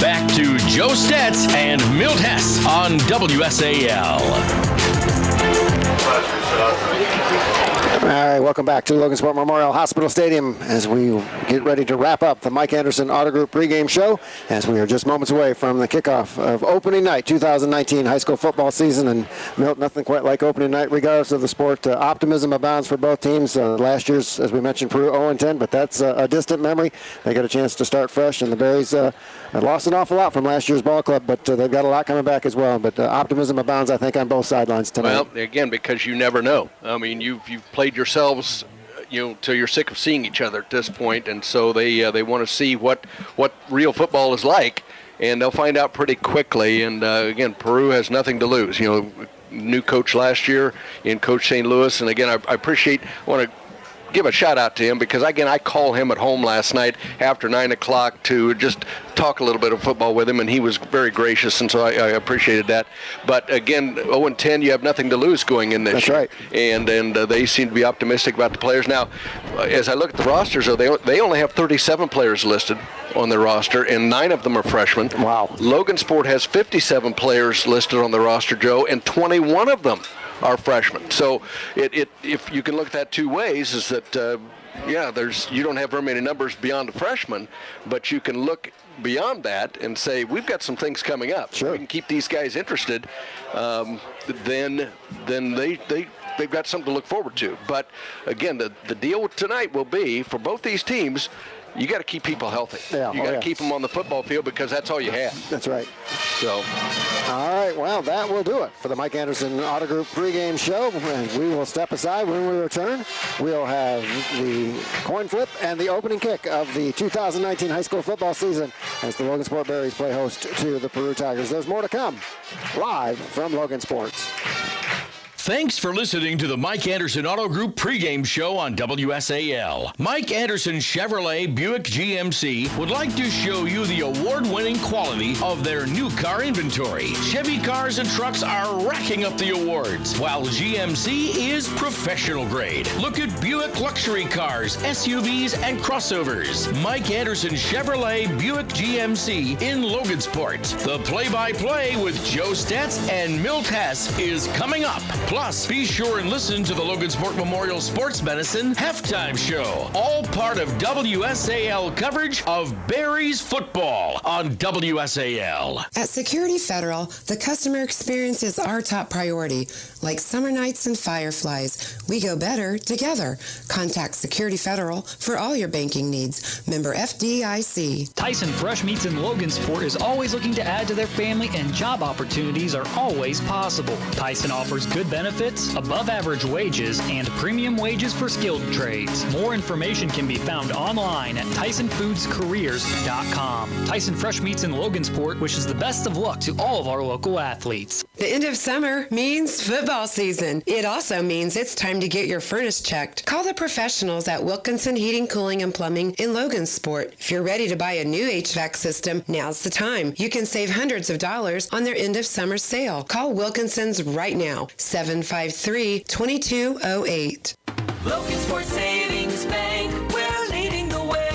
back to Joe Stetz and Milt Hess on WSAL. All right, welcome back to Logansport Memorial Hospital Stadium as we get ready to wrap up the Mike Anderson Auto Group pregame show, as we are just moments away from the kickoff of opening night 2019 high school football season. And Milt, nothing quite like opening night regardless of the sport. Optimism abounds for both teams. Last year's, as we mentioned, Peru 0-10, but that's a distant memory. They got a chance to start fresh, and the Berries lost an awful lot from last year's ball club, but they've got a lot coming back as well. But optimism abounds, I think, on both sidelines tonight. Well, again, because you never know. I mean, you've played yourselves, till you're sick of seeing each other at this point, and so they want to see what real football is like, and they'll find out pretty quickly. And again, Peru has nothing to lose. New coach last year in Coach St. Louis, and again, I want to give a shout out to him because, again, I called him at home last night after 9 o'clock to just talk a little bit of football with him, and he was very gracious, and so I appreciated that. But again, 0-10, you have nothing to lose going in this year. That's right. And they seem to be optimistic about the players. Now, as I look at the rosters, though, they only have 37 players listed on their roster, and 9 of them are freshmen. Wow. Logansport has 57 players listed on the roster, Joe, and 21 of them are freshmen. So if you can look at that two ways, is that you don't have very many numbers beyond the freshmen, but you can look beyond that and say we've got some things coming up. Sure. We can keep these guys interested. Then they've got something to look forward to. But again, the deal tonight will be for both these teams. You got to keep people healthy. Yeah, you got to keep them on the football field because that's all you have. That's right. So, all right, well, that will do it for the Mike Anderson Auto Group pregame show. And we will step aside when we return. We'll have the coin flip and the opening kick of the 2019 high school football season as the Logansport Berries play host to the Peru Tigers. There's more to come live from Logansports. Thanks for listening to the Mike Anderson Auto Group pregame show on WSAL. Mike Anderson Chevrolet Buick GMC would like to show you the award-winning quality of their new car inventory. Chevy cars and trucks are racking up the awards, while GMC is professional grade. Look at Buick luxury cars, SUVs, and crossovers. Mike Anderson Chevrolet Buick GMC in Logansport. The play-by-play with Joe Stetz and Milt Hess is coming up. Plus, be sure and listen to the Logansport Memorial Sports Medicine Halftime Show, all part of WSAL coverage of Berries football on WSAL. At Security Federal, the customer experience is our top priority. Like summer nights and fireflies, we go better together. Contact Security Federal for all your banking needs. Member FDIC. Tyson Fresh Meats in Logansport is always looking to add to their family, and job opportunities are always possible. Tyson offers good benefits, above-average wages, and premium wages for skilled trades. More information can be found online at TysonFoodsCareers.com. Tyson Fresh Meats in Logansport wishes the best of luck to all of our local athletes. The end of summer means football season. It also means it's time to get your furnace checked. Call the professionals at Wilkinson Heating, Cooling, and Plumbing in Logansport. If you're ready to buy a new HVAC system, now's the time. You can save hundreds of dollars on their end of summer sale. Call Wilkinson's right now, 753-2208. Logansport Savings Bank, we're leading the way.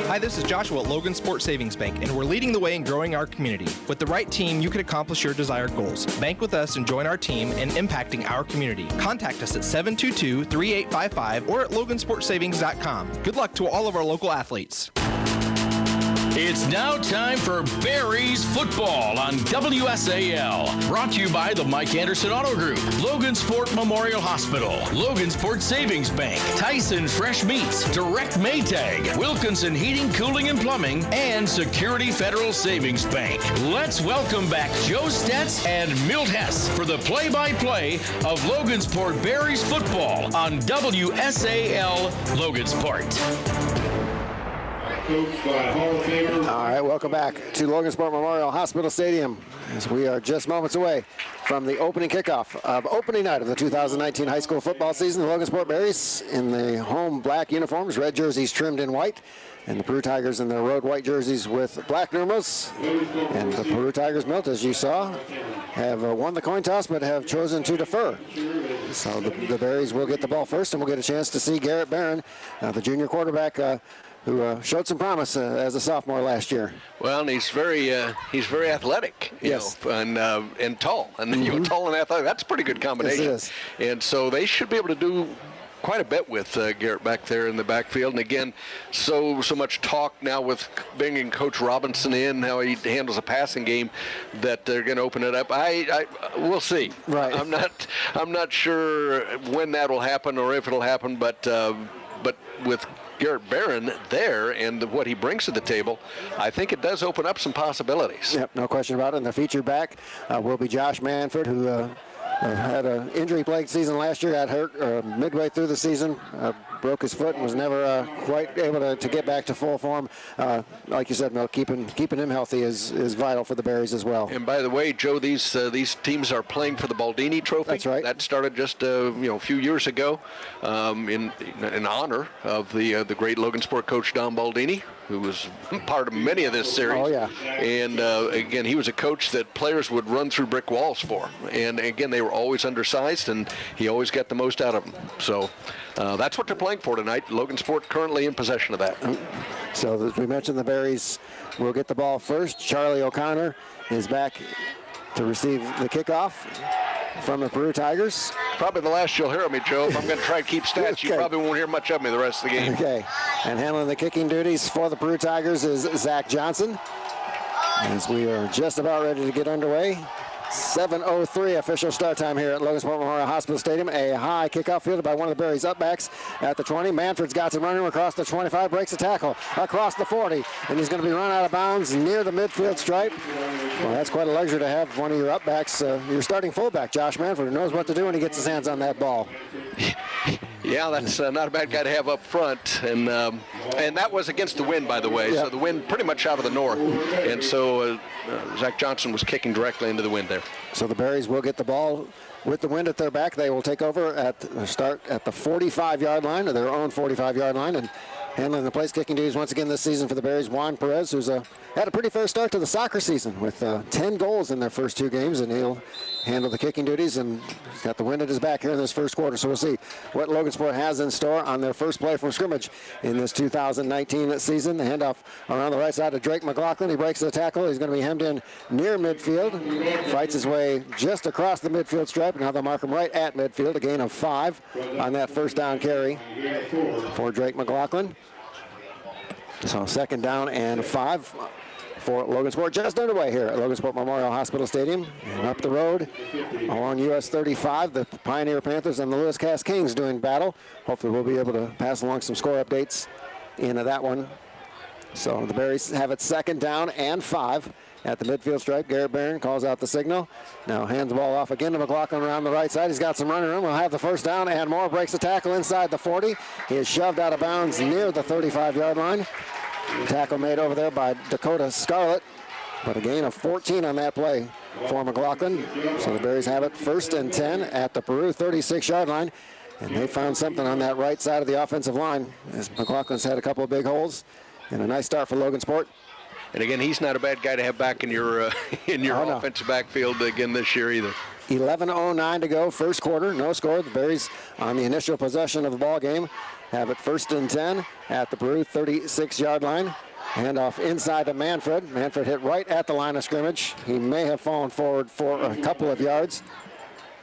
Hi, this is Joshua at Logansport Savings Bank, and we're leading the way in growing our community. With the right team, you can accomplish your desired goals. Bank with us and join our team in impacting our community. Contact us at 722-3855 or at logansportsavings.com. Good luck to all of our local athletes. It's now time for Berries football on WSAL. Brought to you by the Mike Anderson Auto Group, Logansport Memorial Hospital, Logansport Savings Bank, Tyson Fresh Meats, Direct Maytag, Wilkinson Heating, Cooling, and Plumbing, and Security Federal Savings Bank. Let's welcome back Joe Stetz and Milt Hess for the play-by-play of Logansport Berries football on WSAL Logansport. All right, welcome back to Logansport Memorial Hospital Stadium as we are just moments away from the opening kickoff of opening night of the 2019 high school football season. The Logansport Berries in the home black uniforms, red jerseys trimmed in white, and the Peru Tigers in their road white jerseys with black numerals. And the Peru Tigers, Milt, as you saw, have won the coin toss but have chosen to defer. So the Berries will get the ball first, and we'll get a chance to see Garrett Barron, the junior quarterback, who showed some promise as a sophomore last year. Well, and he's very athletic, yes, and tall, and tall and athletic. That's a pretty good combination. Yes, it is. And so they should be able to do quite a bit with Garrett back there in the backfield. And again, so much talk now with bringing Coach Robinson in, how he handles a passing game, that they're going to open it up. We'll see. Right. I'm not sure when that will happen or if it'll happen, but with Garrett Barron there and what he brings to the table, I think it does open up some possibilities. Yep, no question about it. And the featured back will be Josh Manford, who had an injury-plagued season last year, got hurt midway through the season, broke his foot and was never quite able to get back to full form. Like you said, Mel, keeping him healthy is vital for the Berries as well. And by the way, Joe, these teams are playing for the Baldini Trophy. That's right. That started just a few years ago in honor of the great Logansport coach Don Baldini, who was part of many of this series. Oh, yeah. And again, he was a coach that players would run through brick walls for. And again, they were always undersized, and he always got the most out of them. So that's what they're playing for tonight. Logansport currently in possession of that. So as we mentioned, the Berries will get the ball first. Charlie O'Connor is back to receive the kickoff from the Peru Tigers. Probably the last you'll hear of me, Joe. If I'm going to try to keep stats, Okay. You probably won't hear much of me the rest of the game. Okay. And handling the kicking duties for the Peru Tigers is Zach Johnson. As we are just about ready to get underway. 7:03 official start time here at Logansport Memorial Hospital Stadium. A high kickoff fielded by one of the Berries upbacks at the 20. Manford's got some running across the 25, breaks a tackle across the 40, and he's going to be run out of bounds near the midfield stripe. Well, that's quite a luxury to have one of your upbacks, your starting fullback, Josh Manford, who knows what to do when he gets his hands on that ball. Yeah, that's not a bad guy to have up front, and that was against the wind, by the way. Yeah. So the wind pretty much out of the north, and so Zach Johnson was kicking directly into the wind there. So the Berries will get the ball with the wind at their back. They will take over at the start at the 45-yard line, or their own 45-yard line, and handling the place kicking duties once again this season for the Berries, Juan Perez, who's had a pretty fair start to the soccer season with 10 goals in their first 2 games, and he'll handle the kicking duties, and he's got the wind at his back here in this first quarter. So we'll see what Logansport has in store on their first play from scrimmage in this 2019 season. The handoff around the right side to Drake McLaughlin. He breaks the tackle. He's going to be hemmed in near midfield. Fights his way just across the midfield stripe. Now they'll mark him right at midfield. A gain of 5 on that first down carry for Drake McLaughlin. So 2nd down and 5 for Logansport. Just underway here at Logansport Memorial Hospital Stadium. And up the road along US 35, the Pioneer Panthers and the Lewis Cass Kings doing battle. Hopefully we'll be able to pass along some score updates into that one. So the Berries have it 2nd down and 5 at the midfield stripe. Garrett Barron calls out the signal. Now hands the ball off again to McLaughlin around the right side. He's got some running room. We'll have the first down, and more breaks the tackle inside the 40. He is shoved out of bounds near the 35-yard line. Tackle made over there by Dakota Scarlett, but a gain of 14 on that play for McLaughlin. So the Berries have it 1st and 10 at the Peru 36-yard line, and they found something on that right side of the offensive line as McLaughlin's had a couple of big holes, and a nice start for Logansport. And again, he's not a bad guy to have back in your offensive backfield again this year either. 11:09 to go, first quarter, no score. The Berries on the initial possession of the ball game have it 1st and 10 at the Peru 36-yard line. Handoff inside to Manfred. Manfred hit right at the line of scrimmage. He may have fallen forward for a couple of yards.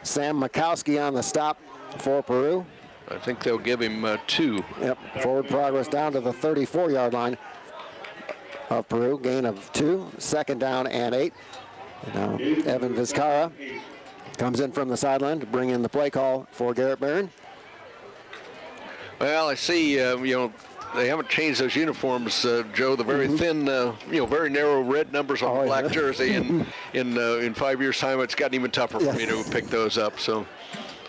Sam Mikowski on the stop for Peru. I think they'll give him 2. Yep, forward progress down to the 34-yard line of Peru. Gain of 2, 2nd down and 8. And now Evan Vizcarra comes in from the sideline to bring in the play call for Garrett Barron. Well, I see, they haven't changed those uniforms, Joe. The very thin, very narrow red numbers on the black jersey. And in 5 years' time, it's gotten even tougher for me to pick those up. So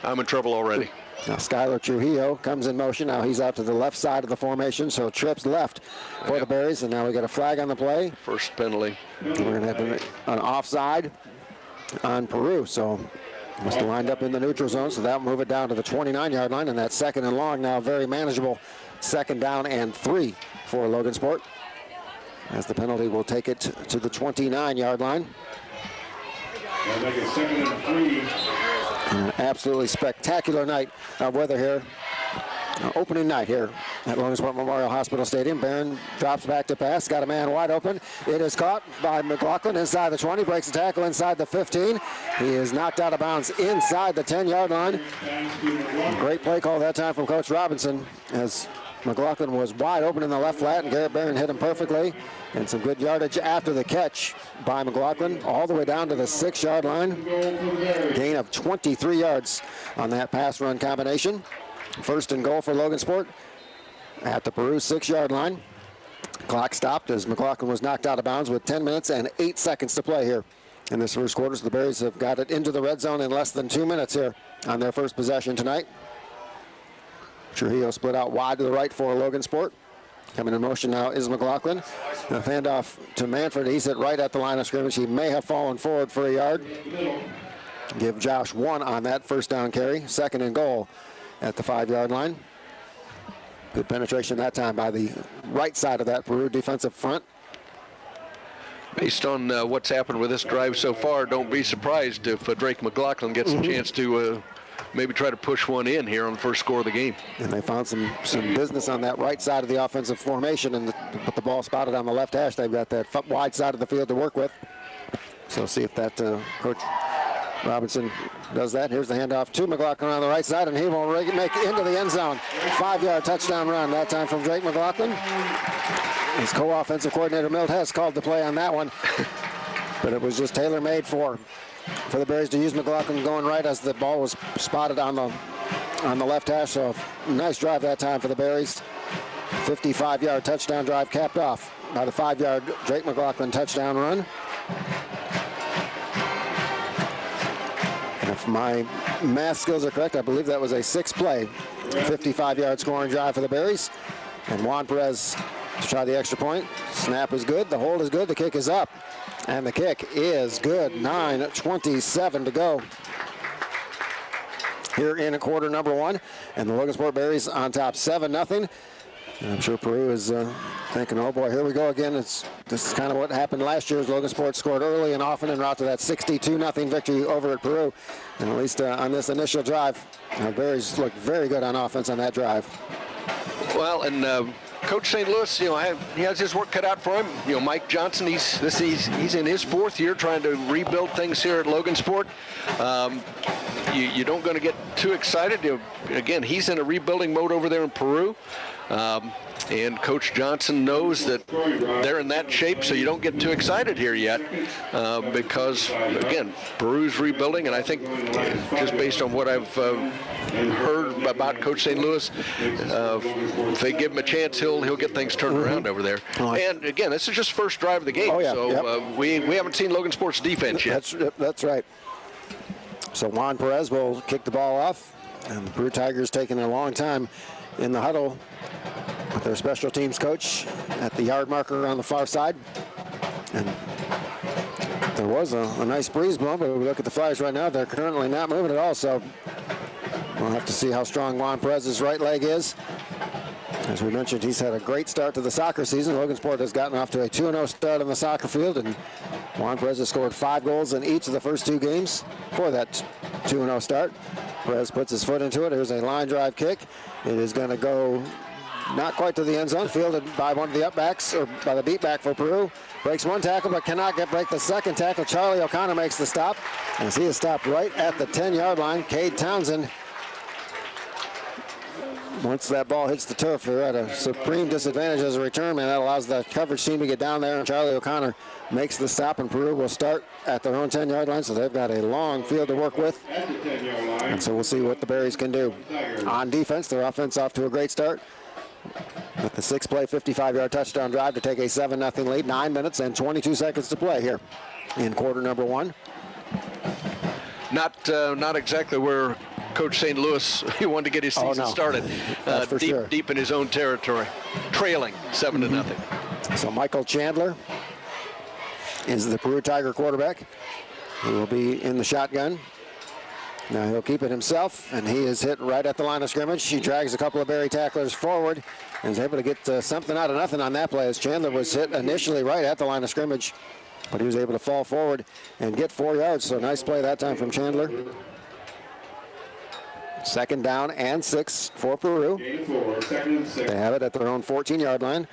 I'm in trouble already. Now Skylar Trujillo comes in motion. Now he's out to the left side of the formation, so trips left for the Berries. And now we got a flag on the play. First penalty. We're going to have an offside on Peru. So must have lined up in the neutral zone, so that'll move it down to the 29-yard line. And that 2nd and long now, very manageable 2nd down and 3 for Logansport, as the penalty will take it to the 29-yard line. They'll make it 2nd and 3. An absolutely spectacular night of weather here opening night here at Logansport Memorial Hospital Stadium. Barron drops back to pass, got a man wide open. It is caught by McLaughlin inside the 20, breaks the tackle inside the 15. He is knocked out of bounds inside the 10-yard line. Great play call that time from Coach Robinson, as McLaughlin was wide open in the left flat, and Garrett Barron hit him perfectly. And some good yardage after the catch by McLaughlin, all the way down to the 6-yard line. Gain of 23 yards on that pass-run combination. First and goal for Logansport at the Peru 6-yard line. Clock stopped as McLaughlin was knocked out of bounds with 10 minutes and 8 seconds to play here in this first quarter. So the Berries have got it into the red zone in less than 2 minutes here on their first possession tonight. Trujillo split out wide to the right for Logansport. Coming in motion now is McLaughlin. The handoff to Manfred. He's hit right at the line of scrimmage. He may have fallen forward for a yard. Give Josh 1 on that first down carry. Second and goal at the 5-yard line. Good penetration that time by the right side of that Peru defensive front. Based on what's happened with this drive so far, don't be surprised if Drake McLaughlin gets a chance to maybe try to push one in here on the first score of the game. And they found some business on that right side of the offensive formation, and put the ball spotted on the left hash. They've got that wide side of the field to work with. So see if that Coach Robinson does that. Here's the handoff to McLaughlin on the right side, and he will make it into the end zone. 5-yard touchdown run that time from Drake McLaughlin. His co-offensive coordinator Milt Hess called the play on that one, but it was just tailor-made for the Berries to use McLaughlin going right as the ball was spotted on the left hash. So nice drive that time for the Berries. 55-yard touchdown drive capped off by the 5-yard Drake McLaughlin touchdown run. And if my math skills are correct, I believe that was a 6-play, 55-yard scoring drive for the Berries. And Juan Perez to try the extra point. Snap is good, the hold is good, the kick is up. And the kick is good. 9:27 to go here in quarter number 1. And the Logansport Berries on top 7-0. And I'm sure Peru is thinking, oh boy, here we go again. This is kind of what happened last year as Logansport scored early and often en route to that 62-0 victory over at Peru. And at least on this initial drive, the Berries looked very good on offense on that drive. Well, and Coach St. Louis, he has his work cut out for him. Mike Johnson, he's in his 4th year trying to rebuild things here at Logansport. You don't going to get too excited. Again, he's in a rebuilding mode over there in Peru. And Coach Johnson knows that they're in that shape, so you don't get too excited here yet because, again, Peru's rebuilding, and I think just based on what I've heard about Coach St. Louis, if they give him a chance, he'll get things turned around over there. And, again, this is just first drive of the game, we haven't seen Logansport's defense yet. That's right. So Juan Perez will kick the ball off, and the Peru Tigers taking a long time in the huddle with their special teams coach at the yard marker on the far side. And there was a nice breeze blowing, but we look at the Flyers right now, they're currently not moving at all, so we'll have to see how strong Juan Perez's right leg is. As we mentioned, he's had a great start to the soccer season. Logansport has gotten off to a 2-0 start on the soccer field, and Juan Perez has scored 5 goals in each of the first 2 games for that 2-0 start. Perez puts his foot into it. Here's a line drive kick. It is going to go not quite to the end zone, fielded by one of the upbacks, or by the beatback for Peru. Breaks one tackle, but cannot break the second tackle. Charlie O'Connor makes the stop, as he is stopped right at the 10-yard line. Cade Townsend, once that ball hits the turf, they're at a supreme disadvantage as a return man. That allows the coverage team to get down there, and Charlie O'Connor makes the stop, and Peru will start at their own 10-yard line, so they've got a long field to work with. And so we'll see what the Berries can do. On defense, their offense off to a great start with the 6-play, 55-yard touchdown drive to take a 7-0 lead. 9 minutes and 22 seconds to play here in quarter number 1. Not exactly where Coach St. Louis he wanted to get his season started. Deep in his own territory, trailing 7-0. So Michael Chandler is the Peru Tiger quarterback. He will be in the shotgun. Now he'll keep it himself, and he is hit right at the line of scrimmage. He drags a couple of Berry tacklers forward and is able to get something out of nothing on that play, as Chandler was hit initially right at the line of scrimmage, but he was able to fall forward and get 4 yards. So nice play that time from Chandler. Second down and 6 for Peru. Game 4, second and 6. They have it at their own 14-yard line.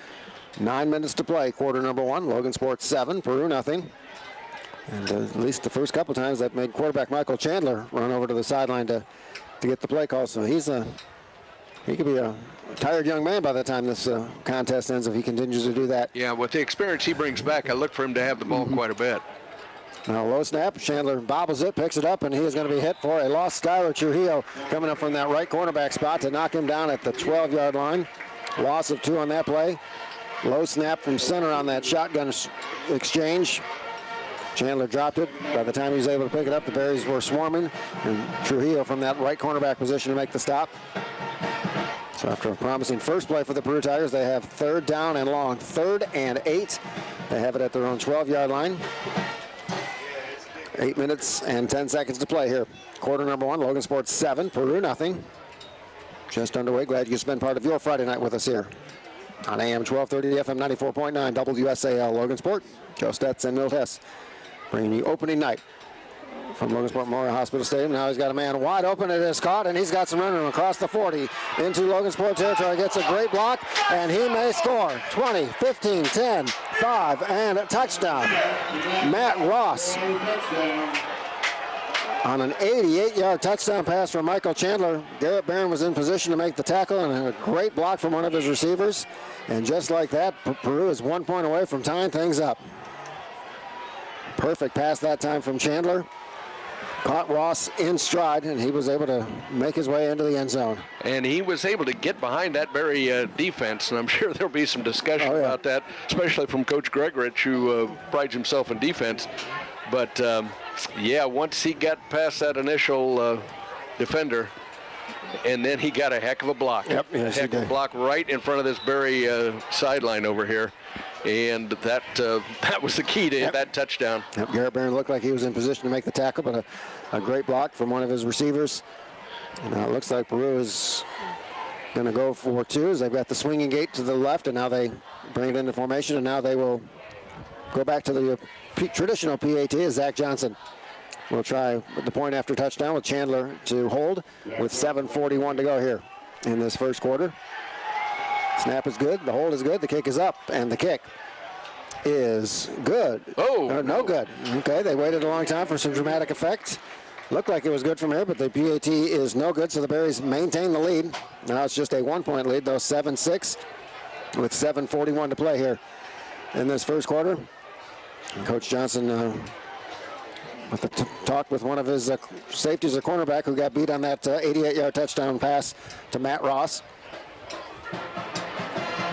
9 minutes to play, quarter number 1. Logansport 7, Peru nothing. And at least the first couple times that made quarterback Michael Chandler run over to the sideline to get the play call. So he could be a tired young man by the time this contest ends if he continues to do that. Yeah, with the experience he brings back, I look for him to have the ball quite a bit. Now low snap, Chandler bobbles it, picks it up, and he is going to be hit for a lost. Skylar Trujillo coming up from that right cornerback spot to knock him down at the 12-yard line. Loss of 2 on that play. Low snap from center on that shotgun exchange. Chandler dropped it. By the time he was able to pick it up, the Berries were swarming, and Trujillo from that right cornerback position to make the stop. So after a promising first play for the Peru Tigers, they have 3rd down and long, 3rd and 8. They have it at their own 12-yard line. 8 minutes and 10 seconds to play here. Quarter number 1, Logansport 7, Peru nothing. Just underway. Glad you could spend part of your Friday night with us here on AM 1230, FM 94.9, WSAL Logansport. Joe Stetz and Milt Hess bringing you opening night from Logansport Memorial Hospital Stadium. Now he's got a man wide open. It is caught, and he's got some running across the 40 into Logansport territory. Gets a great block, and he may score. 20, 15, 10, 5, and a touchdown. Matt Ross on an 88-yard touchdown pass from Michael Chandler. Garrett Barron was in position to make the tackle, and a great block from one of his receivers. And just like that, Peru is 1 point away from tying things up. Perfect pass that time from Chandler. Caught Ross in stride, and he was able to make his way into the end zone. And he was able to get behind that very defense, and I'm sure there'll be some discussion about that, especially from Coach Gregorich, who prides himself in defense. But, yeah, once he got past that initial defender, and then he got a heck of a block. Yep, yes, heck of a block right in front of this Berry sideline over here. And that was the key to that touchdown. Yep, Garrett Barron looked like he was in position to make the tackle, but a great block from one of his receivers. And it looks like Peru is going to go for 2s. They've got the swinging gate to the left, and now they bring it into formation, and now they will go back to the traditional PAT as Zach Johnson will try the point after touchdown with Chandler to hold with 7:41 to go here in this first quarter. Snap is good, the hold is good, the kick is up, and the kick is good. Oh! No good. Okay, they waited a long time for some dramatic effect. Looked like it was good from here, but the PAT is no good, so the Berries maintain the lead. Now it's just a 1-point lead, though, 7-6 with 7:41 to play here in this first quarter. And Coach Johnson with a talk with one of his safeties, a cornerback, who got beat on that 88-yard touchdown pass to Matt Ross.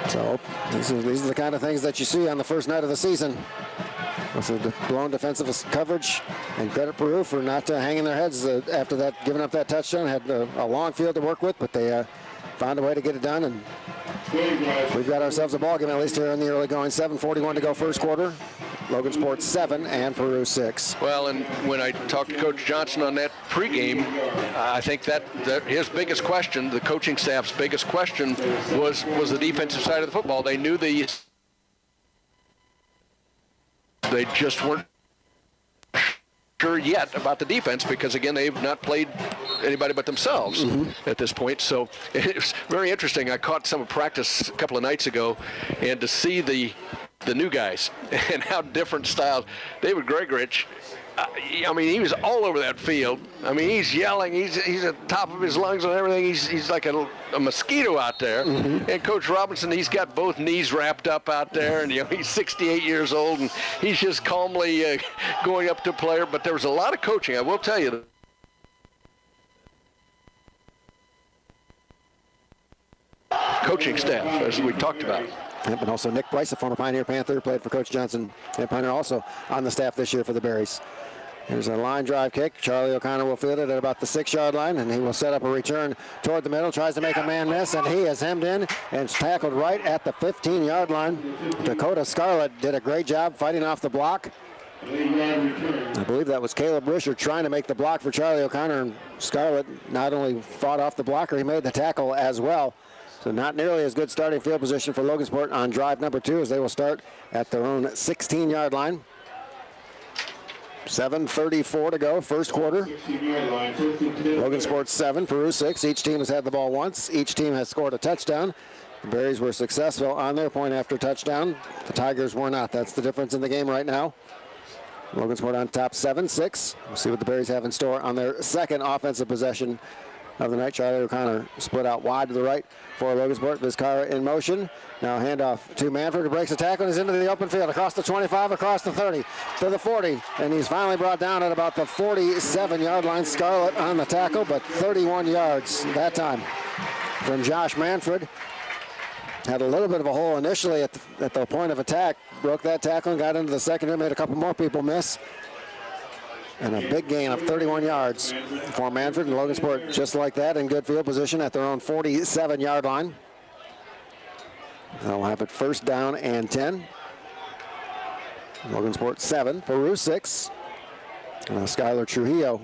So these are the kind of things that you see on the first night of the season. With the blown defensive coverage, and credit Peru for not hanging their heads after that, giving up that touchdown. Had a long field to work with, but they found a way to get it done, and we've got ourselves a ball game at least here in the early going. 7:41 to go first quarter. Logansport 7 and Peru 6. Well, and when I talked to Coach Johnson on that pregame, I think that his biggest question, the coaching staff's biggest question, was the defensive side of the football. They knew they just weren't sure yet about the defense because, again, they've not played anybody but themselves at this point. So it was very interesting. I caught some of practice a couple of nights ago, and to see the new guys and how different styles. David Gregorich, I mean, he was all over that field. I mean, he's yelling. He's at the top of his lungs and everything. He's like a mosquito out there. And Coach Robinson, he's got both knees wrapped up out there, and he's 68 years old, and he's just calmly going up to a player. But there was a lot of coaching, I will tell you. Coaching staff, as we talked about. Yep, and also Nick Bryce, a former Pioneer Panther, played for Coach Johnson and Pioneer, also on the staff this year for the Berries. Here's a line drive kick. Charlie O'Connor will field it at about the 6-yard line, and he will set up a return toward the middle, tries to make a man miss, and he is hemmed in and tackled right at the 15-yard line. Dakota Scarlett did a great job fighting off the block. I believe that was Caleb Risher trying to make the block for Charlie O'Connor, and Scarlett not only fought off the blocker, he made the tackle as well. So not nearly as good starting field position for Logansport on drive number 2, as they will start at their own 16-yard line. 7:34 to go, first quarter. 16-yard line, 1st and 10. Logansport 7, Peru 6. Each team has had the ball once. Each team has scored a touchdown. The Berries were successful on their point after touchdown. The Tigers were not. That's the difference in the game right now. Logansport on top 7-6. We'll see what the Berries have in store on their second offensive possession of the night. Charlie O'Connor split out wide to the right for Logansport. Vizcarra in motion. Now handoff to Manford, who breaks a tackle and is into the open field. Across the 25, across the 30, to the 40. And he's finally brought down at about the 47-yard line. Scarlett on the tackle, but 31 yards that time from Josh Manfred. Had a little bit of a hole initially at the point of attack. Broke that tackle and got into the secondary. Made a couple more people miss. And a big gain of 31 yards for Manfred. And Logansport just like that in good field position at their own 47-yard line. They'll have it first down and 10. Logansport 7, Peru 6. And Skylar Trujillo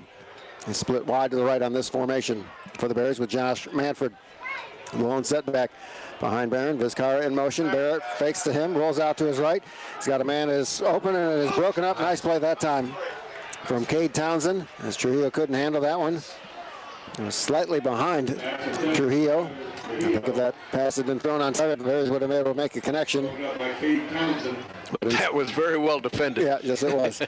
is split wide to the right on this formation for the Bears with Josh Manfred. Lone setback behind Barron. Vizcarra in motion. Barrett fakes to him, rolls out to his right. He's got a man is open and it is broken up. Nice play that time from Cade Townsend, as Trujillo couldn't handle that one. It was slightly behind Trujillo. I think if that pass had been thrown on target, the Bears would have been able to make a connection. That was very well defended. Yeah, yes it was.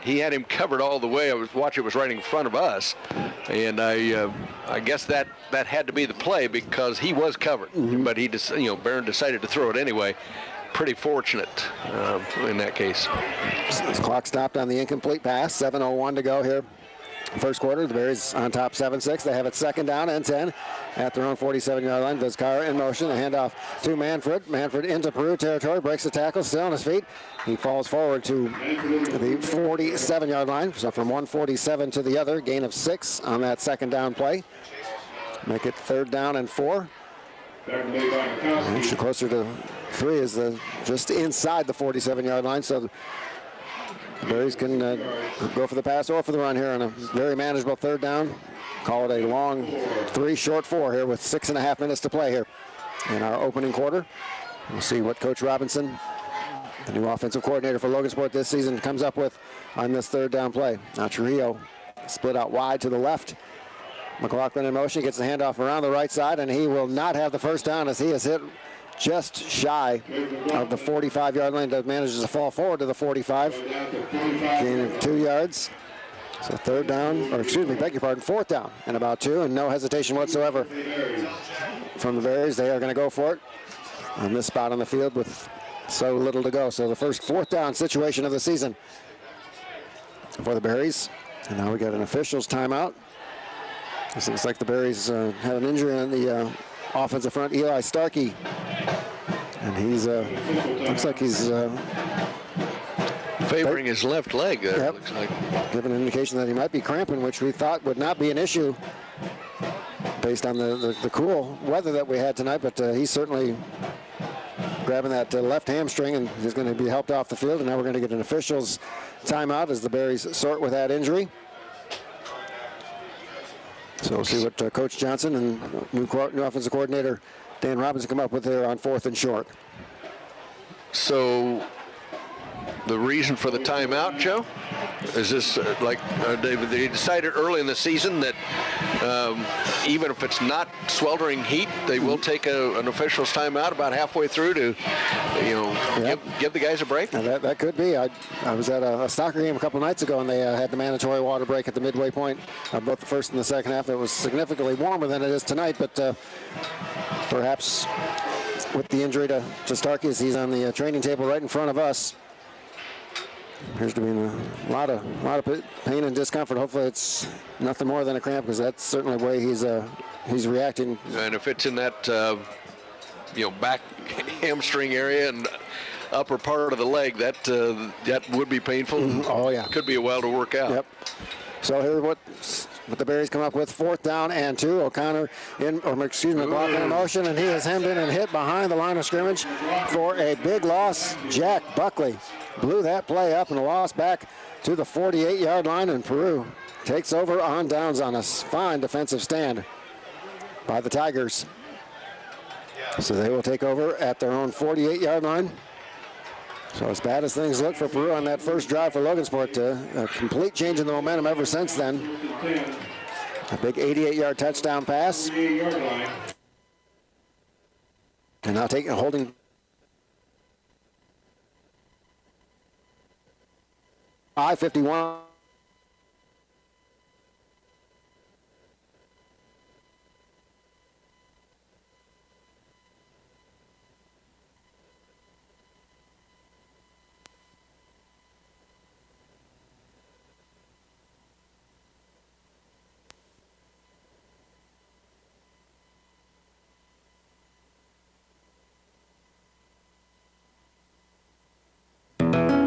He had him covered all the way. I was watching; it was right in front of us, and I guess that had to be the play because he was covered. Mm-hmm. But he just, Barron decided to throw it anyway. Pretty fortunate in that case. This clock stopped on the incomplete pass. 7:01 to go here. First quarter, the Bears on top 7-6. They have it second down and 10 at their own 47-yard line. Vizcarra in motion. The handoff to Manfred. Manfred into Peru territory. Breaks the tackle. Still on his feet. He falls forward to the 47-yard line. So from 147 to the other. Gain of 6 on that second down play. Make it third down and 4. Actually closer to 3 is just inside the 47-yard line. So the Berries can go for the pass or for the run here on a very manageable third down. Call it a long 3, short 4 here with 6.5 minutes to play here in our opening quarter. We'll see what Coach Robinson, the new offensive coordinator for Logansport this season, comes up with on this third down play. Now Trujillo split out wide to the left. McLaughlin in motion, gets the handoff around the right side, and he will not have the first down as he is hit just shy of the 45-yard line. Manages to fall forward to the 45. Gain of 2 yards. So fourth down and about 2, and no hesitation whatsoever from the Bears. They are going to go for it on this spot on the field with so little to go. So the first fourth down situation of the season for the Berries. And now we got an official's timeout. This looks like the Berries had an injury on the offensive front, Eli Starkey, and he's looks like he's favoring his left leg there. Yep. Looks like Giving an indication that he might be cramping, which we thought would not be an issue based on the cool weather that we had tonight, but he's certainly grabbing that left hamstring and he's going to be helped off the field. And now we're going to get an official's timeout as the Berries sort with that injury. So we'll see what Coach Johnson and new offensive coordinator Dan Robinson come up with there on 4th and short. so. The reason for the timeout, Joe, is this they decided early in the season that even if it's not sweltering heat, they will take an official's timeout about halfway through to, give the guys a break. Now that could be. I was at a soccer game a couple nights ago, and they had the mandatory water break at the midway point of both the first and the second half. It was significantly warmer than it is tonight, but perhaps with the injury to Starkey, as he's on the training table right in front of us. Appears to be in a lot of pain and discomfort. Hopefully it's nothing more than a cramp, because that's certainly the way he's reacting. And if it's in that back hamstring area and upper part of the leg, that would be painful. Mm-hmm. Oh yeah, could be a while to work out. Yep. So here's what the Berries come up with: 4th down and 2. O'Connor McLaughlin in motion, and he is hemmed in and hit behind the line of scrimmage for a big loss. Jack Buckley blew that play up and lost back to the 48-yard line, and Peru takes over on downs on a fine defensive stand by the Tigers. So they will take over at their own 48-yard line. So as bad as things look for Peru on that first drive for Logansport, a complete change in the momentum ever since then. A big 88-yard touchdown pass. And now holding. I-51.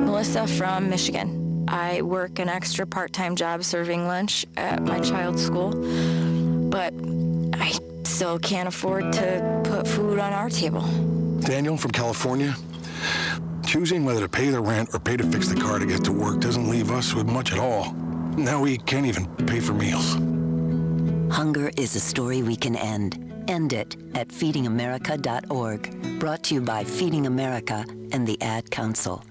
Melissa from Michigan. I work an extra part-time job serving lunch at my child's school, but I still can't afford to put food on our table. Daniel from California. Choosing whether to pay the rent or pay to fix the car to get to work doesn't leave us with much at all. Now we can't even pay for meals. Hunger is a story we can end. End it at feedingamerica.org. Brought to you by Feeding America and the Ad Council.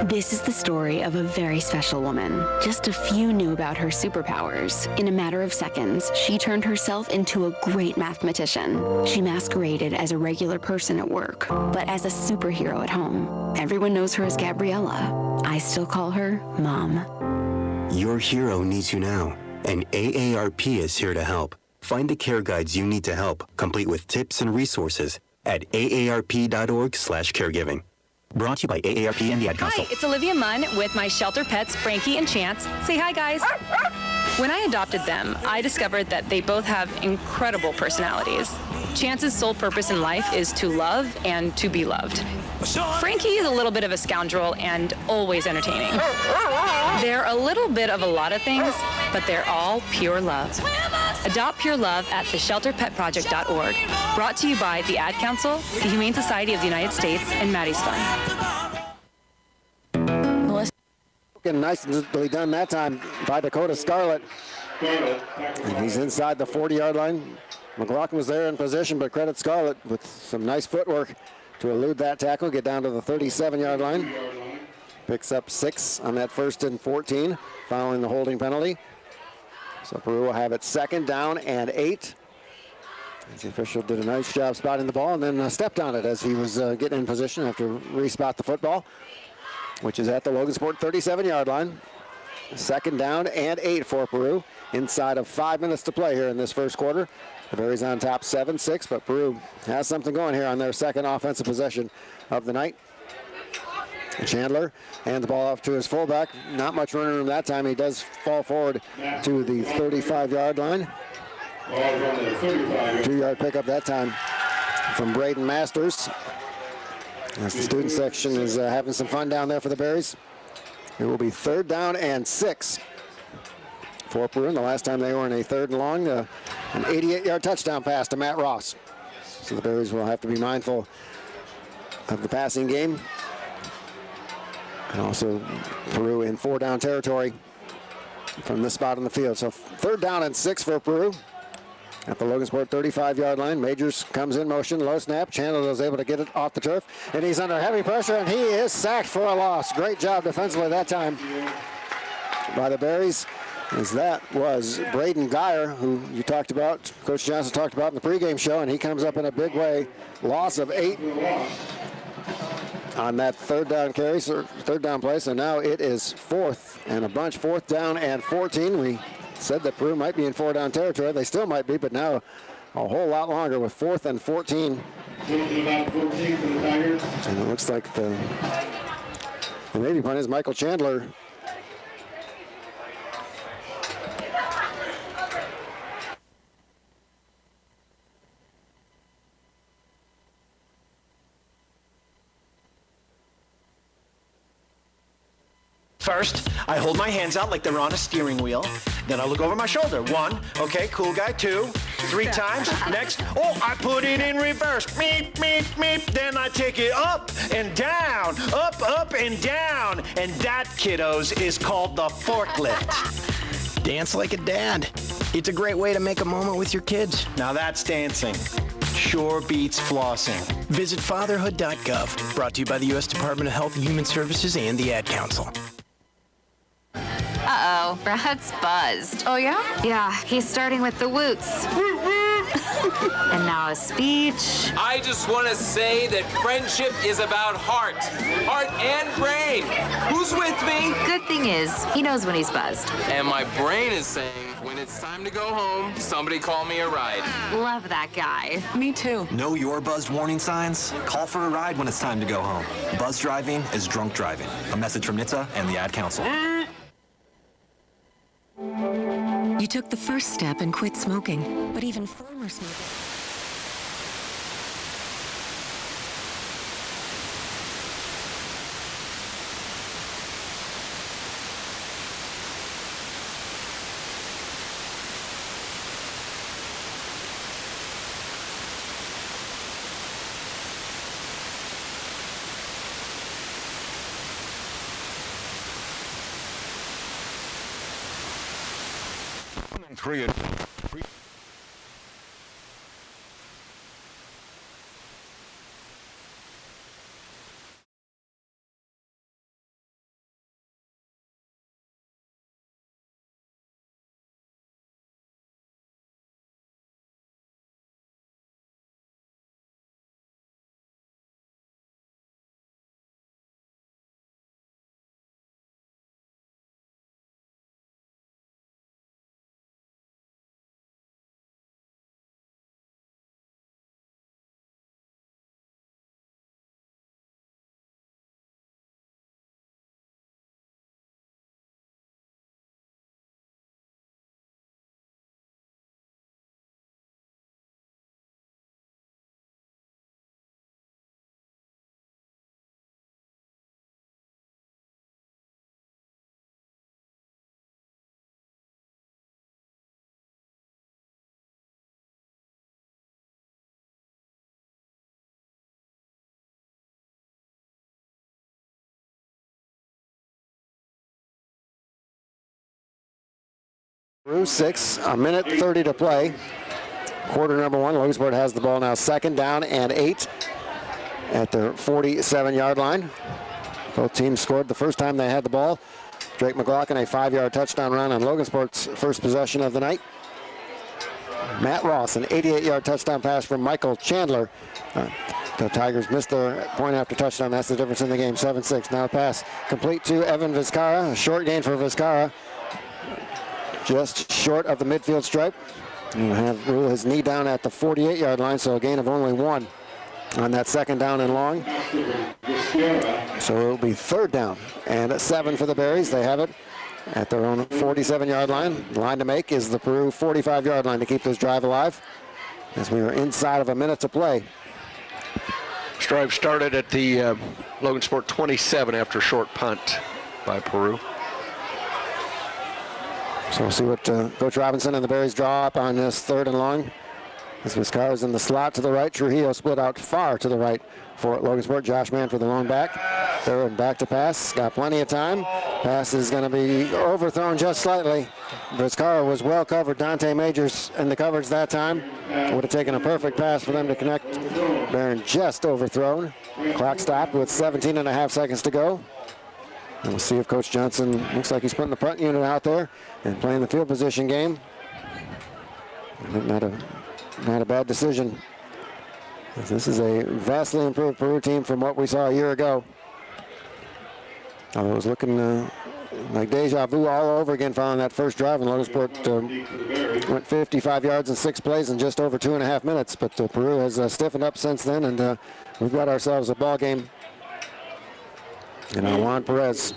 This is the story of a very special woman. Just a few knew about her superpowers. In a matter of seconds, she turned herself into a great mathematician. She masqueraded as a regular person at work, but as a superhero at home. Everyone knows her as Gabriella. I still call her Mom. Your hero needs you now, and AARP is here to help. Find the care guides you need to help, complete with tips and resources at aarp.org/caregiving. Brought to you by AARP and the Ad Council. Hi, it's Olivia Munn with my shelter pets, Frankie and Chance. Say hi, guys. When I adopted them, I discovered that they both have incredible personalities. Chance's sole purpose in life is to love and to be loved. Frankie is a little bit of a scoundrel and always entertaining. They're a little bit of a lot of things, but they're all pure love. Adopt pure love at theshelterpetproject.org. Brought to you by the Ad Council, the Humane Society of the United States, and Maddie's Fund. Nicely done that time by Dakota Scarlett. And he's inside the 40-yard line. McLaughlin was there in position, but credit Scarlett with some nice footwork to elude that tackle, get down to the 37-yard line. Picks up 6 on that 1st and 14, following the holding penalty. So Peru will have it 2nd down and 8. As the official did a nice job spotting the ball and then stepped on it as he was getting in position after re-spot the football, which is at the Logansport 37-yard line. 2nd down and 8 for Peru. Inside of 5 minutes to play here in this first quarter. The Berries on top 7-6, but Peru has something going here on their second offensive possession of the night. Chandler hands the ball off to his fullback. Not much running room that time. He does fall forward to the 35-yard line. 2-yard pickup that time from Braden Masters. As the student section is having some fun down there for the Berries. It will be 3rd down and 6 for Peru. And the last time they were in a 3rd and long, an 88-yard touchdown pass to Matt Ross. So the Berries will have to be mindful of the passing game. And also Peru in 4-down territory from this spot on the field. So 3rd down and 6 for Peru at the Logansport 35-yard line. Majors comes in motion, low snap. Chandler is able to get it off the turf, and he's under heavy pressure, and he is sacked for a loss. Great job defensively that time by the Berries, as that was Braden Geyer, who you talked about, Coach Johnson talked about in the pregame show, and he comes up in a big way. Loss of 8 on that 3rd down carry, so 3rd down play. So now it is 4th and a bunch, 4th down and 14. We said that Peru might be in 4-down territory. They still might be, but now a whole lot longer with 4th and 14. And it looks like the Navy punt is Michael Chandler. First, I hold my hands out like they're on a steering wheel. Then I look over my shoulder. 1, okay, cool guy. 2, 3 times. Next, oh, I put it in reverse. Meep, meep, meep. Then I take it up and down, up and down. And that, kiddos, is called the forklift. Dance like a dad. It's a great way to make a moment with your kids. Now that's dancing. sure beats flossing. Visit fatherhood.gov. Brought to you by the U.S. Department of Health and Human Services and the Ad Council. Uh-oh, Brad's buzzed. Oh, yeah? Yeah, he's starting with the woots. And now a speech. I just want to say that friendship is about heart and brain. Who's with me? Good thing is, he knows when he's buzzed. And my brain is saying, when it's time to go home, somebody call me a ride. Love that guy. Me too. Know your buzzed warning signs? Call for a ride when it's time to go home. Buzz driving is drunk driving. A message from NHTSA and the Ad Council. You took the first step and quit smoking, but even former smokers... Peru 6, a minute 30 to play. Quarter number one. Logansport has the ball now, second down and 8 at their 47-yard line. Both teams scored the first time they had the ball. Drake McLaughlin, a 5-yard touchdown run on Logansport's first possession of the night. Matt Ross, an 88-yard touchdown pass from Michael Chandler. The Tigers missed their point after touchdown. That's the difference in the game, 7-6. Now a pass complete to Evan Vizcarra. A short gain for Vizcarra. Just short of the midfield stripe. He'll have rule his knee down at the 48-yard line, so a gain of only 1 on that second down and long. So it'll be third down and 7 for the Berries. They have it at their own 47-yard line. The line to make is the Peru 45-yard line to keep this drive alive, as we are inside of a minute to play. This drive started at the Logansport 27 after a short punt by Peru. So we'll see what Coach Robinson and the Berries draw up on this third and long. As Vizcarra's in the slot to the right. Trujillo split out far to the right for Logansport. Josh Mann for the lone back. They're back to pass. Got plenty of time. Pass is going to be overthrown just slightly. Vizcarra was well covered. Dante Majors in the coverage that time. Would have taken a perfect pass for them to connect. Barron just overthrown. Clock stopped with 17.5 seconds to go. And we'll see if Coach Johnson, looks like he's putting the punt unit out there and playing the field position game. Not a bad decision. This is a vastly improved Peru team from what we saw a year ago. Although it was looking like deja vu all over again following that first drive, and Logansport went 55 yards in 6 plays in just over 2.5 minutes. But Peru has stiffened up since then, and we've got ourselves a ball game. And Juan Perez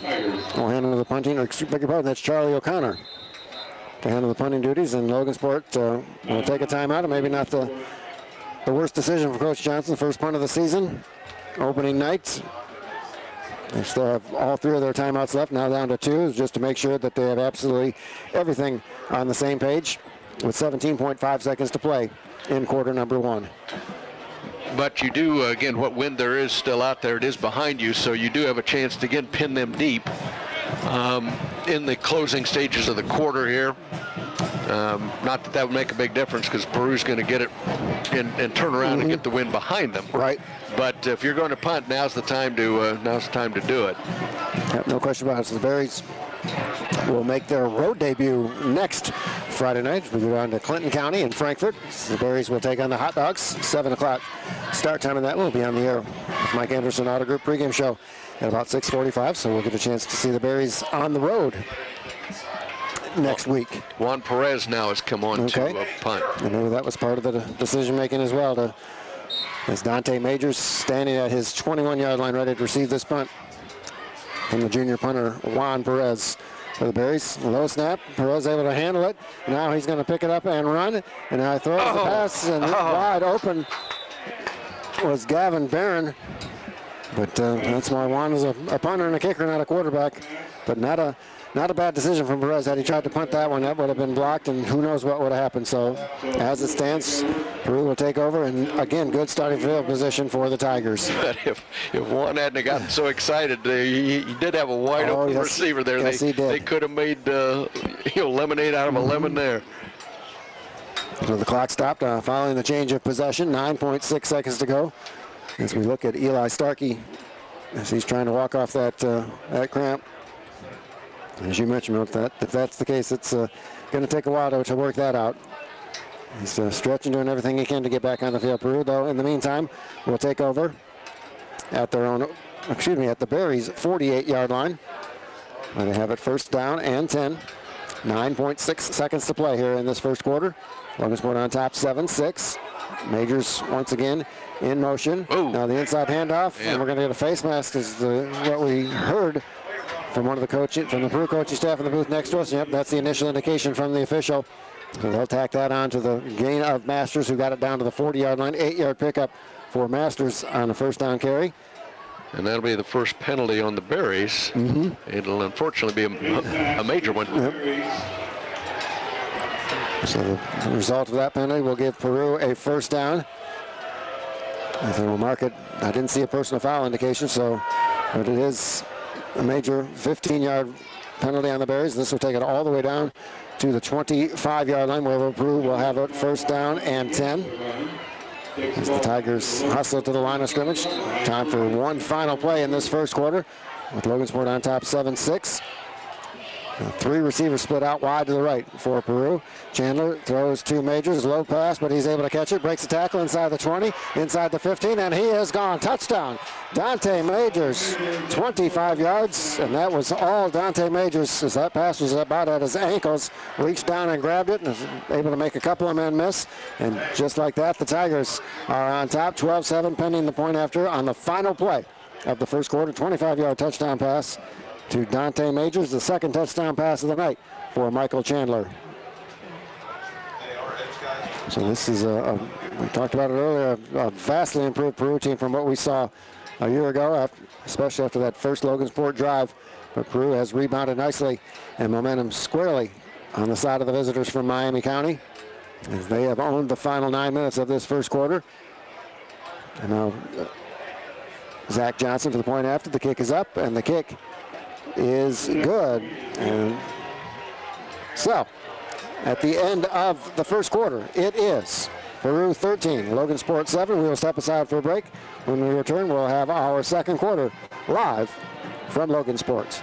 will handle the punting, or beg your pardon, that's Charlie O'Connor to handle the punting duties, and Logansport will take a timeout, and maybe not the worst decision for Coach Johnson. First punt of the season, opening night. They still have all 3 of their timeouts left, now down to 2, just to make sure that they have absolutely everything on the same page with 17.5 seconds to play in quarter number 1. But you do, again, what wind there is still out there, it is behind you, so you do have a chance to, again, pin them deep in the closing stages of the quarter here. Not that would make a big difference because Peru's going to get it and turn around and get the win behind them. Right. But if you're going to punt, now's the time to do it. Yep, no question about it. So the Berries will make their road debut next Friday night. We go down to Clinton County in Frankfort. So the Berries will take on the Hot Dogs. 7 o'clock start time, and that will be on the air with Mike Anderson Auto Group pregame show at about 6:45. So we'll get a chance to see the Berries on the road next week. Juan Perez now has come on to punt. I know that was part of the decision making as well. As Dante Majors standing at his 21-yard line ready to receive this punt from the junior punter Juan Perez. For the Berries, low snap. Perez able to handle it. Now he's going to pick it up and run. And now he throws the pass, and wide open was Gavin Barron. But that's why Juan is a punter and a kicker, not a quarterback. But not a bad decision from Perez. Had he tried to punt that one, that would have been blocked, and who knows what would have happened. So as it stands, Peru will take over, and again, good starting field position for the Tigers. But if Juan hadn't gotten so excited, he did have a wide open receiver there. Yes, he did. They could have made lemonade out of a lemon there. So the clock stopped following the change of possession. 9.6 seconds to go. As we look at Eli Starkey, as he's trying to walk off that cramp. As you mentioned, if that's the case, it's going to take a while to work that out. He's stretching, doing everything he can to get back on the field. Peru, though, in the meantime, will take over at the Berries' 48-yard line. Where they have it first down and 10. 9.6 seconds to play here in this first quarter. Logansport on top, 7-6. Majors once again in motion. Ooh. Now the inside handoff, and we're going to get a face mask, is what we heard from one of the Peru coaching staff in the booth next to us. Yep, that's the initial indication from the official. So they'll tack that on to the gain of Masters, who got it down to the 40-yard line. 8-yard pickup for Masters on a first down carry. And that'll be the first penalty on the Berries. It'll unfortunately be a major one. Yep. So the result of that penalty will give Peru a first down. I think we'll mark it. I didn't see a personal foul indication, but it is a major 15-yard penalty on the Berries. This will take it all the way down to the 25-yard line, where Peru will have it first down and 10. As the Tigers hustle to the line of scrimmage. Time for one final play in this first quarter, with Logansport on top 7-6. 3 receivers split out wide to the right for Peru. Chandler throws to Majors, low pass, but he's able to catch it. Breaks the tackle inside the 20, inside the 15, and he is gone. Touchdown, Dante Majors, 25 yards, and that was all Dante Majors, as that pass was about at his ankles. Reached down and grabbed it and was able to make a couple of men miss. And just like that, the Tigers are on top, 12-7, pending the point after on the final play of the first quarter. 25-yard touchdown pass to Dante Majors, the second touchdown pass of the night for Michael Chandler. So this is we talked about it earlier, a vastly improved Peru team from what we saw a year ago, especially after that first Logansport drive. But Peru has rebounded nicely and momentum squarely on the side of the visitors from Miami County, as they have owned the final 9 minutes of this first quarter. And now Zach Johnson for the point after. The kick is up, and the kick is good. And so at the end of the first quarter, it is Peru 13, Logansport 7. We will step aside for a break. When we return, we'll have our second quarter live from Logansport.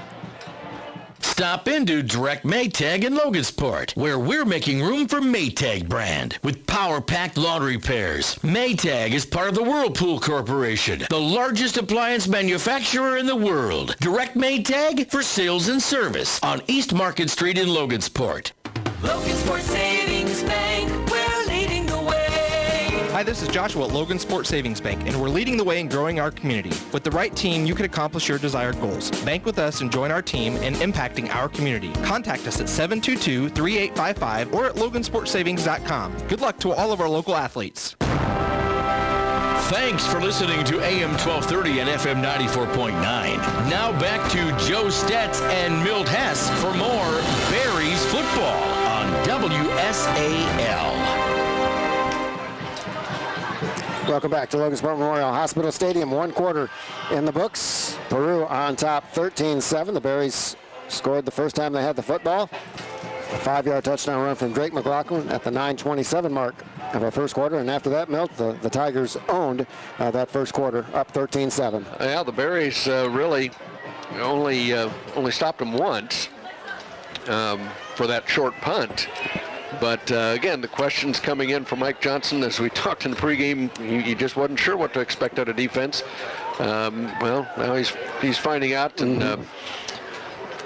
Stop into Direct Maytag in Logansport, where we're making room for Maytag brand with power-packed laundry pairs. Maytag is part of the Whirlpool Corporation, the largest appliance manufacturer in the world. Direct Maytag for sales and service on East Market Street in Logansport. Logansport Savings Bank, we're leading the way. Hi, this is Joshua at Logansport Savings Bank, and we're leading the way in growing our community. With the right team, you can accomplish your desired goals. Bank with us and join our team in impacting our community. Contact us at 722-3855 or at logansportsavings.com. Good luck to all of our local athletes. Thanks for listening to AM 1230 and FM 94.9. Now back to Joe Stetz and Milt Hess for more Berries football on WSAL. Welcome back to Logansport Memorial Hospital Stadium. One quarter in the books. Peru on top 13-7. The Berries scored the first time they had the football. A 5-yard touchdown run from Drake McLaughlin at the 9:27 mark of our first quarter. And after that, Milt, the Tigers owned that first quarter, up 13-7. Yeah, the Berries really only stopped them once for that short punt. But again, the questions coming in from Mike Johnson as we talked in the pregame, he just wasn't sure what to expect out of defense. Well, now he's finding out, and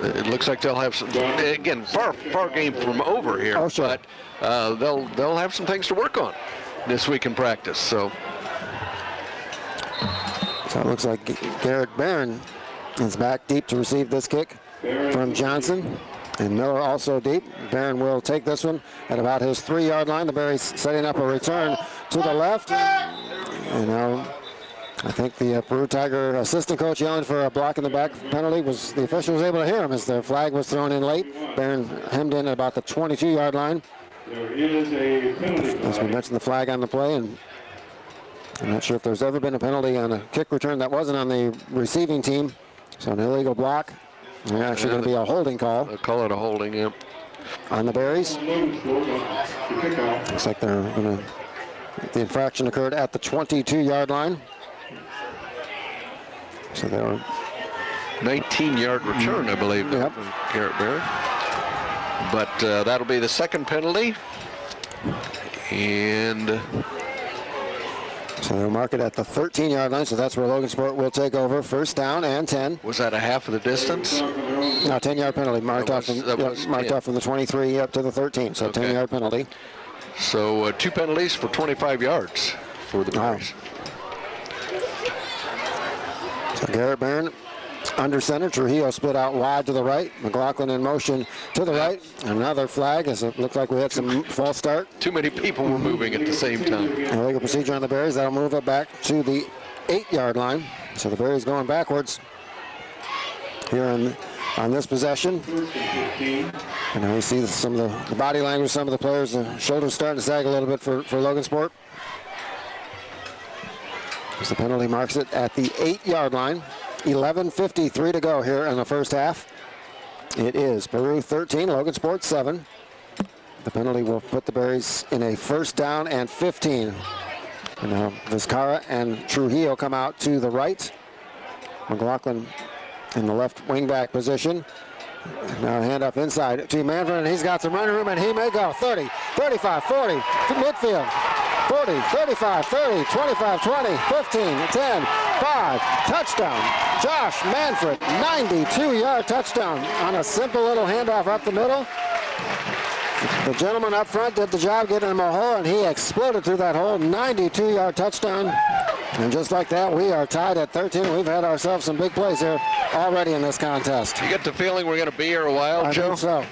it looks like they'll have some. Again, far game from over here, but they'll have some things to work on this week in practice. So it looks like Garrett Barron is back deep to receive this kick from Johnson. And Miller also deep. Barron will take this one at about his 3-yard line. The Berries setting up a return to the left. And now I think the Peru Tiger assistant coach yelling for a block in the back penalty. The official was able to hear him as the flag was thrown in late. Barron hemmed in at about the 22-yard line. There is a penalty. As we mentioned, the flag on the play, and I'm not sure if there's ever been a penalty on a kick return that wasn't on the receiving team. So an illegal block. They're actually going to be a holding call. They'll call it a holding, yep. On the Berries. Looks like they're going to. The infraction occurred at the 22-yard line. So they were 19-yard return, I believe, yep. from Garrett Barron. But that'll be the second penalty. And so they'll mark it at the 13-yard line, so that's where Logansport will take over. First down and 10. Was that a half of the distance? No, 10-yard penalty marked off from the 23 up to the 13, so 10-yard penalty. So 2 penalties for 25 yards for the Bears. So Garrett Barron under center. Trujillo split out wide to the right. McLaughlin in motion to the right. Another flag as it looked like we had some false start. Too many people were moving at the same time. Illegal procedure on the Berries. That'll move it back to the 8-yard line. So the Berries going backwards here on this possession. And now you see some of the body language, some of the players, the shoulders starting to sag a little bit for Logansport. As the penalty marks it at the 8-yard line. 11:53 to go here in the first half. It is Peru 13, Logansport 7. The penalty will put the Berries in a first down and 15. And now Vizcarra and Trujillo come out to the right. McLaughlin in the left wingback position. Now handoff inside to Manfred, and he's got some running room, and he may go 30, 35, 40 to midfield. 40, 35, 30, 25, 20, 15, 10, 5, touchdown. Josh Manfred, 92-yard touchdown on a simple little handoff up the middle. The gentleman up front did the job getting him a hole, and he exploded through that hole. 92-yard touchdown. And just like that, we are tied at 13. We've had ourselves some big plays here already in this contest. You get the feeling we're going to be here a while, Joe? I think so.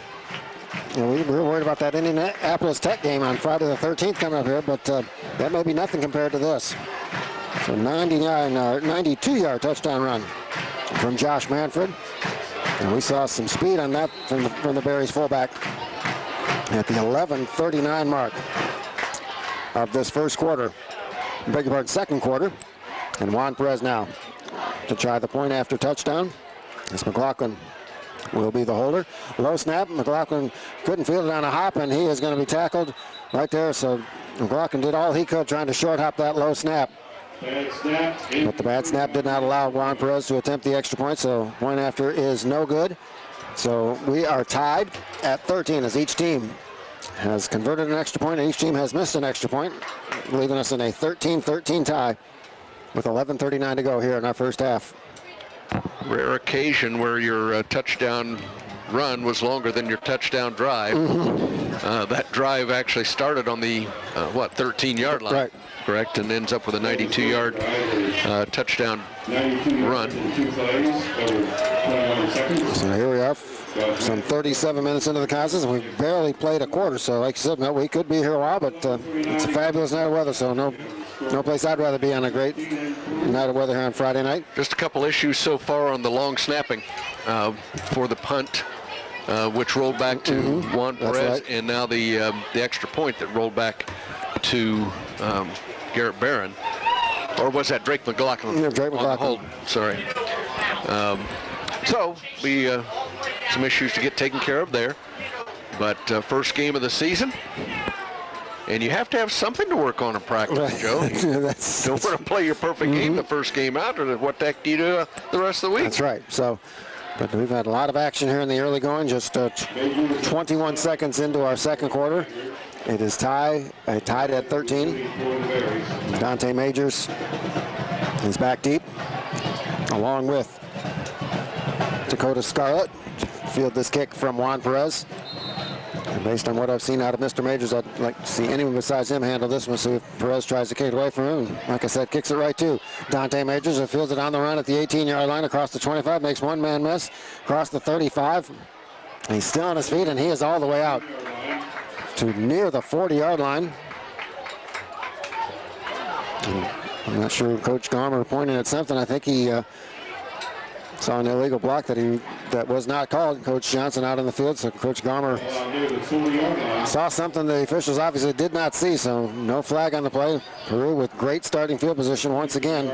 You know, we were worried about that Indianapolis Tech game on Friday the 13th coming up here, but that may be nothing compared to this. So 92-yard touchdown run from Josh Manfred. And we saw some speed on that from the Berries fullback at the 11:39 mark of this first quarter. Beg your pardon, second quarter. And Juan Perez now to try the point after touchdown. As McLaughlin will be the holder. Low snap. McLaughlin couldn't field it on a hop, and he is going to be tackled right there. So McLaughlin did all he could trying to short hop that low snap. But the bad snap did not allow Juan Perez to attempt the extra point, so point after is no good. So we are tied at 13 as each team has converted an extra point and each team has missed an extra point, leaving us in a 13-13 tie with 11:39 to go here in our first half. Rare occasion where your touchdown run was longer than your touchdown drive. That drive actually started on the 13-yard line, right? Correct, and ends up with a 92-yard touchdown run. So here we are, some 37 minutes into the contest, and we've barely played a quarter. So, like you said, Mel, we could be here a while, but it's a fabulous night of weather. So no place I'd rather be on a great night of weather here on Friday night. Just a couple issues so far on the long snapping for the punt, which rolled back to Juan Perez, and now the extra point that rolled back to Garrett Barron. Or was that Drake McLaughlin? Yeah, Drake McLaughlin. Sorry. So we some issues to get taken care of there. But first game of the season, and you have to have something to work on in practice, Joe. You don't want to play your perfect game the first game out, or what the heck do you do the rest of the week? That's right. So, but we've had a lot of action here in the early going, just 21 seconds into our second quarter. It is tied at 13. Dante Majors is back deep, along with Dakota Scarlett. Field this kick from Juan Perez. And based on what I've seen out of Mr. Majors, I'd like to see anyone besides him handle this one, see if Perez tries to kick it away from him. And like I said, kicks it right to Dante Majors, who fields it on the run at the 18-yard line across the 25, makes one man miss, across the 35. He's still on his feet, and he is all the way out to near the 40-yard line. And I'm not sure, Coach Garmer pointing at something. I think he saw an illegal block that was not called. Coach Johnson out on the field, so Coach Garmer saw something the officials obviously did not see, so no flag on the play. Peru with great starting field position once again.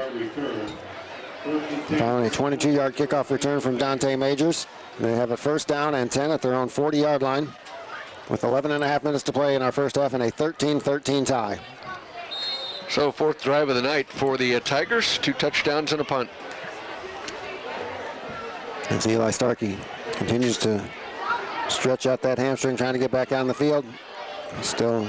Following a 22-yard kickoff return from Dante Majors. They have a first down and 10 at their own 40-yard line with 11 and a half minutes to play in our first half and a 13-13 tie. So fourth drive of the night for the Tigers, 2 touchdowns and a punt. As Eli Starkey continues to stretch out that hamstring, trying to get back on the field. Still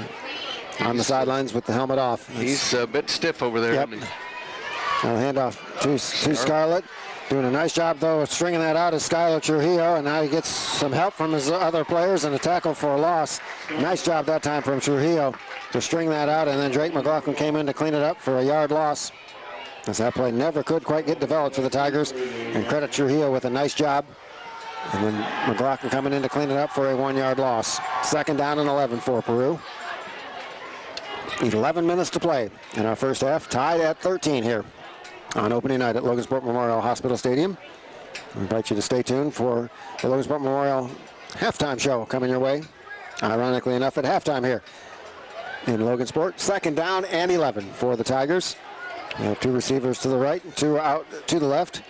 on the sidelines with the helmet off. He's a bit stiff over there. Yep. Now handoff to Scarlett. Doing a nice job, though, of stringing that out is Skylar Trujillo, and now he gets some help from his other players and a tackle for a loss. Nice job that time from Trujillo to string that out, and then Drake McLaughlin came in to clean it up for a yard loss. As that play never could quite get developed for the Tigers. And credit Trujillo with a nice job. And then McLaughlin coming in to clean it up for a 1-yard loss. Second down and 11 for Peru. 11 minutes to play in our first half. Tied at 13 here on opening night at Logansport Memorial Hospital Stadium. I invite you to stay tuned for the Logansport Memorial halftime show coming your way. Ironically enough, at halftime here in Logansport. Second down and 11 for the Tigers. We have 2 receivers to the right, 2 out to the left.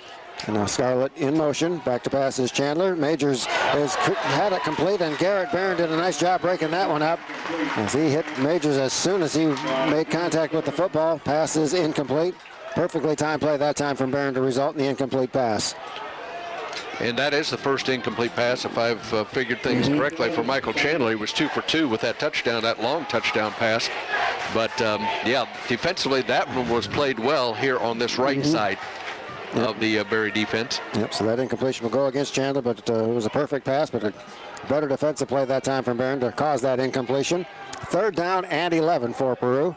And now Scarlett in motion. Back to pass is Chandler. Majors has had it complete, and Garrett Barron did a nice job breaking that one up as he hit Majors as soon as he made contact with the football. Pass is incomplete. Perfectly timed play that time from Barron to result in the incomplete pass. And that is the first incomplete pass, if I've figured things correctly, for Michael Chandler. He was 2 for 2 with that touchdown, that long touchdown pass. But, yeah, defensively, that one was played well here on this right side of the Berry defense. Yep, so that incompletion will go against Chandler, but it was a perfect pass, but a better defensive play that time from Barron to cause that incompletion. Third down and 11 for Peru.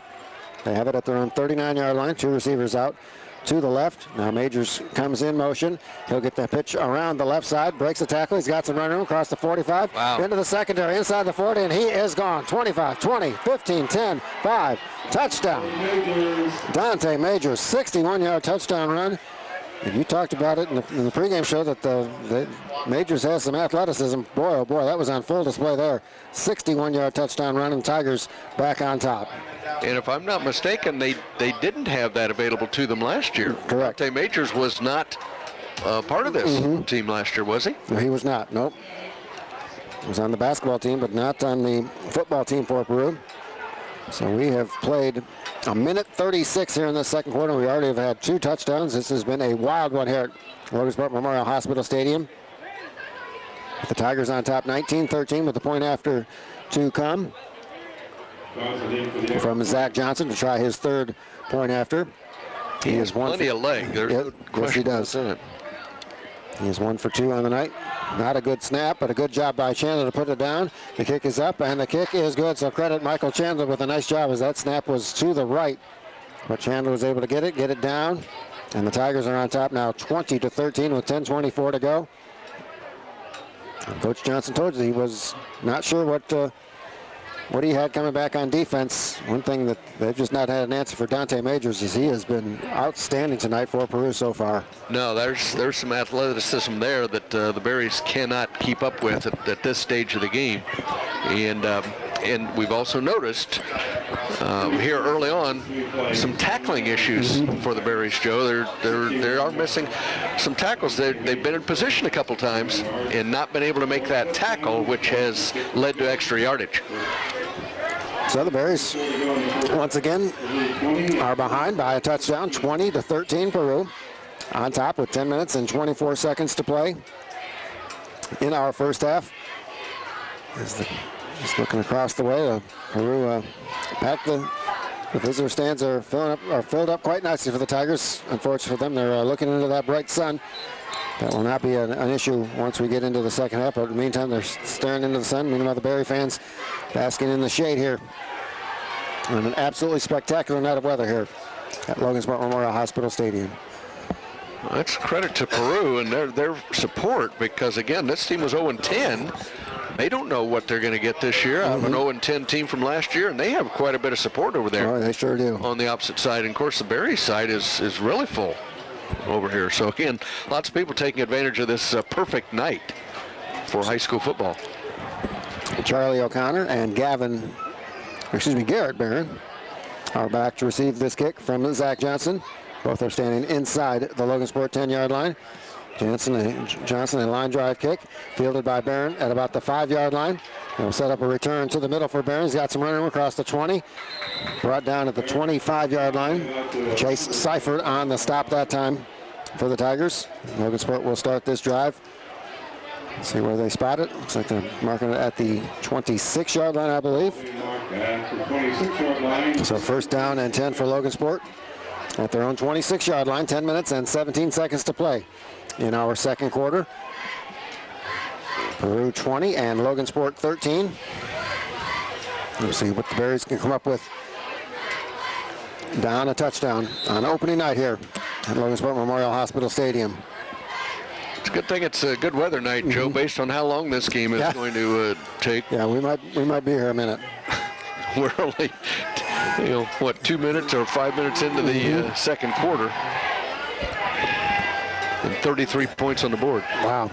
They have it at their own 39-yard line, 2 receivers out to the left. Now Majors comes in motion. He'll get the pitch around the left side, breaks the tackle. He's got some run room across the 45, into the secondary, inside the 40, and he is gone. 25, 20, 15, 10, 5, touchdown. Dante Majors, 61-yard touchdown run. And you talked about it in the pregame show that the Majors has some athleticism. Boy, oh boy, that was on full display there. 61-yard touchdown run, and Tigers back on top. And if I'm not mistaken, they didn't have that available to them last year. Correct. Dante Majors was not part of this team last year, was he? No, he was not. Nope. He was on the basketball team, but not on the football team for Peru. So we have played a minute 36 here in the second quarter. We already have had 2 touchdowns. This has been a wild one here at Logansport Memorial Hospital Stadium. The Tigers on top 19-13 with the point after to come from Zach Johnson to try his 3rd point after. He has plenty of leg. There's no yes, he does. He is 1 for 2 on the night. Not a good snap, but a good job by Chandler to put it down. The kick is up, and the kick is good, so credit Michael Chandler with a nice job as that snap was to the right. But Chandler was able to get it down, and the Tigers are on top now 20-13 with 10:24 to go. And Coach Johnson told you he was not sure what he had coming back on defense. One thing that they've just not had an answer for Dante Majors is he has been outstanding tonight for Peru so far. No, there's some athleticism there that the Berries cannot keep up with at this stage of the game. And And we've also noticed here early on some tackling issues for the Berries, Joe. They are missing some tackles. They've been in position a couple times and not been able to make that tackle, which has led to extra yardage. So the Berries, once again, are behind by a touchdown, 20-13 Peru. On top with 10 minutes and 24 seconds to play in our first half. Just looking across the way, Peru packed the visitor stands are filled up quite nicely for the Tigers. Unfortunately for them, they're looking into that bright sun. That will not be an issue once we get into the second half, but in the meantime, they're staring into the sun. Meanwhile, the Berry fans basking in the shade here on an absolutely spectacular night of weather here at Logansport Memorial Hospital Stadium. Well, that's credit to Peru and their support, because, again, this team was 0-10. They don't know what they're going to get this year out of an 0-10 team from last year, and they have quite a bit of support over there. Oh, they sure do. On the opposite side. And, of course, the Berry side is really full over here. So, again, lots of people taking advantage of this perfect night for high school football. Charlie O'Connor and Garrett Barron are back to receive this kick from Zach Johnson. Both are standing inside the Logansport 10-yard line. Johnson, a line drive kick, fielded by Barron at about the 5-yard line. He'll set up a return to the middle for Barron. He's got some running room across the 20. Brought down at the 25-yard line. Chase Seifert on the stop that time for the Tigers. Logansport will start this drive. Let's see where they spot it. Looks like they're marking it at the 26-yard line, I believe. So first down and 10 for Logansport at their own 26-yard line. 10 minutes and 17 seconds to play in our second quarter. Peru 20 and Logansport 13. Let's see what the Berries can come up with. Down a touchdown on opening night here at Logansport Memorial Hospital Stadium. It's a good thing it's a good weather night, Joe, based on how long this game is going to take. Yeah, we might be here a minute. We're only, 2 minutes or 5 minutes into the second quarter. And 33 points on the board. Wow.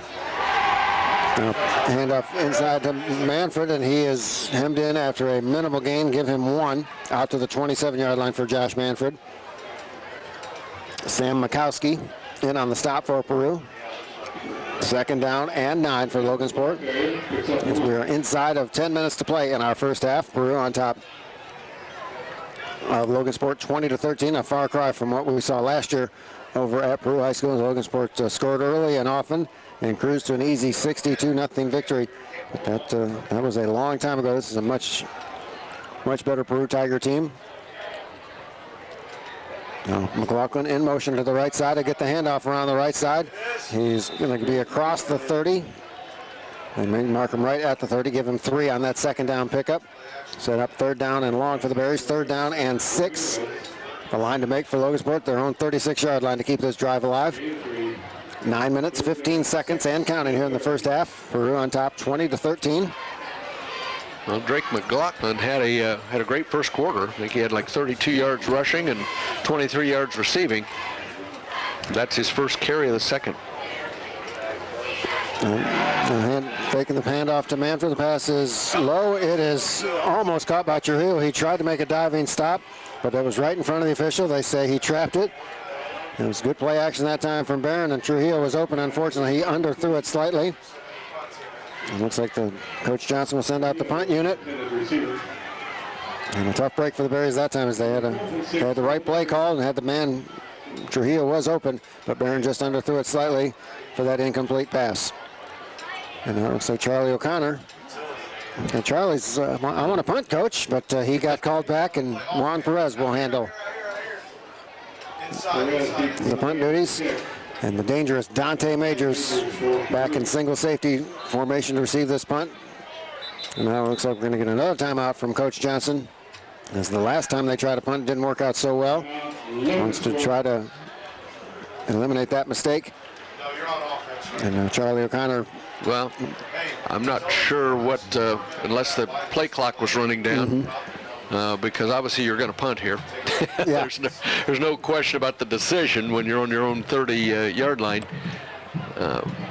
Now, handoff inside to Manfred, and he is hemmed in after a minimal gain. Give him one out to the 27-yard line for Josh Manfred. Sam Mikowski in on the stop for Peru. Second down and 9 for Logansport. As we are inside of 10 minutes to play in our first half. Peru on top of Logansport 20-13, a far cry from what we saw last year over at Peru High School. Logansport scored early and often and cruised to an easy 62-0 victory. But that was a long time ago. This is a much better Peru Tiger team. Now McLaughlin in motion to the right side to get the handoff around the right side. He's going to be across the 30. And maybe mark him right at the 30. Give him 3 on that second down pickup. Set up third down and long for the Berries. Third down and 6. The line to make for Logansport, their own 36-yard line to keep this drive alive. 9 minutes, 15 seconds and counting here in the first half. Peru on top 20-13. Well, Drake McLaughlin had a great first quarter. I think he had like 32 yards rushing and 23 yards receiving. That's his first carry of the second. Faking the handoff to Manfred. The pass is low. It is almost caught by Trujillo. He tried to make a diving stop, but that was right in front of the official. They say he trapped it. It was good play action that time from Barron, and Trujillo was open. Unfortunately, he underthrew it slightly. It looks like the Coach Johnson will send out the punt unit. And a tough break for the Berries that time as they had the right play called and had the man, Trujillo was open, but Barron just underthrew it slightly for that incomplete pass. And it looks like Charlie O'Connor. And Charlie's, I want to punt, Coach, but he got called back, and Juan Perez will handle the punt duties. And the dangerous Dante Majors back in single safety formation to receive this punt. And now it looks like we're going to get another timeout from Coach Johnson. As the last time they tried to punt, it didn't work out so well. Wants to try to eliminate that mistake. And Charlie O'Connor. Well, I'm not sure what, unless the play clock was running down, because obviously you're going to punt here. Yeah. There's no question about the decision when you're on your own 30-yard line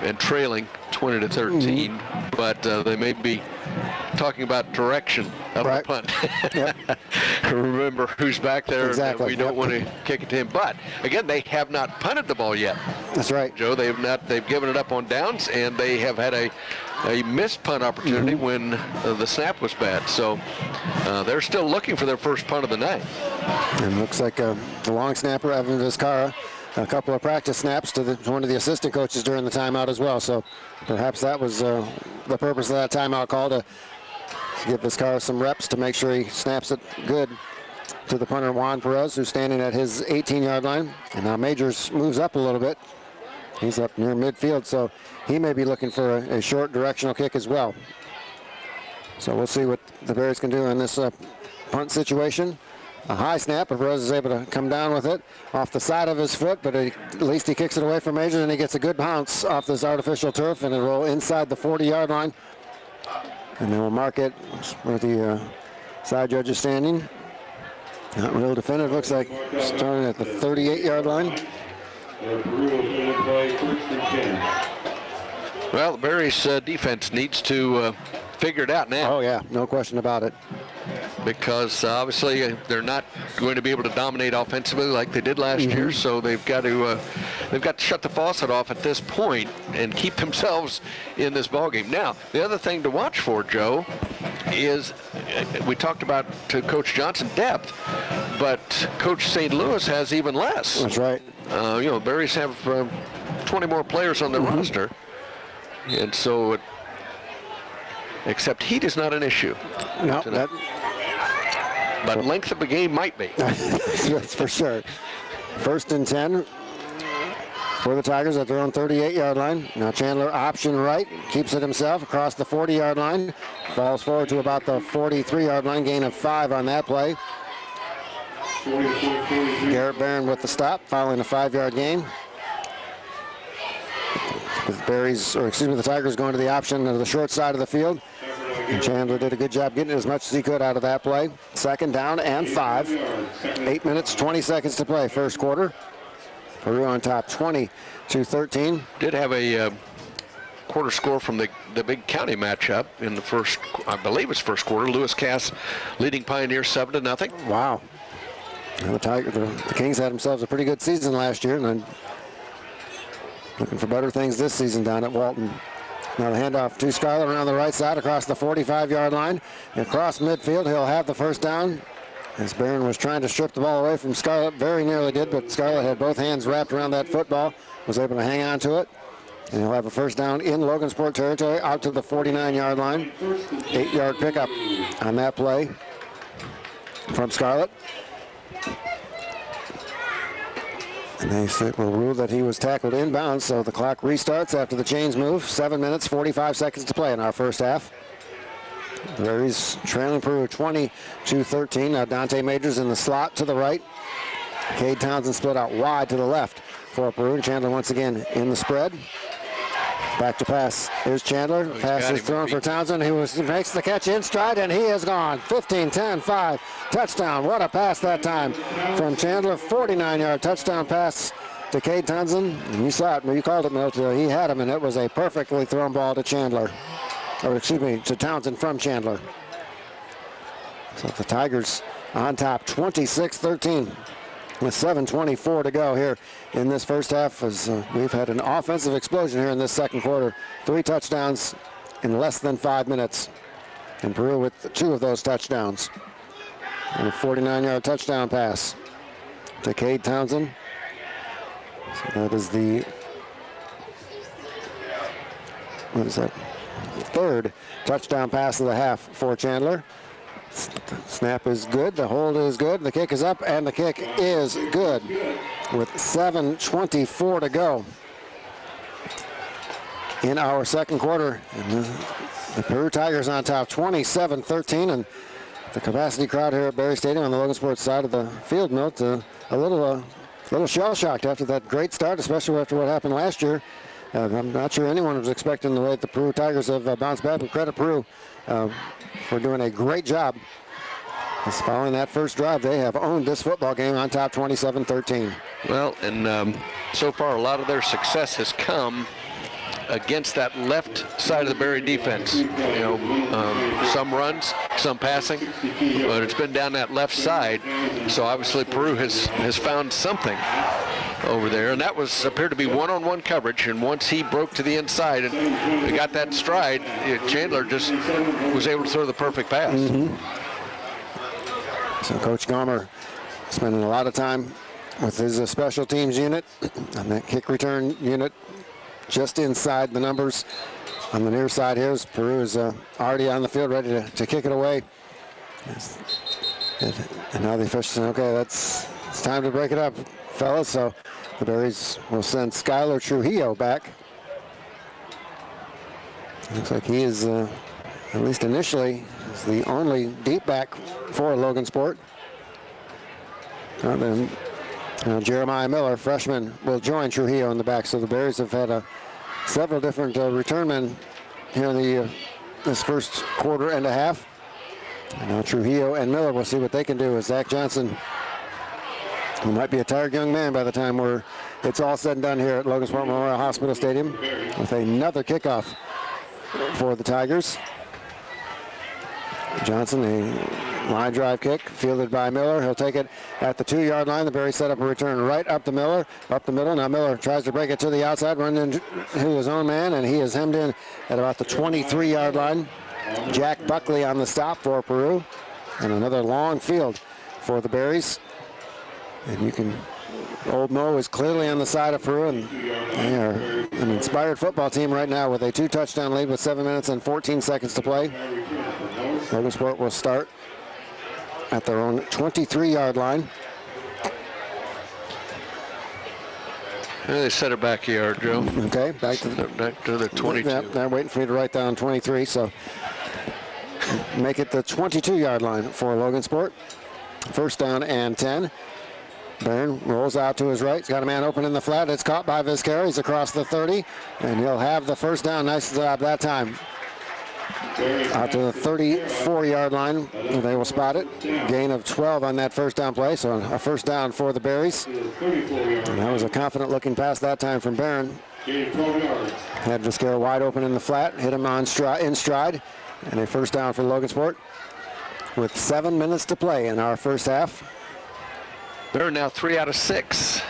and trailing 20-13, but they may be talking about direction of the punt. Remember who's back there. Exactly. We don't want to kick it to him. But again, they have not punted the ball yet. That's right, Joe. They've not. They've given it up on downs, and they have had a missed punt opportunity when the snap was bad. So they're still looking for their first punt of the night. And looks like the long snapper, Evan Vizcarra, a couple of practice snaps to one of the assistant coaches during the timeout as well. So perhaps that was the purpose of that timeout call, to give Vizcarra some reps to make sure he snaps it good to the punter, Juan Perez, who's standing at his 18-yard line. And now Majors moves up a little bit. He's up near midfield, so he may be looking for a short directional kick as well. So we'll see what the Bears can do in this punt situation. A high snap, but Perez is able to come down with it off the side of his foot, but at least he kicks it away from Majors, and he gets a good bounce off this artificial turf, and it'll roll inside the 40-yard line. And then we'll mark it where the side judge is standing. Not real definitive. Looks like starting at the 38-yard line. Well, the Berries defense needs to figure it out now. Oh, yeah, no question about it. Because obviously they're not going to be able to dominate offensively like they did last year, so they've got to shut the faucet off at this point and keep themselves in this ballgame. Now, the other thing to watch for, Joe, is we talked about to Coach Johnson depth, but Coach St. Louis has even less. That's right. Berries have 20 more players on their roster, and so except heat is not an issue. No, but length of the game might be. That's for sure. 1st and 10 for the Tigers at their own 38-yard line. Now Chandler option right, keeps it himself across the 40-yard line. Falls forward to about the 43-yard line, gain of 5 on that play. Garrett Barron with the stop, following a 5-yard gain. The Tigers going to the option of the short side of the field. And Chandler did a good job getting as much as he could out of that play. 2nd down and 5. 8 minutes, 20 seconds to play, first quarter. Peru on top, 20-13. Did have a quarter score from the big county matchup in the first, I believe it's first quarter. Lewis Cass leading Pioneers 7-0. Wow. And the Kings had themselves a pretty good season last year, and I'm looking for better things this season down at Walton. Now the handoff to Scarlett around the right side across the 45-yard line. Across midfield, he'll have the first down. As Barron was trying to strip the ball away from Scarlett, very nearly did, but Scarlett had both hands wrapped around that football, was able to hang on to it. And he'll have a first down in Logansport territory out to the 49-yard line. 8-yard pickup on that play from Scarlett. And they will rule that he was tackled inbounds, so the clock restarts after the chains move. 7 minutes, 45 seconds to play in our first half. The Berries trailing Peru 20-13. Now Dante Majors in the slot to the right. Cade Townsend split out wide to the left for Peru. Chandler once again in the spread. Back to pass. Here's Chandler. Pass is thrown for Townsend, who makes the catch in stride, and he is gone. 15, 10, 5. Touchdown. What a pass that time from Chandler. 49-yard touchdown pass to Cade Townsend. And you saw it. You called it, Milt. He had him, and it was a perfectly thrown ball to Chandler. Or, excuse me, to Townsend from Chandler. So the Tigers on top, 26-13. With 7:24 to go here in this first half, as we've had an offensive explosion here in this second quarter. 3 touchdowns in less than 5 minutes. And Peru with 2 of those touchdowns. And a 49-yard touchdown pass to Cade Townsend. So that is the, 3rd touchdown pass of the half for Chandler. Snap is good, the hold is good, the kick is up, and the kick is good with 7:24 to go in our second quarter. And the Peru Tigers on top, 27-13, and the capacity crowd here at Berry Stadium on the Logansport side of the field, Milt, a little shell-shocked after that great start, especially after what happened last year. I'm not sure anyone was expecting the way the Peru Tigers have bounced back, but credit Peru for doing a great job. Following that first drive, they have owned this football game on top, 27-13. Well, and so far a lot of their success has come against that left side of the Berry defense. You know, some runs, some passing, but it's been down that left side. So obviously Peru has found something over there, and that appeared to be one-on-one coverage. And once he broke to the inside and got that stride, Chandler just was able to throw the perfect pass. So Coach Gomer spending a lot of time with his special teams unit and that kick return unit just inside the numbers on the near side here. Peru is already on the field ready to kick it away. And now the officials saying, okay, it's time to break it up, fellas. So the Berries will send Skylar Trujillo back. Looks like he is, at least initially, is the only deep back for Logansport. Then Jeremiah Miller, freshman, will join Trujillo in the back. So the Berries have had several different return men here in this first quarter and a half. And now Trujillo and Miller, we'll see what they can do as Zach Johnson, who might be a tired young man by the time it's all said and done here at Logansport Memorial Hospital Stadium, with another kickoff for the Tigers. Johnson, a line drive kick fielded by Miller. He'll take it at the 2-yard line. The Berries set up a return right up to Miller, up the middle. Now Miller tries to break it to the outside, run into his own man, and he is hemmed in at about the 23-yard line. Jack Buckley on the stop for Peru, and another long field for the Berries. And Old Mo is clearly on the side of Peru, and they are an inspired football team right now with a 2-touchdown lead with 7 minutes and 14 seconds to play. Logansport will start at their own 23-yard line. They set it back here, Joe. Okay, back to the 22. Yeah, they're waiting for me to write down 23, so make it the 22-yard line for Logansport. First down and 10. Barron rolls out to his right. He's got a man open in the flat. It's caught by Vizcarra. He's across the 30, and he'll have the first down. Nice job that time. Out to the 34-yard line. They will spot it. Gain of 12 on that first down play, so a first down for the Berries. And that was a confident-looking pass that time from Barron. Had Vizcarra wide open in the flat, hit him in stride, and a first down for Logansport with 7 minutes to play in our first half. They're now 3 out of 6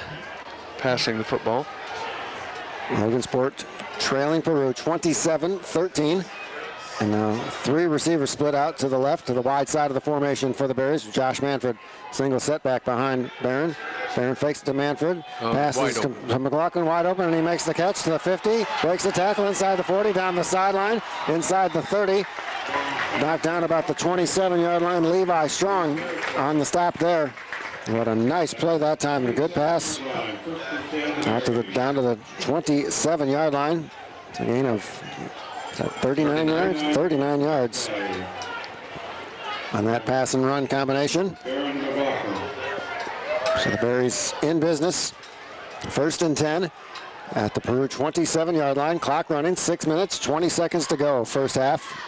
passing the football. Logansport trailing Peru 27-13. And now 3 receivers split out to the left, to the wide side of the formation for the Berries. Josh Manfred, single setback behind Barron. Barron fakes it to Manfred. Passes to McLaughlin wide open, and he makes the catch to the 50. Breaks the tackle inside the 40, down the sideline, inside the 30. Knocked down about the 27-yard line. Levi Strong on the stop there. What a nice play that time, and a good pass. Down to the 27-yard line. It's a gain of 39 yards? 39 yards on that pass and run combination. So the Berries in business. First and 10 at the Peru 27-yard line. Clock running, 6 minutes, 20 seconds to go, first half.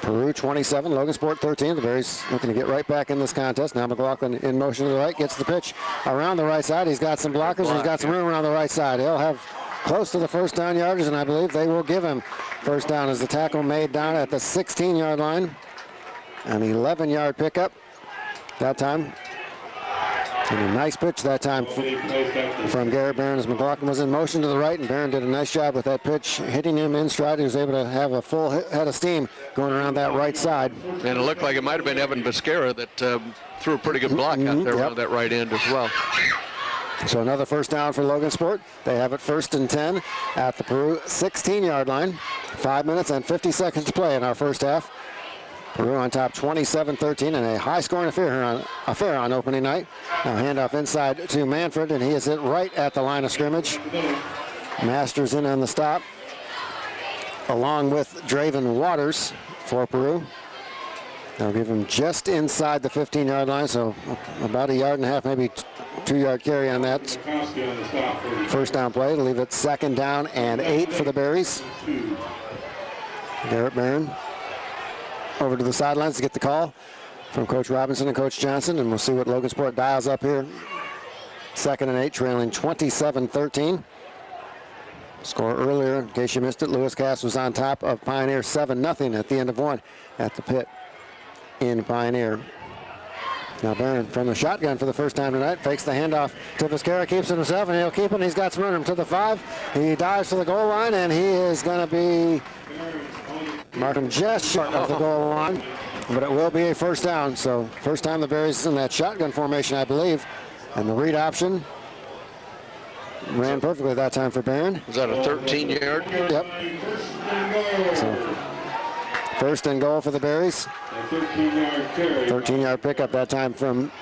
Peru 27, Logansport 13. The Berries looking to get right back in this contest. Now McLaughlin in motion to the right, gets the pitch around the right side. He's got some blockers, and he's got some room around the right side. He'll have close to the first down yardage, and I believe they will give him first down as the tackle made down at the 16-yard line. An 11-yard pickup that time. And a nice pitch that time from Garrett Barron as McLaughlin was in motion to the right, and Barron did a nice job with that pitch, hitting him in stride. He was able to have a full head of steam going around that right side. And it looked like it might have been Evan Vizcarra that threw a pretty good block out there around that right end as well. So another first down for Logansport. They have it first and 10 at the Peru 16-yard line. 5 minutes and 50 seconds to play in our first half. Peru on top 27-13 and a high-scoring affair on opening night. Now handoff inside to Manfred, and he is hit right at the line of scrimmage. Masters in on the stop, along with Draven Waters for Peru. They'll give him just inside the 15-yard line, so about 1.5 yards, maybe 2-yard carry on that first down play to leave it second down and 8 for the Berries. Garrett Barron over to the sidelines to get the call from Coach Robinson and Coach Johnson, and we'll see what Logansport dials up here. Second and 8, trailing 27-13. Score earlier, in case you missed it, Lewis Cass was on top of Pioneer 7-0 at the end of one at the pit in Pioneer. Now Barron from the shotgun for the first time tonight, fakes the handoff to Vizcarra, keeps it himself, and he'll keep it. He's got some room to the 5. He dives to the goal line, and he is going to be marking just short of the goal line, but it will be a first down. So first time the Berries in that shotgun formation, I believe, and the read option ran perfectly that time for Barron. Was that a 13-yard? Yep. So first and goal for the Berries. 13-yard pickup that time from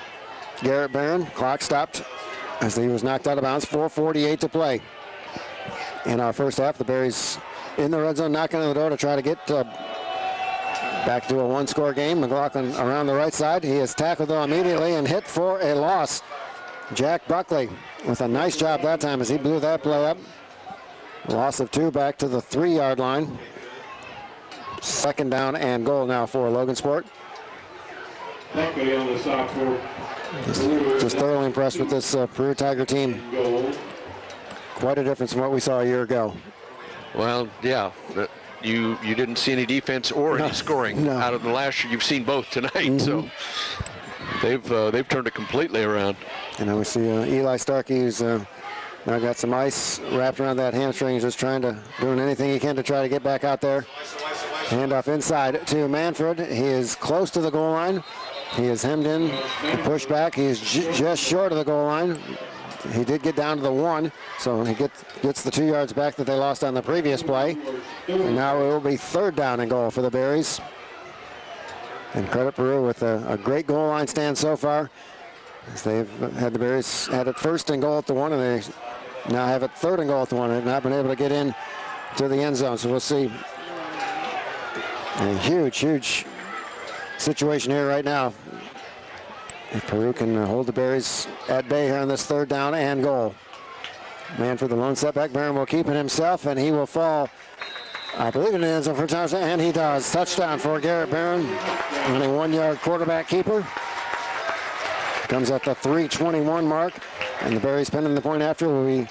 Garrett Barron. Clock stopped as he was knocked out of bounds. 4:48 to play in our first half. The Berries in the red zone, knocking on the door to try to get back to a one-score game. McLaughlin around the right side. He is tackled though immediately and hit for a loss. Jack Buckley with a nice job that time as he blew that play up. Loss of 2 back to the 3-yard line. Second down and goal now for Logansport. Just thoroughly impressed with this Peru Tiger team. Quite a difference from what we saw a year ago. Well, yeah. You didn't see any defense or any scoring out of the last year. You've seen both tonight, so they've turned it completely around. And then we see Eli Starkey, who's now got some ice wrapped around that hamstring. He's just doing anything he can to try to get back out there. Handoff inside to Manfred. He is close to the goal line. He is hemmed in and pushed back. He is just short of the goal line. He did get down to the 1, so he gets the 2 yards back that they lost on the previous play. And now it will be third down and goal for the Berries. And credit Peru with a great goal line stand so far, as they've had the Berries had it first and goal at the 1, and they now have it third and goal at the 1. They've not been able to get in to the end zone, so we'll see. A huge situation here right now. If Peru can hold the Berries at bay here on this third down and goal. Manfred, the lone setback. Barron will keep it himself, and he will fall, I believe, in the end zone for a touchdown, and he does. Touchdown for Garrett Barron on a 1-yard quarterback keeper. Comes at the 3:21 mark, and the Berries pending the point after will be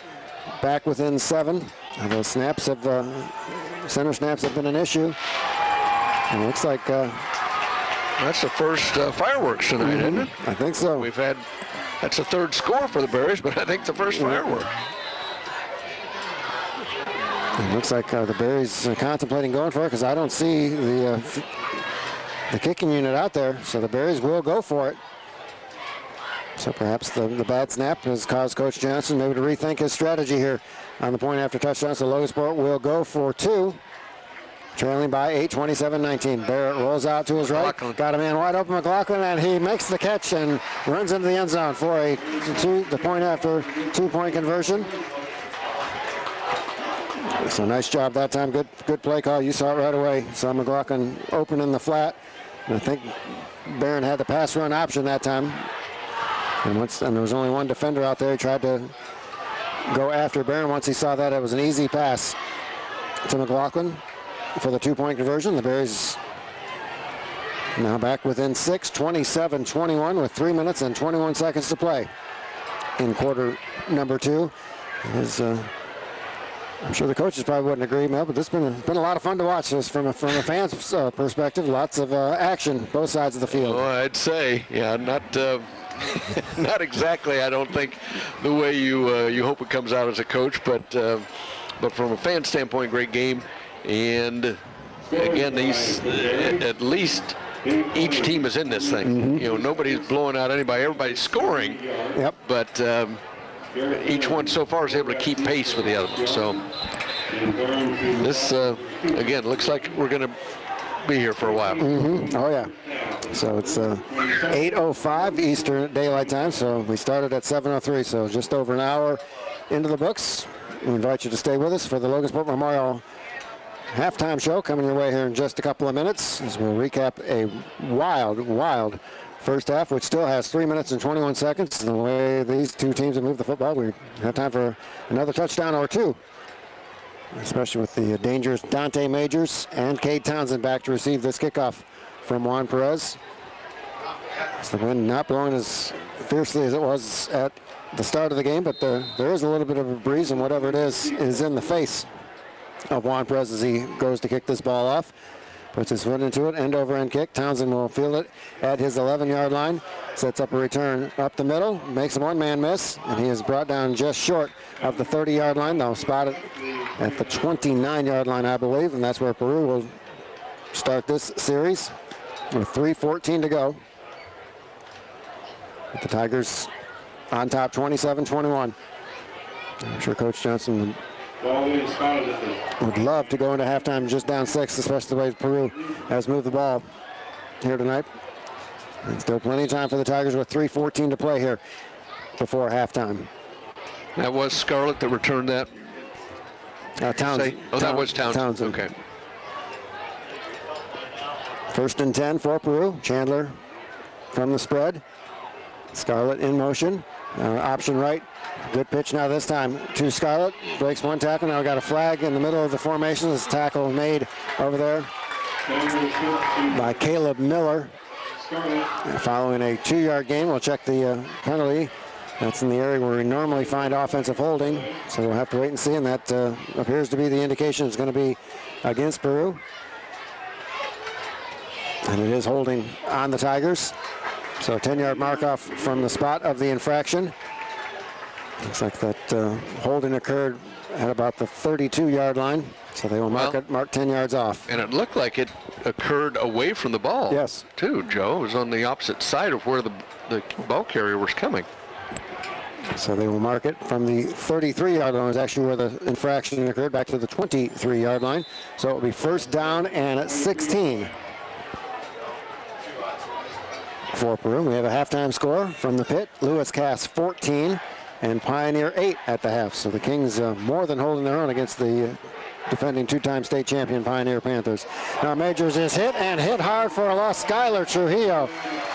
back within 7. Those snaps have, center snaps have been an issue. And it looks like that's the first fireworks tonight, isn't it? I think so. That's the third score for the Berries, but I think the first firework. It looks like the Berries are contemplating going for it, because I don't see the kicking unit out there, so the Berries will go for it. So perhaps the bad snap has caused Coach Johnson maybe to rethink his strategy here on the point after touchdown. So Logansport will go for 2. Trailing by 8, 27-19. Barrett rolls out to his right. Got a man wide open, McLaughlin, and he makes the catch and runs into the end zone for the point after 2-point conversion. So nice job that time. Good play call. You saw it right away. Saw McLaughlin open in the flat. And I think Barron had the pass run option that time. And there was only one defender out there. He tried to go after Barron. Once he saw that, it was an easy pass to McLaughlin for the 2-point conversion. The Berries now back within 6, 27-21 with 3 minutes and 21 seconds to play in quarter number 2. I'm sure the coaches probably wouldn't agree, Mel, but this has been a lot of fun to watch this from a fan's perspective. Lots of action, both sides of the field. Well, I'd say, yeah, not exactly, I don't think, the way you hope it comes out as a coach, but from a fan standpoint, great game. And again, at least each team is in this thing. You know, nobody's blowing out anybody. Everybody's scoring. Yep. But each one so far is able to keep pace with the other one. So this, again, looks like we're going to be here for a while. Oh, yeah. So it's 8:05 Eastern Daylight Time. So we started at 7:03. So just over an hour into the books. We invite you to stay with us for the Logansport Memorial halftime show coming your way here in just a couple of minutes, as we'll recap a wild first half, which still has 3 minutes and 21 seconds. And the way these two teams have moved the football, we have time for another touchdown or two, especially with the dangerous Dante Majors and Cade Townsend back to receive this kickoff from Juan Perez. It's the wind not blowing as fiercely as it was at the start of the game, but there is a little bit of a breeze, and whatever it is in the face of Juan Perez as he goes to kick this ball off. Puts his foot into it, end over end kick. Townsend will field it at his 11-yard line. Sets up a return up the middle, makes a one-man miss, and he is brought down just short of the 30-yard line. They'll spot it at the 29-yard line, I believe, and that's where Peru will start this series with 3:14 to go. With the Tigers on top, 27-21. I'm sure Coach Johnson would love to go into halftime just down 6, especially the way Peru has moved the ball here tonight. And still plenty of time for the Tigers with 3:14 to play here before halftime. That was Scarlett that returned that? Townsend. That was Townsend. Okay. 1st and 10 for Peru. Chandler from the spread. Scarlett in motion. Option right. Good pitch now this time to Scarlett. Breaks one tackle. Now we got a flag in the middle of the formation. This tackle made over there by Caleb Miller. Following a 2-yard gain, we'll check the penalty. That's in the area where we normally find offensive holding. So we'll have to wait and see. And that appears to be the indication it's going to be against Peru. And it is holding on the Tigers. So a 10-yard mark off from the spot of the infraction. Looks like that holding occurred at about the 32-yard line. So they will mark 10 yards off. And it looked like it occurred away from the ball. Yes. Too, Joe. It was on the opposite side of where the ball carrier was coming. So they will mark it from the 33-yard line. Is actually where the infraction occurred, back to the 23-yard line. So it will be 1st down and 16. For Peru, we have a halftime score from the pit. Lewis Cass 14 and Pioneer 8 at the half. So the Kings more than holding their own against the defending 2-time state champion Pioneer Panthers. Now Majors is hit and hit hard for a loss. Skylar Trujillo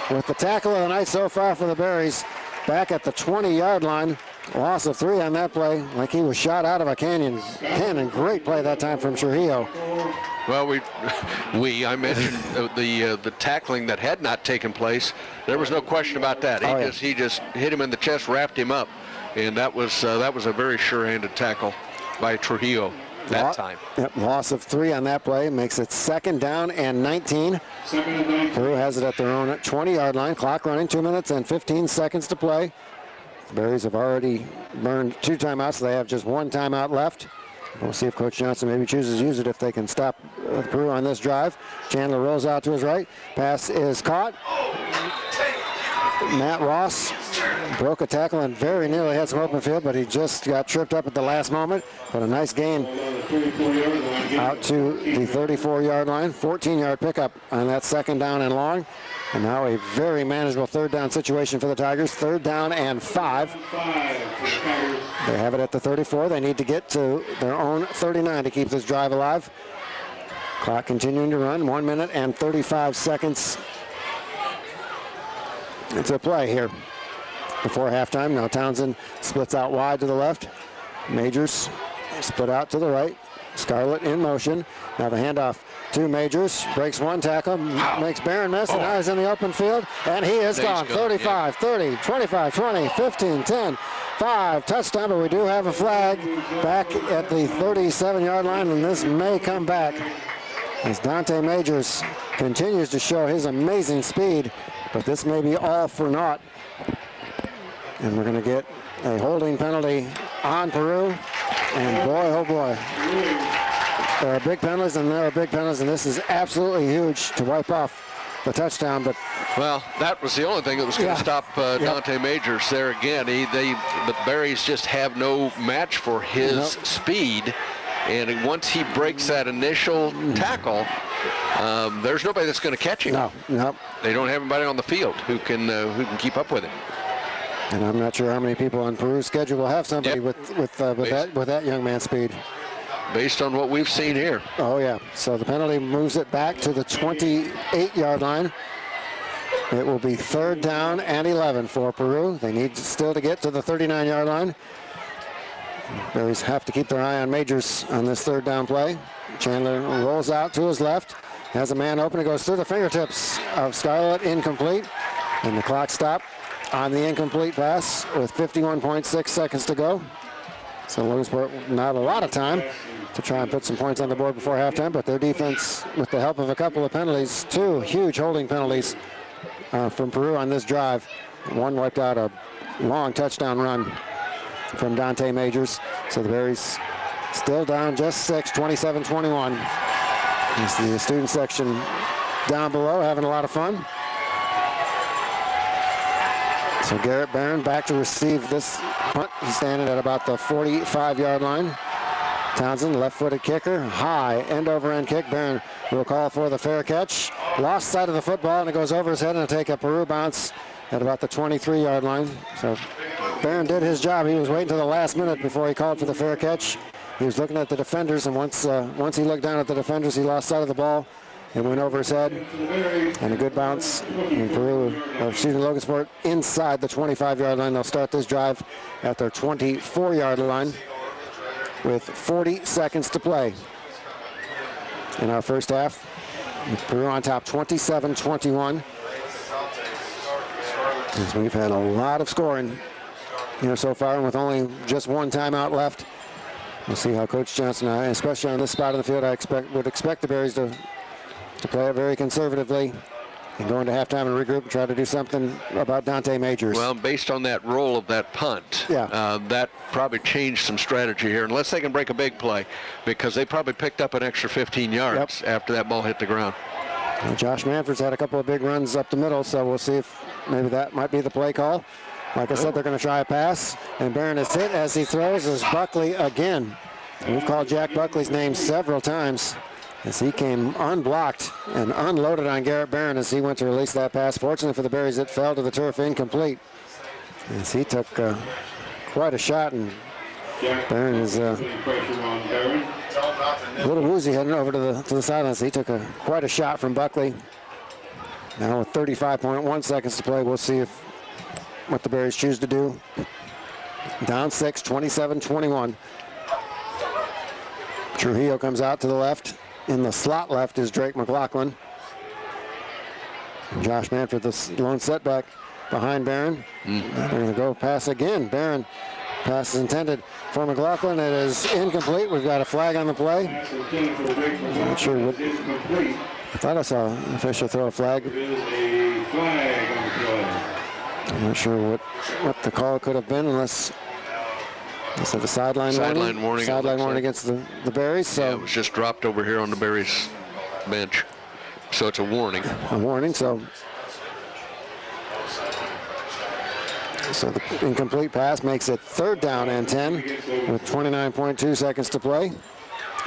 with the tackle of the night so far for the Berries. Back at the 20-yard line. Loss of 3 on that play, like he was shot out of a cannon. Great play that time from Trujillo. Well, I mentioned the tackling that had not taken place. There was no question about that. He just hit him in the chest, wrapped him up, and that was a very sure-handed tackle by Trujillo that time. Yep, loss of 3 on that play makes it 2nd down and 19. Peru has it at their own 20-yard line. Clock running, 2 minutes and 15 seconds to play. The Berries have already burned 2 timeouts, so they have just 1 timeout left. We'll see if Coach Johnson maybe chooses to use it if they can stop Peru on this drive. Chandler rolls out to his right. Pass is caught. Matt Ross broke a tackle and very nearly had some open field, but he just got tripped up at the last moment. But a nice gain out to the 34-yard line. 14-yard pickup on that 2nd down and long. And now a very manageable 3rd down situation for the Tigers. 3rd down and 5. They have it at the 34. They need to get to their own 39 to keep this drive alive. Clock continuing to run. 1 minute and 35 seconds to play here before halftime. Now Townsend splits out wide to the left. Majors split out to the right. Scarlett in motion. Now the handoff to Majors. Breaks one tackle. Makes Barron miss. And now he's in the open field. And he is gone. 35, 30, 25, 20, 15, 10, 5. Touchdown, but we do have a flag back at the 37-yard line. And this may come back as Dante Majors continues to show his amazing speed. But this may be all for naught. And we're going to get a holding penalty on Peru. And boy, oh boy. There are big penalties and there are big penalties, and this is absolutely huge to wipe off the touchdown. But well, that was the only thing that was going to stop Dante Majors there again. The Berries just have no match for his speed. And once he breaks that initial tackle, there's nobody that's going to catch him. No. They don't have anybody on the field who can keep up with him. And I'm not sure how many people on Peru's schedule will have somebody with that young man's speed. Based on what we've seen here. Oh yeah. So the penalty moves it back to the 28-yard line. It will be 3rd down and 11 for Peru. They need still to get to the 39-yard line. Berries have to keep their eye on Majors on this 3rd down play. Chandler rolls out to his left. Has a man open. It goes through the fingertips of Scarlett. Incomplete. And the clock stopped on the incomplete pass with 51.6 seconds to go. So Logansport not a lot of time to try and put some points on the board before halftime, but their defense, with the help of a couple of penalties, 2 huge holding penalties from Peru on this drive. One wiped out a long touchdown run from Dante Majors. So the Berries still down just 6, 27-21. It's the student section down below having a lot of fun. So Garrett Barron back to receive this punt. He's standing at about the 45-yard line. Townsend, left-footed kicker, high end-over-end kick. Barron will call for the fair catch. Lost sight of the football, and it goes over his head and it'll take a Peru bounce at about the 23-yard line. So Barron did his job. He was waiting till the last minute before he called for the fair catch. He was looking at the defenders, and once he looked down at the defenders, he lost sight of the ball. It went over his head, and a good bounce. And Logansport inside the 25-yard line. They'll start this drive at their 24-yard line with 40 seconds to play in our first half. Peru on top 27-21. As we've had a lot of scoring here so far, and with only just one timeout left. We'll see how Coach Johnson, especially on this spot of the field, would expect the Berries to play it very conservatively and go into halftime and regroup and try to do something about Dante Majors. Well, based on that roll of that punt, that probably changed some strategy here, unless they can break a big play, because they probably picked up an extra 15 yards after that ball hit the ground. Well, Josh Manford's had a couple of big runs up the middle, so we'll see if maybe that might be the play call. Like I said, they're going to try a pass, and Barron is hit as he throws as Buckley again. We've called Jack Buckley's name several times as he came unblocked and unloaded on Garrett Barron as he went to release that pass. Fortunately for the Berries, it fell to the turf incomplete as he took quite a shot, and Barron is a little woozy heading over to the sidelines. He took quite a shot from Buckley. Now with 35.1 seconds to play, we'll see what the Berries choose to do. Down 6, 27-21. Trujillo comes out to the left. In the slot left is Drake McLaughlin. Josh Manford, the lone setback behind Barron. They're going to go pass again. Barron, pass is intended for McLaughlin. It is incomplete. We've got a flag on the play. I'm not sure what. I thought I saw an official throw a flag. I'm not sure what the call could have been, unless it's a sideline warning. Sideline warning against the Berries. So yeah, it was just dropped over here on the Berries bench. So it's a warning. A warning. So the incomplete pass makes it 3rd down and 10 with 29.2 seconds to play.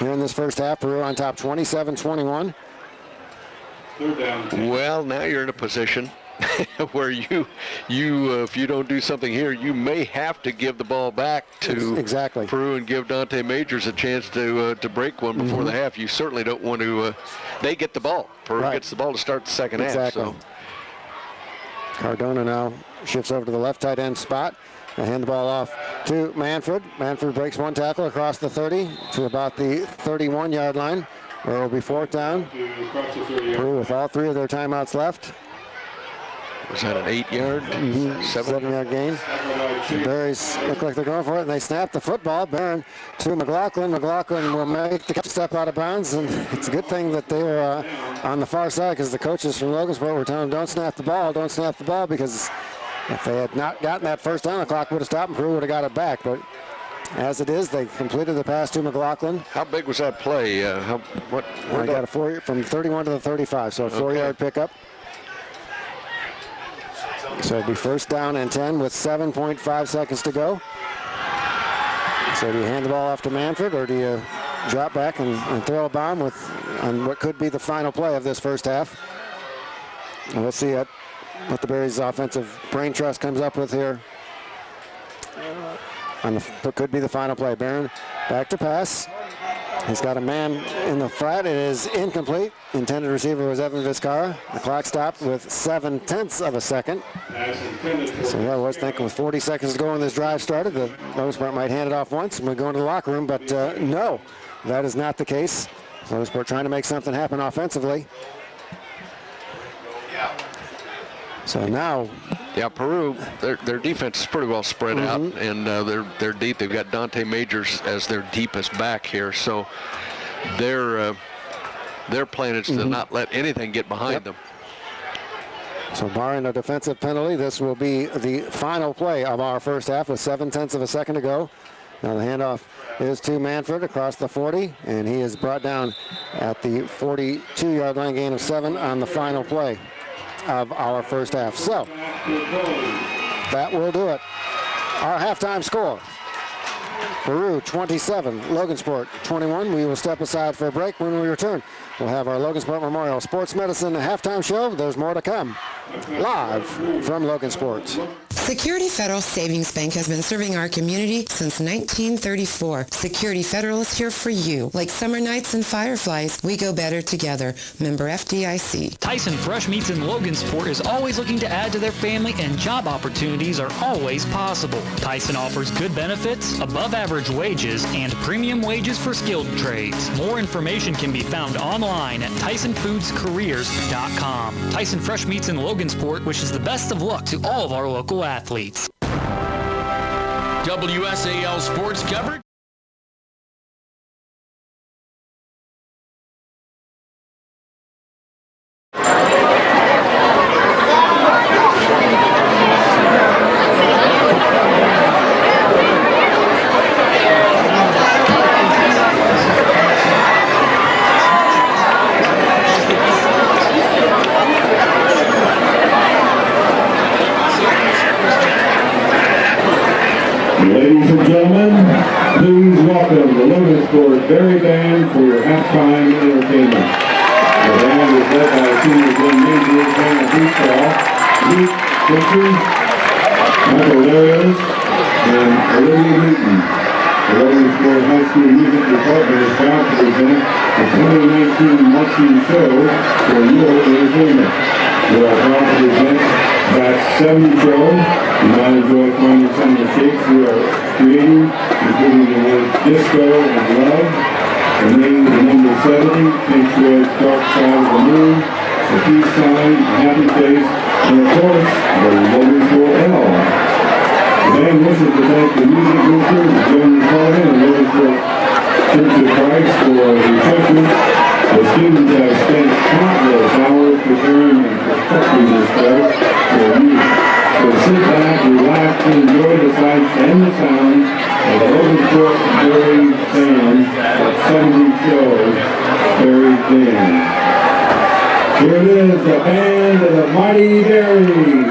Here in this first half, Peru on top 27-21. Well, now you're in a position where you if you don't do something here, you may have to give the ball back to Peru and give Dante Majors a chance to break one before the half. You certainly don't want to. They get the ball. Peru gets the ball to start the second half. So Cardona now shifts over to the left tight end spot and hand the ball off to Manford. Manford breaks one tackle across the 30 to about the 31-yard line, where it will be 4th down. Peru with all 3 of their timeouts left. Was that an 8-yard? 7-yard gain. The Berries look like they're going for it, and they snap the football. Barron to McLaughlin. McLaughlin will make the step out of bounds, and it's a good thing that they were on the far side, because the coaches from Logansport were telling them, don't snap the ball, because if they had not gotten that first down, the clock would have stopped and Peru would have got it back. But as it is, they completed the pass to McLaughlin. How big was that play? I got a 4 from 31 to the 35, so a 4-yard pickup. So it'll be 1st down and 10 with 7.5 seconds to go. So do you hand the ball off to Manford, or do you drop back and throw a bomb on what could be the final play of this first half? And we'll see what the Berries' offensive brain trust comes up with here. What could be the final play. Barron back to pass. He's got a man in the flat. It is incomplete. Intended receiver was Evan Vizcarra. The clock stopped with 7/10 of a second. So I was thinking with 40 seconds to go when this drive started, the Logansport might hand it off once and we go into the locker room, but no, that is not the case. Logansport trying to make something happen offensively. So now Yeah, Peru, their defense is pretty well spread out, and they're deep. They've got Dante Majors as their deepest back here, so their plan is to not let anything get behind them. So barring a defensive penalty, this will be the final play of our first half with 0.7 of a second to go. Now the handoff is to Manfred across the 40, and he is brought down at the 42-yard line, gain of 7 on the final play of our first half. So that will do it. Our halftime score: Peru 27, Logansport 21. We will step aside for a break. When we return, we'll have our Logansport Memorial Sports Medicine halftime show. There's more to come. Live from Logansport. Security Federal Savings Bank has been serving our community since 1934. Security Federal is here for you. Like summer nights and fireflies, we go better together. Member FDIC. Tyson Fresh Meats in Logansport is always looking to add to their family, and job opportunities are always possible. Tyson offers good benefits, above average wages, and premium wages for skilled trades. More information can be found online at TysonFoodsCareers.com. Tyson Fresh Meats in Logansport wishes the best of luck to all of our local athletes. WSAL Sports coverage. Ladies and gentlemen, please welcome the Logansport Berry Band for your halftime entertainment. The band is led by senior Glenn Major, Hannah Beachball, Pete Fisher, Michael Larios, and Olivia Newton. The Logansport High School Music Department is proud to present the 2019 marching show for your entertainment. We are proud to present that 70 show. You might enjoy finding some of the shapes we are creating, including the words disco and love, the name of the number 70, Pink Floyd's Dark Side of the Moon, the peace sign, the happy face, and of course, the Logansport L. The band wishes to thank the music boosters, Joan Carter and Logansport Church of Christ for the refreshments. The students have spent countless hours preparing and perfecting this show for you. So sit back, relax, and enjoy the sights and the sounds of the Logansport Berry Band at 70 shows Berry Band. Here it is, the band of the Mighty Berries.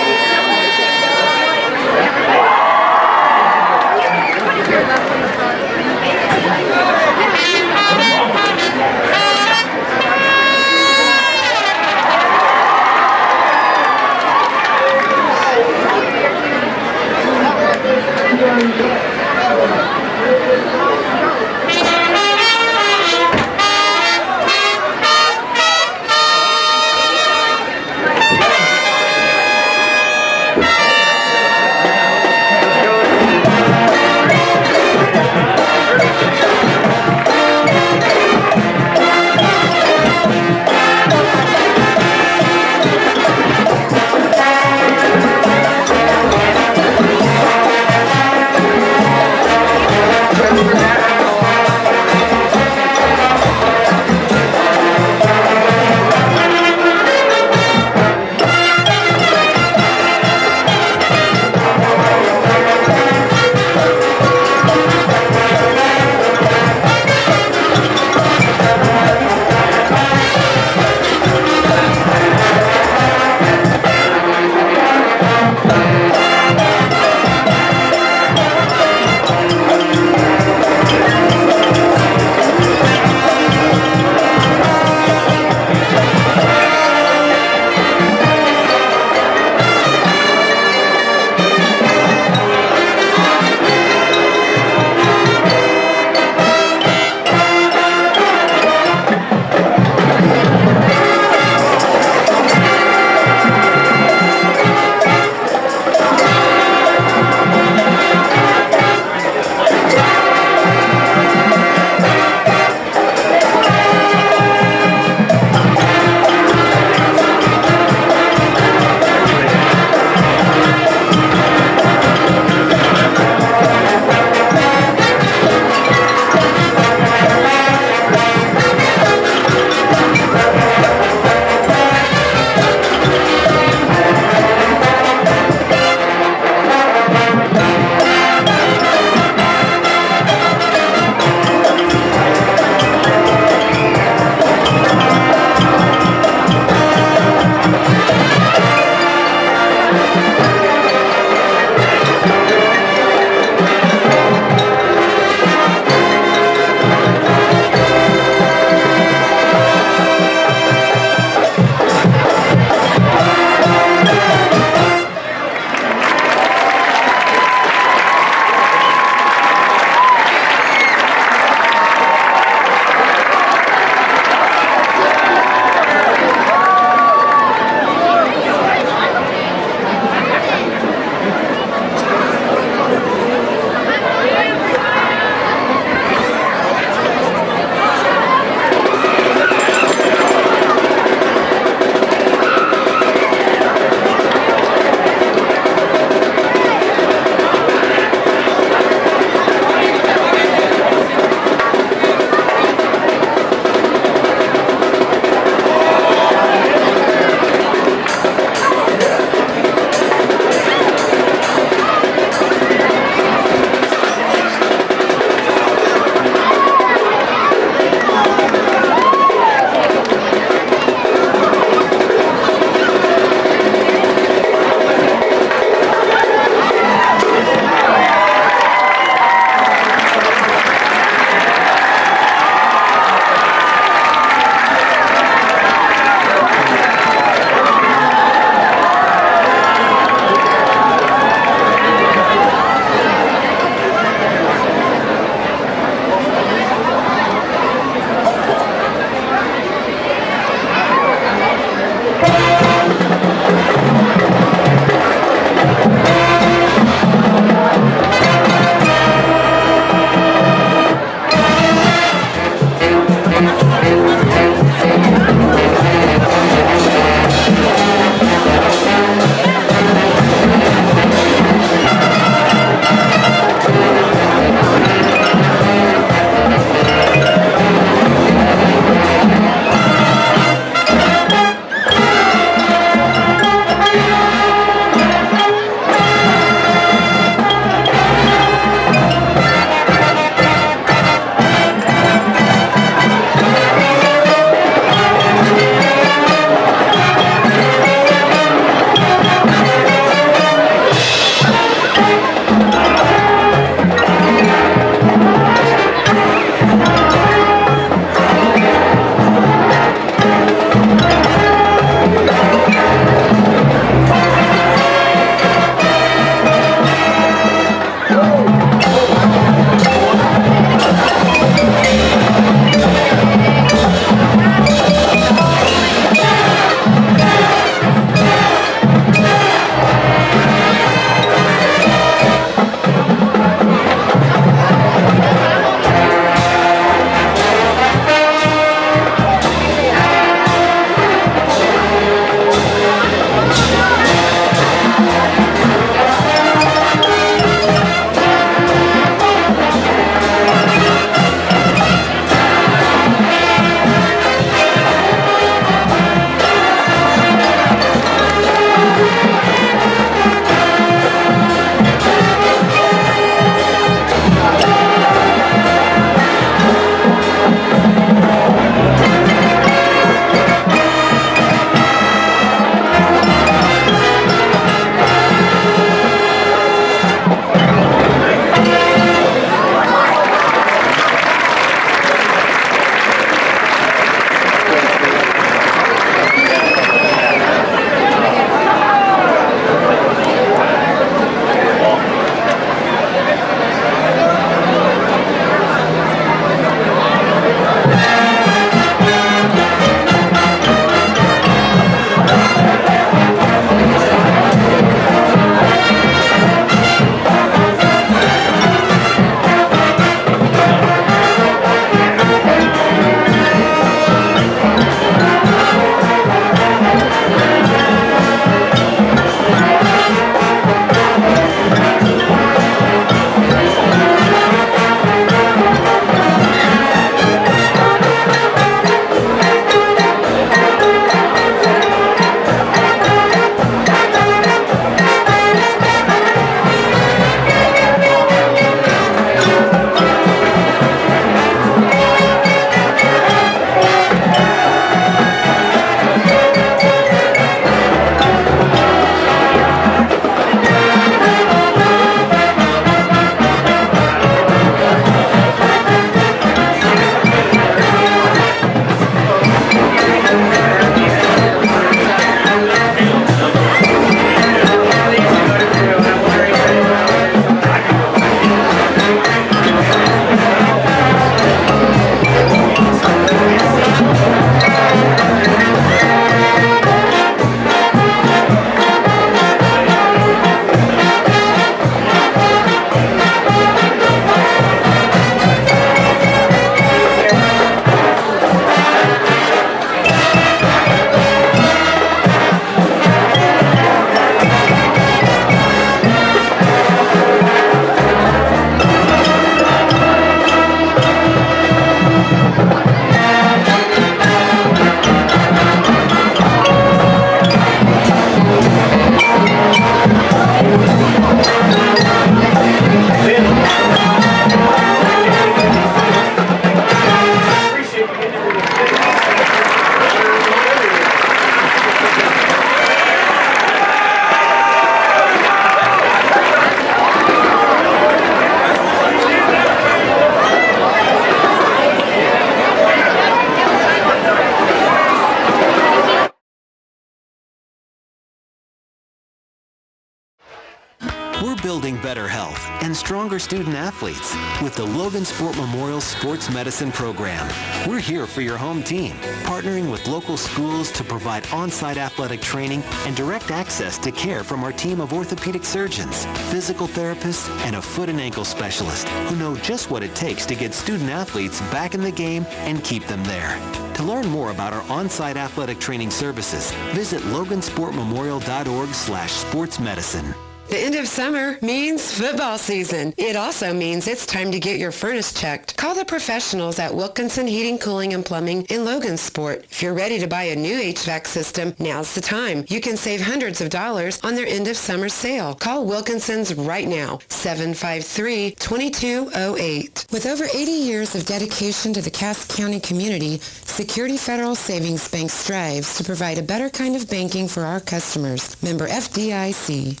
We're building better health and stronger student athletes with the Logansport Memorial Sports Medicine Program. We're here for your home team, partnering with local schools to provide on-site athletic training and direct access to care from our team of orthopedic surgeons, physical therapists, and a foot and ankle specialist who know just what it takes to get student athletes back in the game and keep them there. To learn more about our on-site athletic training services, visit logansportmemorial.org/sportsmedicine. The end of summer means football season. It also means it's time to get your furnace checked. Call the professionals at Wilkinson Heating, Cooling, and Plumbing in Logansport. If you're ready to buy a new HVAC system, now's the time. You can save hundreds of dollars on their end of summer sale. Call Wilkinson's right now, 753-2208. With over 80 years of dedication to the Cass County community, Security Federal Savings Bank strives to provide a better kind of banking for our customers. Member FDIC.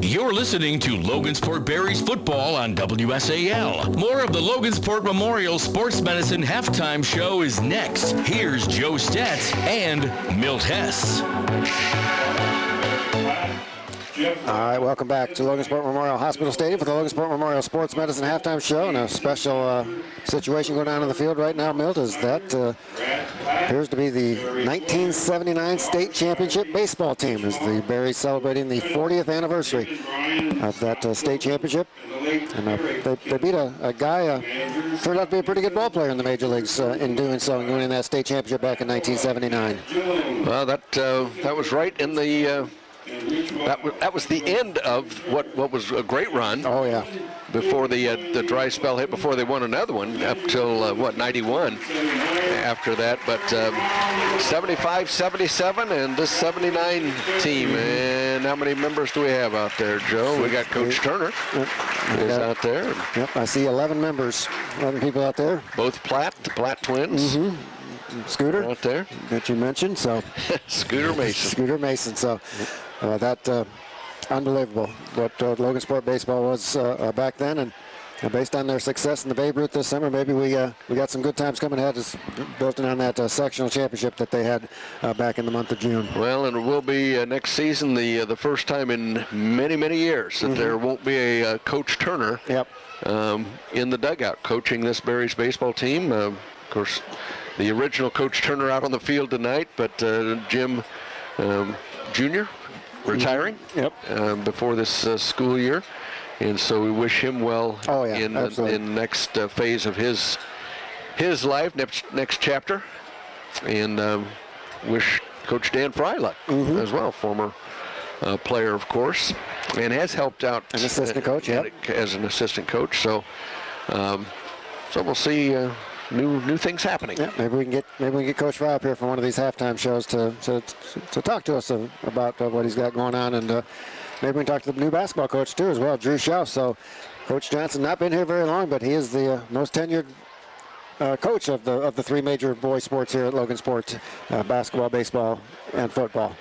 You're listening to Logansport Berries football on WSAL. More of the Logansport Memorial Sports Medicine halftime show is next. Here's Joe Stetz and Milt Hess. All right, welcome back to Logansport Memorial Hospital Stadium for the Logansport Memorial Sports Medicine halftime show. And a special situation going on in the field right now, Milt, is that appears to be the 1979 state championship baseball team, as the Berries celebrating the 40th anniversary of that state championship. And they beat a guy turned out to be a pretty good ball player in the major leagues in doing so, and winning that state championship back in 1979. Well, that was right in the. That was the end of what was a great run. Oh yeah. Before the dry spell hit, before they won another one up till 91 after that. But 75, 77, and this 79 team. And how many members do we have out there, Joe? We got Coach Turner is out there. Yep, I see 11 members, 11 people out there. Both the Platt twins. Mm-hmm. Scooter out there that you mentioned. So Scooter Mason. Scooter Mason. So that unbelievable what Logansport baseball was back then, and based on their success in the Babe Ruth this summer, maybe we got some good times coming ahead, just building on that sectional championship that they had back in the month of June. Well, and it will be next season the first time in many years that there won't be a Coach Turner. Yep. In the dugout coaching this Berries baseball team. Of course, the original Coach Turner out on the field tonight, but Jim Jr. retiring before this school year. And so we wish him well in the next phase of his life, next chapter. And wish Coach Dan Fry luck as well, former player, of course, and has helped out an assistant coach, as an assistant coach. So we'll see new things happening. Yeah, maybe we can get Coach Fry up here for one of these halftime shows to talk to us about what he's got going on, and maybe we can talk to the new basketball coach too as well, Drew Schaus. So Coach Johnson not been here very long, but he is the most tenured coach of the three major boys sports here at Logansport: basketball, baseball, and football.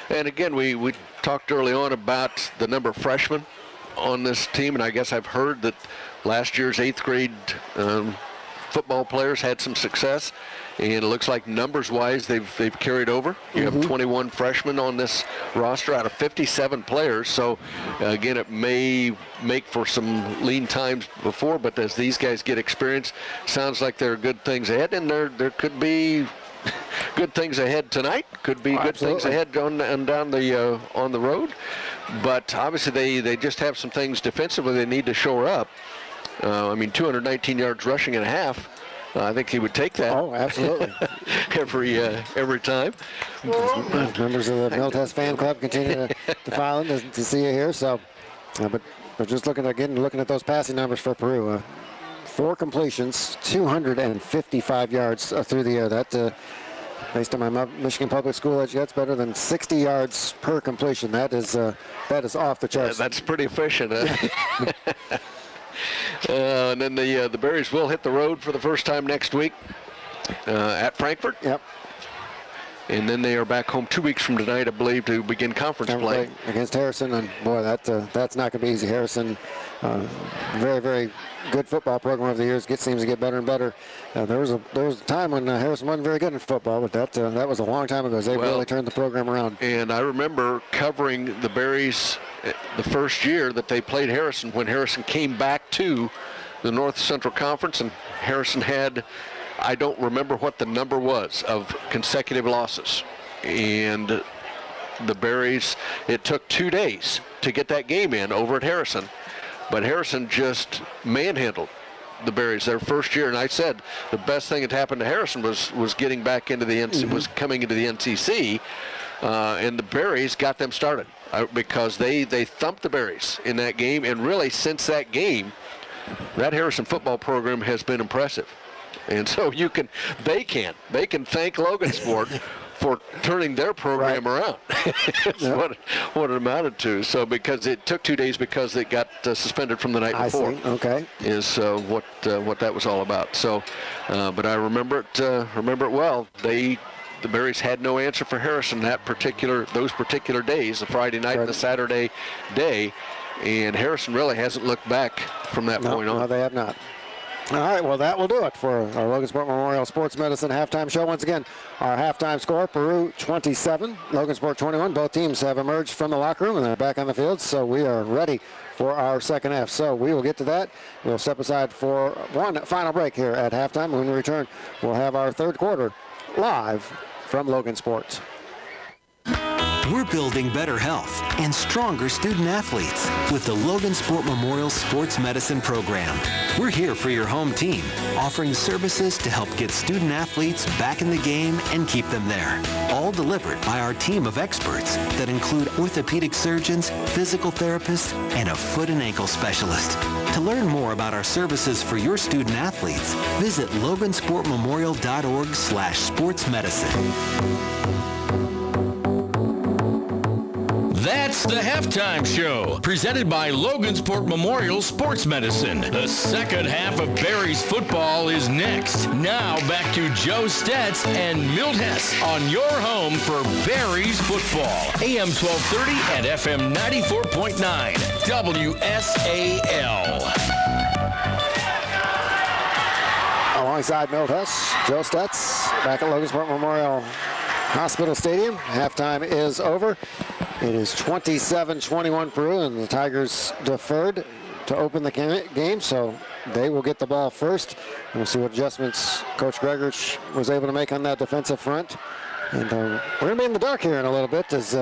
And again, we talked early on about the number of freshmen on this team, and I guess I've heard that last year's 8th grade football players had some success, and it looks like numbers-wise they've carried over. You have 21 freshmen on this roster out of 57 players, so again, it may make for some lean times before, but as these guys get experience, sounds like there are good things ahead, and there could be good things ahead tonight. Could be good things ahead on the road, but obviously they just have some things defensively they need to shore up. 219 yards rushing and a half. I think he would take that. Oh, absolutely. every time. Members of the Miltest fan club continue to file in to see you here. So, but just looking at those passing numbers for Peru. 4 completions, 255 yards through the air. That, based on my Michigan Public School edge, that's better than 60 yards per completion. That is off the charts. That's pretty efficient. And then the Berries will hit the road for the first time next week at Frankfurt. Yep. And then they are back home 2 weeks from tonight, I believe, to begin conference play against Harrison. And boy, that's not going to be easy. Harrison, very, very good football program over the years. Seems to get better and better. There was a time when Harrison wasn't very good in football, but that was a long time ago. They really turned the program around. And I remember covering the Berries the first year that they played Harrison, when Harrison came back to the North Central Conference, and Harrison had, I don't remember what the number was of consecutive losses. And the Berries, it took 2 days to get that game in over at Harrison. But Harrison just manhandled the Berries their first year. And I said the best thing that happened to Harrison was getting back into the was coming into the NCC. And the Berries got them started because they thumped the Berries in that game. And really, since that game, that Harrison football program has been impressive. And so they can thank Logansport for turning their program around. That's what it amounted to. So because it took 2 days because it got suspended from the night before. I see. Okay. Is what that was all about. So, but I remember it well. The Berries had no answer for Harrison those particular days, the Friday night and the Saturday day, and Harrison really hasn't looked back from that point on. No, they have not. All right, well, that will do it for our Logansport Memorial Sports Medicine halftime show. Once again, our halftime score, Peru 27, Logansport 21. Both teams have emerged from the locker room and they're back on the field, so we are ready for our second half. So we will get to that. We'll step aside for one final break here at halftime. When we return, we'll have our third quarter live from Logansport. We're building better health and stronger student athletes with the Logansport Memorial Sports Medicine Program. We're here for your home team, offering services to help get student athletes back in the game and keep them there. All delivered by our team of experts that include orthopedic surgeons, physical therapists, and a foot and ankle specialist. To learn more about our services for your student athletes, visit logansportmemorial.org/sportsmedicine. That's the halftime show, presented by Logansport Memorial Sports Medicine. The second half of Berries football is next. Now back to Joe Stetz and Milt Hess on your home for Berries football. AM 1230 and FM 94.9, WSAL. Alongside Milt Hess, Joe Stetz, back at Logansport Memorial Hospital Stadium. Halftime is over. It is 27-21 Peru, and the Tigers deferred to open the game, so they will get the ball first. And we'll see what adjustments Coach Gregorich was able to make on that defensive front. And we're going to be in the dark here in a little bit as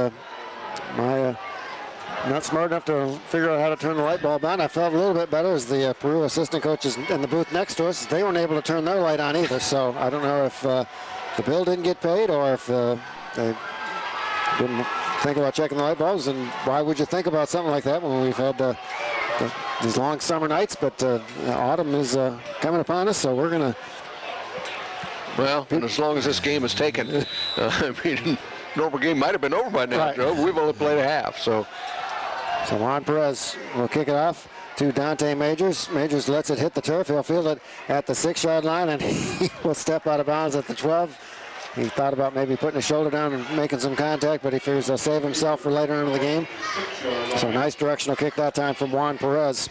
not smart enough to figure out how to turn the light bulb on. I felt a little bit better as the Peru assistant coaches in the booth next to us. They weren't able to turn their light on either, so I don't know if the bill didn't get paid or if they didn't think about checking the light bulbs. And why would you think about something like that when we've had these long summer nights? But autumn is coming upon us, so we're going to... Well, and as long as this game is taken, I mean, normal game might have been over by now, right. Joe. We've only played a half, so Juan Perez will kick it off to Dante Majors. Majors lets it hit the turf. He'll field it at the 6-yard line, and he will step out of bounds at the 12. He thought about maybe putting his shoulder down and making some contact, but he figures he'll save himself for later in the game. So nice directional kick that time from Juan Perez.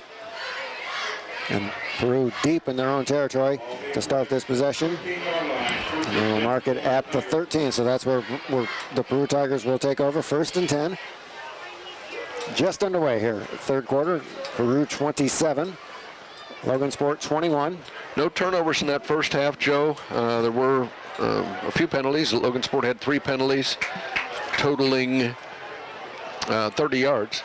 And Peru deep in their own territory to start this possession. And they will mark it at the 13, so that's where the Peru Tigers will take over. 1st and 10. Just underway here, third quarter. Peru 27, Logansport 21. No turnovers in that first half, Joe. There were a few penalties. Logansport had 3 penalties, totaling 30 yards.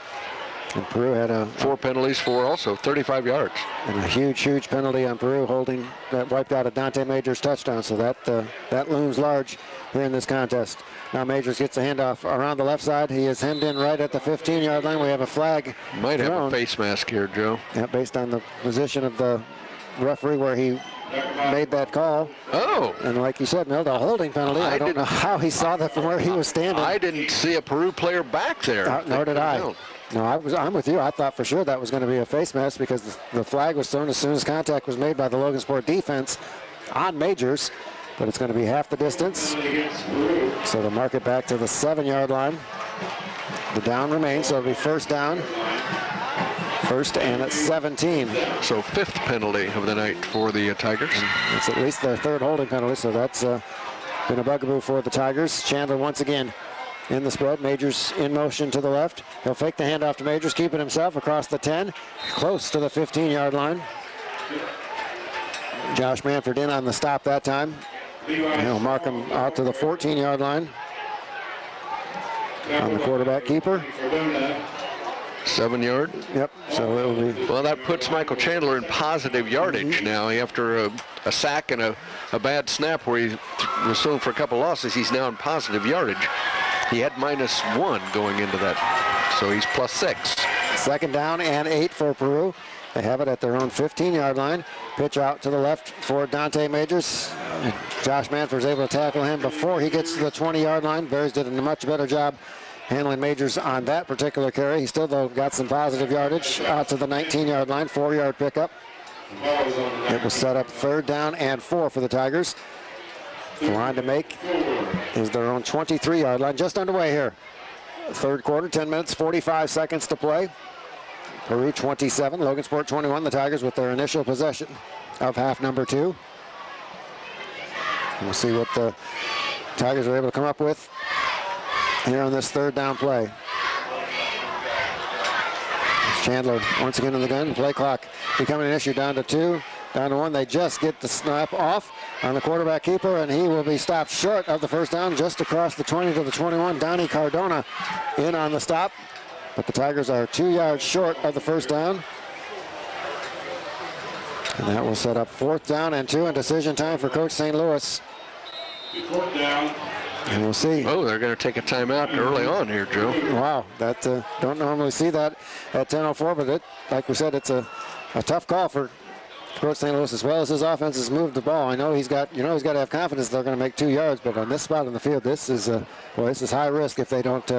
And Peru had 4 penalties for also 35 yards. And a huge penalty on Peru holding that wiped out a Dante Majors touchdown. So that looms large here in this contest. Now Majors gets a handoff around the left side. He is hemmed in right at the 15-yard line. We have a flag Might thrown. Have a face mask here, Joe. Yeah, based on the position of the referee where he made that call. Oh. And like you said, Milt, a holding penalty. I don't know how he saw that from where he was standing. I didn't see a Peru player back there. Nor did I. No, I'm with you. I thought for sure that was going to be a face mask because the flag was thrown as soon as contact was made by the Logansport defense on Majors. But it's going to be half the distance. So they'll mark it back to the 7-yard line. The down remains, so it'll be first down. First and at 17. So 5th penalty of the night for the Tigers. It's at least their 3rd holding penalty, so that's been a bugaboo for the Tigers. Chandler once again in the spread. Majors in motion to the left. He'll fake the handoff to Majors, keeping himself across the 10, close to the 15-yard line. Josh Manford in on the stop that time. He'll mark him out to the 14-yard line on the quarterback keeper. 7-yard. Yep. So it will be. Well, that puts Michael Chandler in positive yardage now after a sack and a bad snap where he was thrown for a couple losses. He's now in positive yardage. He had -1 going into that, so he's +6. 2nd down and 8 for Peru. They have it at their own 15-yard line. Pitch out to the left for Dante Majors. Josh Manford is able to tackle him before he gets to the 20-yard line. Bears did a much better job handling Majors on that particular carry. He still, though, got some positive yardage out to the 19-yard line, 4-yard pickup. It will set up 3rd down and 4 for the Tigers. The line to make is their own 23-yard line, just underway here. 3rd quarter, 10 minutes, 45 seconds to play. Peru 27, Logansport 21. The Tigers with their initial possession of half number 2. We'll see what the Tigers are able to come up with here on this 3rd down play. Chandler once again in the gun. Play clock becoming an issue. Down to 2, down to 1. They just get the snap off on the quarterback keeper, and he will be stopped short of the first down, just across the 20 to the 21. Donnie Cardona in on the stop. But the Tigers are 2 yards short of the first down. And that will set up 4th down and 2, and decision time for Coach St. Louis. 4th down. And we'll see. Oh, they're going to take a timeout early on here, Joe. Wow, that don't normally see that at 10:04, but like we said, it's a tough call for Coach St. Louis, as well as his offense has moved the ball. I know he's got to have confidence they're going to make 2 yards, but on this spot on the field, this is high risk if they don't.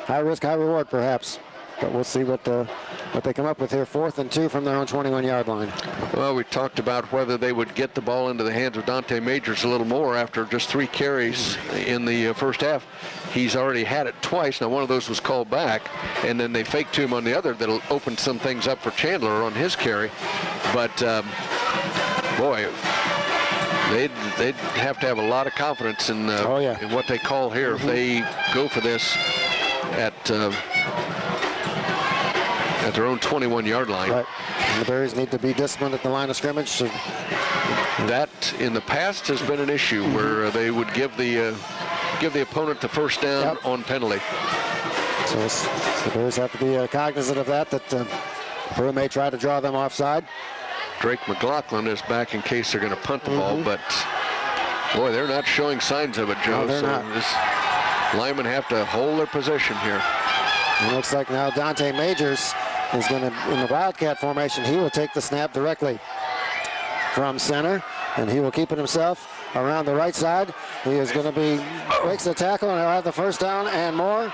High risk, high reward, perhaps. But we'll see what they come up with here. 4th and 2 from their own 21-yard line. Well, we talked about whether they would get the ball into the hands of Dante Majors a little more after just 3 carries in the first half. He's already had it twice. Now, one of those was called back, and then they faked to him on the other. That'll open some things up for Chandler on his carry. But, boy, they'd have to have a lot of confidence in what they call here if they go for this at their own 21-yard line. Right. And the Bears need to be disciplined at the line of scrimmage. That in the past has been an issue where they would give the opponent the first down on penalty. So the Bears have to be cognizant of that Peru may try to draw them offside. Drake McLaughlin is back in case they're going to punt the ball, but boy, they're not showing signs of it, Joe. No, they're not. This linemen have to hold their position here. It looks like now Dante Majors is going to, in the Wildcat formation, he will take the snap directly from center, and he will keep it himself around the right side. He is going to breaks the tackle, and he'll have the first down and more.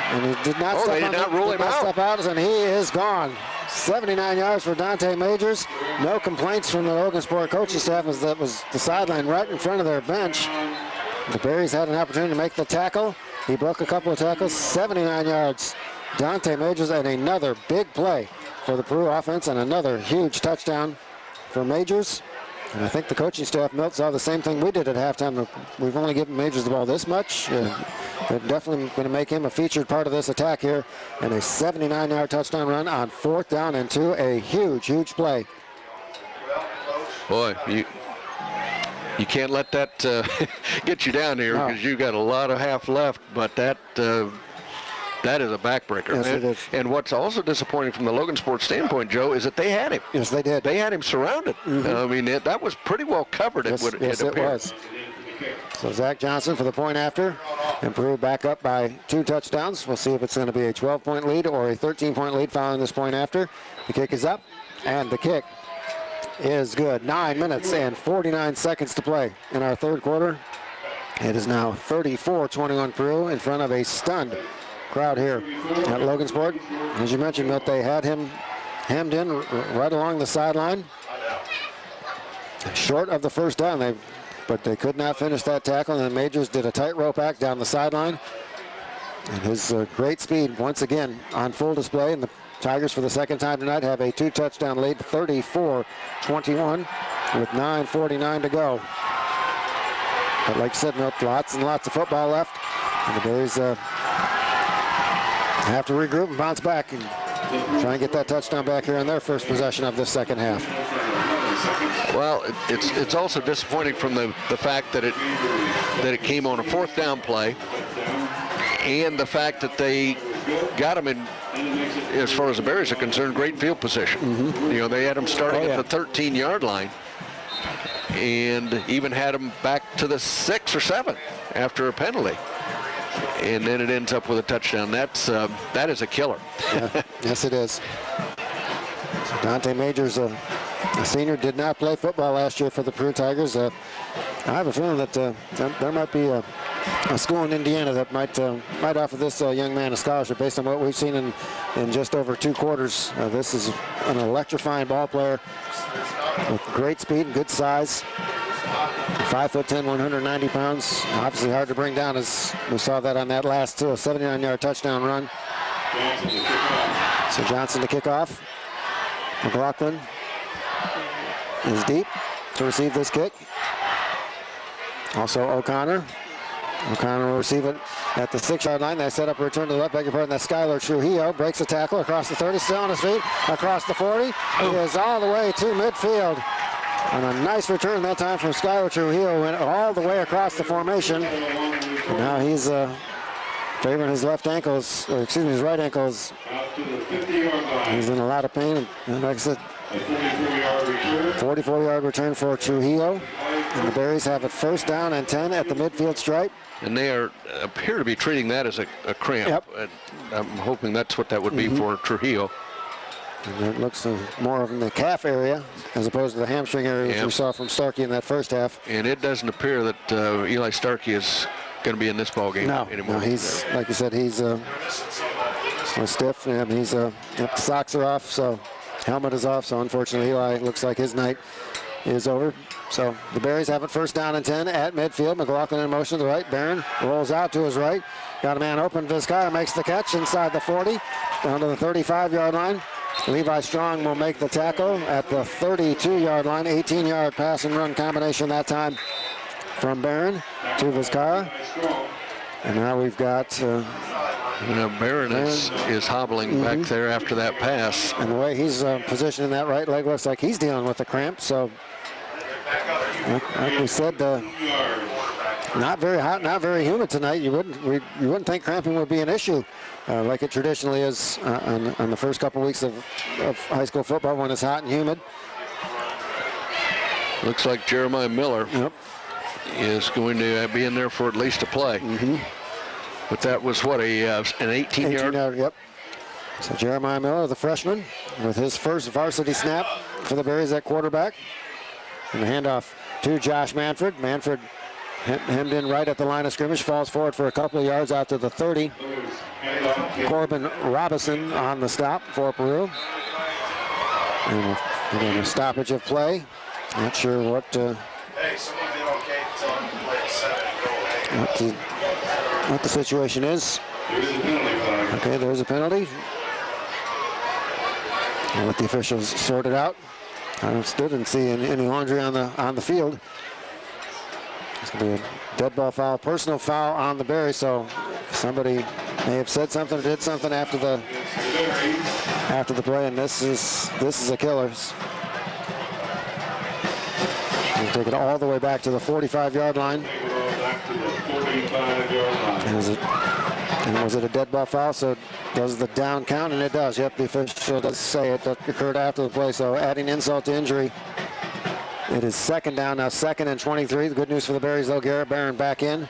And he did not step out, and he is gone. 79 yards for Dante Majors. No complaints from the Logansport coaching staff as that was the sideline right in front of their bench. The Berries had an opportunity to make the tackle. He broke a couple of tackles, 79 yards. Dante Majors, and another big play for the Peru offense, and another huge touchdown for Majors. And I think the coaching staff, Milt, saw the same thing we did at halftime. We've only given Majors the ball this much. They're definitely going to make him a featured part of this attack here. And a 79-yard touchdown run on 4th down and 2. A huge, huge play. Boy, you can't let that get you down here because you've got a lot of half left. But that is a backbreaker. Yes, it is. And what's also disappointing from the Logansport standpoint, Joe, is that they had him. Yes, they did. They had him surrounded. I mean, that was pretty well covered. Yes, it was. So Zach Johnson for the point after, and Peru back up by 2 touchdowns. We'll see if it's going to be a 12-point lead or a 13-point lead following this point after. The kick is up, and the kick is good. 9 minutes and 49 seconds to play in our third quarter. It is now 34-21 Peru in front of a stunned crowd here at Logansport. As you mentioned, Milt, they had him hemmed in right along the sideline. Short of the first down, but they could not finish that tackle, and then Majors did a tightrope act down the sideline. And his great speed once again on full display, and the Tigers for the second time tonight have a 2-touchdown lead, 34-21 with 9:49 to go. But like I said, lots and lots of football left, and the Berries have to regroup and bounce back and try and get that touchdown back here in their first possession of this second half. Well, it's also disappointing from the fact that it came on a fourth down play, and the fact that they got him in, as far as the Berries are concerned, great field position. You know, they had him starting at the 13-yard line, and even had him back to the 6 or 7 after a penalty, and then it ends up with a touchdown. That is a killer. Yeah, yes, it is. So Dante Majors, a senior, did not play football last year for the Peru Tigers. I have a feeling that there might be a school in Indiana that might offer this young man a scholarship based on what we've seen in just over 2 quarters. This is an electrifying ball player with great speed and good size. 5'10", 190 pounds. Obviously hard to bring down, as we saw that on that last 79-yard touchdown run. So Johnson to kick off. McLaughlin is deep to receive this kick. Also O'Connor. O'Connor will receive it at the 6-yard line. They set up a return to the left. Beg your pardon, that's Skylar Trujillo. Breaks the tackle across the 30, still on his feet, across the 40. He is all the way to midfield. And a nice return that time from Skylar Trujillo, went all the way across the formation. And now he's favoring his left ankles, or excuse me, his right ankles. He's in a lot of pain. And like I said, 44-yard return for Trujillo. And the Berries have it first down and 10 at the midfield stripe. And they appear to be treating that as a cramp. Yep. I'm hoping that's what that would be for Trujillo. And it looks more in the calf area as opposed to the hamstring area, which we saw from Starkey in that first half. And it doesn't appear that Eli Starkey is going to be in this ball game anymore. No, he's, like you said, he's stiff, and the socks are off, so helmet is off. So unfortunately, Eli, looks like his night is over. So the Berries have it first down and 10 at midfield. McLaughlin in motion to the right. Barron rolls out to his right. Got a man open. Vizcarra makes the catch inside the 40, down to the 35-yard line. Levi Strong will make the tackle at the 32-yard line. 18-yard pass and run combination that time from Barron to Vizcarra. And now we've got Barron is hobbling back there after that pass. And the way he's positioning that right leg, looks like he's dealing with a cramp. So, like we said, not very hot, not very humid tonight. You wouldn't think cramping would be an issue, like it traditionally is on the first couple weeks of high school football when it's hot and humid. Looks like Jeremiah Miller is going to be in there for at least a play. But that was what, an 18-yard? Yep. So Jeremiah Miller, the freshman, with his first varsity snap for the Berries at quarterback. And the handoff to Josh Manfred. Manfred hemmed in right at the line of scrimmage, falls forward for a couple of yards out to the 30. Corbin Robinson on the stop for Peru. And a stoppage of play. Not sure what the situation is. Okay, there's a penalty. I'll let the officials sort it out. I didn't see any laundry on the field. It's going to be a dead ball foul, personal foul on the Berries. So somebody may have said something or did something after the play, and this is a killer. We'll take it all the way back to the 45-yard line. And was it a dead ball foul? So does the down count? And it does. Yep, the official does say it occurred after the play. So adding insult to injury, it is second down now, 2nd and 23. The good news for the Berries, though, Garrett Barron back in,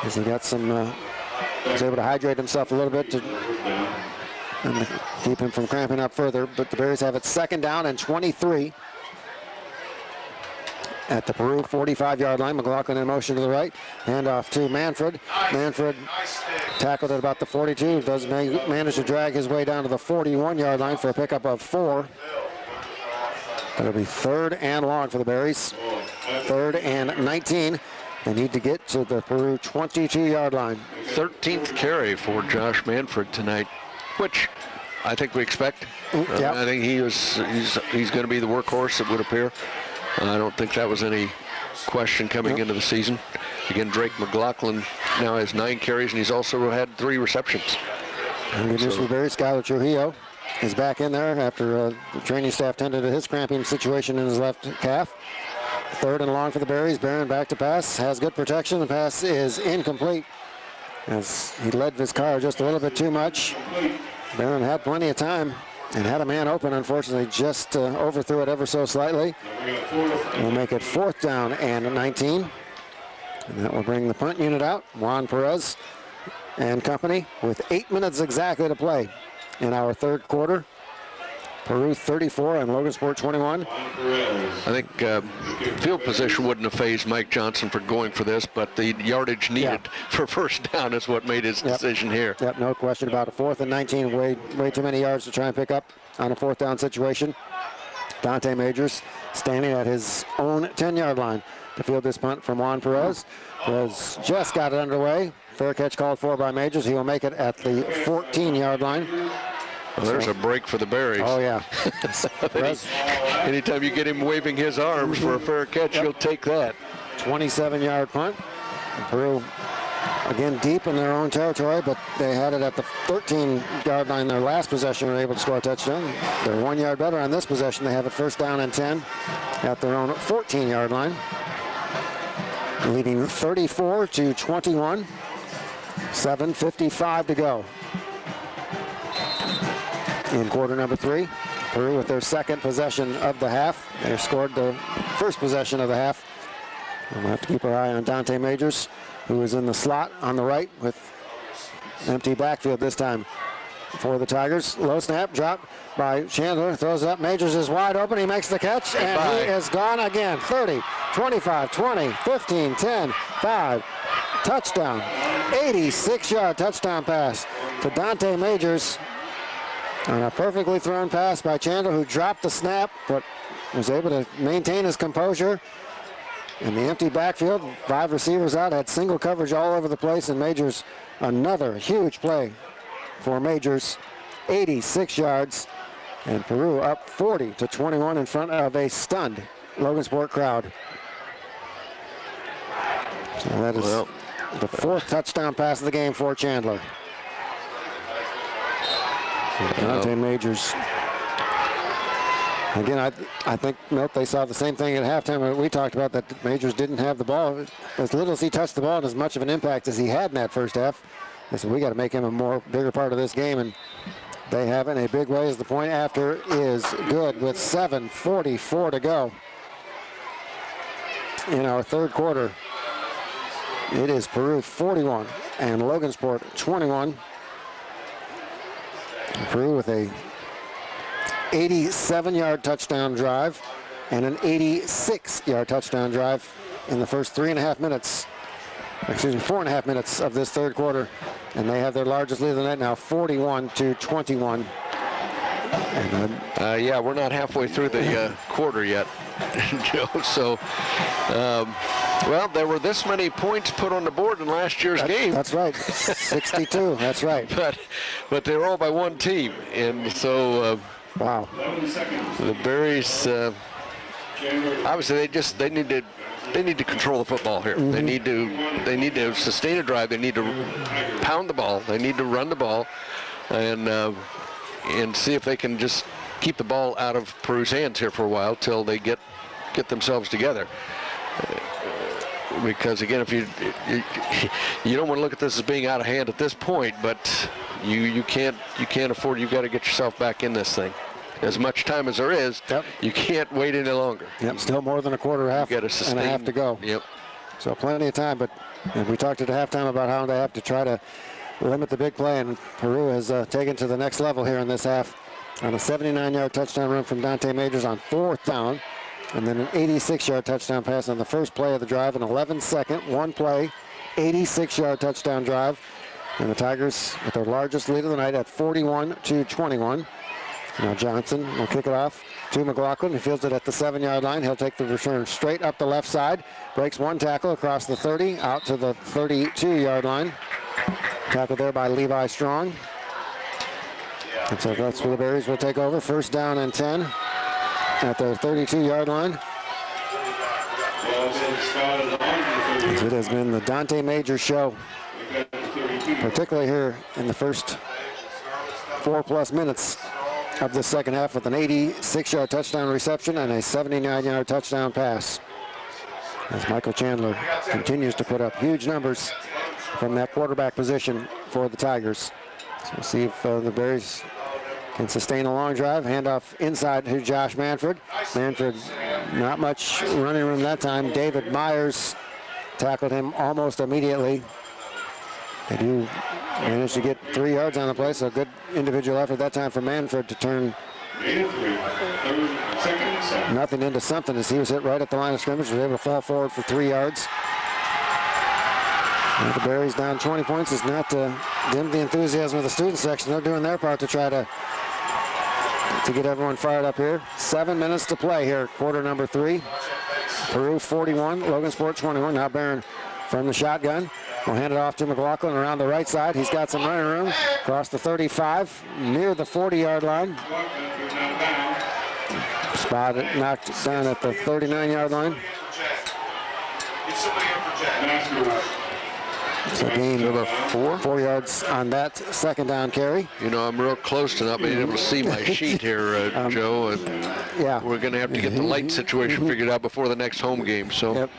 as he got some, was able to hydrate himself a little bit to keep him from cramping up further. But the Berries have it 2nd down and 23. at the Peru 45-yard line. McLaughlin in motion to the right. Handoff to Manfred. Manfred tackled at about the 42. Does manage to drag his way down to the 41-yard line for a pickup of 4. That'll be 3rd and long for the Berries. 3rd and 19. They need to get to the Peru 22-yard line. 13th carry for Josh Manfred tonight, which I think we expect. Yep. I think he's going to be the workhorse, it would appear. I don't think that was any question coming into the season. Again, Drake McLaughlin now has 9 carries, and he's also had 3 receptions. And good news for Barry. Skylar Trujillo is back in there after the training staff tended to his cramping situation in his left calf. 3rd and long for the Berries. Barron back to pass. Has good protection. The pass is incomplete as he led his car just a little bit too much. Barron had plenty of time and had a man open. Unfortunately, just overthrew it ever so slightly. We'll make it 4th down and 19. And that will bring the punt unit out. Juan Perez and company with 8 minutes exactly to play in our 3rd quarter. Peru 34 and Logansport 21. I think field position wouldn't have fazed Mike Johnson for going for this, but the yardage needed for 1st down is what made his decision here. Yep, no question about it. 4th and 19, way too many yards to try and pick up on a 4th down situation. Dante Majors standing at his own 10-yard line to field this punt from Juan Perez. Perez just got it underway. Fair catch called for by Majors. He will make it at the 14-yard line. Well, there's a break for the Berries. Oh, yeah. Anytime you get him waving his arms for a fair catch, you'll take that. 27-yard punt. And Peru, again, deep in their own territory, but they had it at the 13-yard line. Their last possession were able to score a touchdown. They're 1 yard better on this possession. They have it 1st down and 10 at their own 14-yard line. Leading 34-21. 7:55 to go. In quarter number 3, Peru with their 2nd possession of the half. They scored the 1st possession of the half. We'll have to keep our eye on Dante Majors, who is in the slot on the right with empty backfield this time for the Tigers. Low snap, drop by Chandler, throws it up. Majors is wide open. He makes the catch, and he is gone again. 30, 25, 20, 15, 10, 5. Touchdown. 86-yard touchdown pass to Dante Majors. On a perfectly thrown pass by Chandler, who dropped the snap, but was able to maintain his composure. In the empty backfield, 5 receivers out, had single coverage all over the place, and Majors, another huge play for Majors. 86 yards, and Peru up 40-21 in front of a stunned Logansport crowd. So that is the 4th touchdown pass of the game for Chandler. Dante Majors. Again, I think, Milt, they saw the same thing at halftime. We talked about that Majors didn't have the ball. As little as he touched the ball and as much of an impact as he had in that first half. They said, we got to make him a bigger part of this game. And they have it in a big way as the point after is good with 7:44 to go in our 3rd quarter. It is Peru 41 and Logansport 21. Peru with a 87-yard touchdown drive and an 86-yard touchdown drive in the first 4.5 minutes of this 3rd quarter. And they have their largest lead of the night now, 41-21. And, yeah, we're not halfway through the quarter yet, Joe. So, well, there were this many points put on the board in last year's game. That's right, 62. That's right. But they were all by one team, and so wow. The Berries obviously they need to control the football here. Mm-hmm. They need to sustain a drive. They need to pound the ball. They need to run the ball, and see if they can just keep the ball out of Peru's hands here for a while till they get themselves together. Because again, if you don't want to look at this as being out of hand at this point, but you can't afford. You've got to get yourself back in this thing. As much time as there is, you can't wait any longer. Yep, still more than a quarter half and a half to go. Yep. So plenty of time, but we talked at halftime about how they have to try to limit the big play, and Peru has taken to the next level here in this half on a 79-yard touchdown run from Dante Majors on 4th down and then an 86-yard touchdown pass on the first play of the drive, an 11-second, one play, 86-yard touchdown drive. And the Tigers with their largest lead of the night at 41-21. Now Johnson will kick it off to McLaughlin. He fields it at the 7-yard line. He'll take the return straight up the left side. Breaks one tackle across the 30, out to the 32-yard line. Tackled there by Levi Strong. And so that's where the Berries will take over. First down and 10 at the 32-yard line. It has been the Dante Major show, particularly here in the first 4+ minutes of the second half, with an 86-yard touchdown reception and a 79-yard touchdown pass. As Michael Chandler continues to put up huge numbers from that quarterback position for the Tigers. So we'll see if the Berries can sustain a long drive. Handoff inside to Josh Manfred. Manfred, not much running room that time. David Myers tackled him almost immediately. They do manage to get 3 yards on the play, so good individual effort that time for Manfred to turn nothing into something as he was hit right at the line of scrimmage. Was able to fall forward for 3 yards. And the Berries down 20 points is not to dim the enthusiasm of the student section. They're doing their part to try to get everyone fired up here. 7 minutes to play here, quarter number 3. Peru 41, Logansport 21. Now Barron from the shotgun. We'll hand it off to McLaughlin around the right side. He's got some running room. Across the 35, near the 40-yard line. Spotted, knocked down at the 39-yard line. So gain of 4 yards on that second down carry. You know, I'm real close to not being able to see my sheet here, Joe. And yeah. We're going to have to get the light situation figured out before the next home game. So. Yep.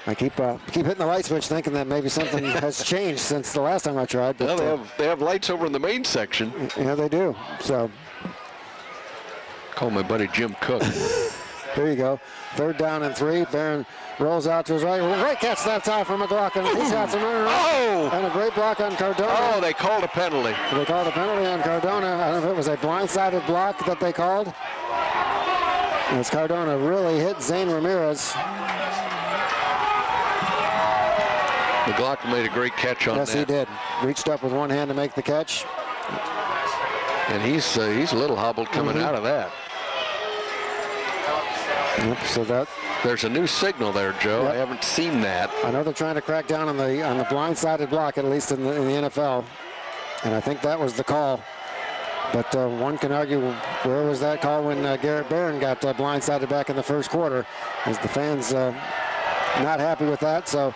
I keep hitting the light switch, thinking that maybe something has changed since the last time I tried. But, well, they have lights over in the main section. Yeah, they do. So. Call my buddy Jim Cook. There you go. Third down and 3. Barron rolls out to his right. Great catch that time for McLaughlin. He's got some running around. And a great block on Cardona. Oh, they called a penalty. They called a penalty on Cardona. I don't know if it was a blindside block that they called. As Cardona really hit Zane Ramirez. McLaughlin made a great catch on that. Yes, he did. Reached up with one hand to make the catch. And he's a little hobbled coming out of that. Yep, so that there's a new signal there, Joe. Yep. I haven't seen that. I know they're trying to crack down on the blindsided block, at least in the NFL, and I think that was the call. But one can argue, where was that call when Garrett Barron got blindsided back in the first quarter? As the fans not happy with that, so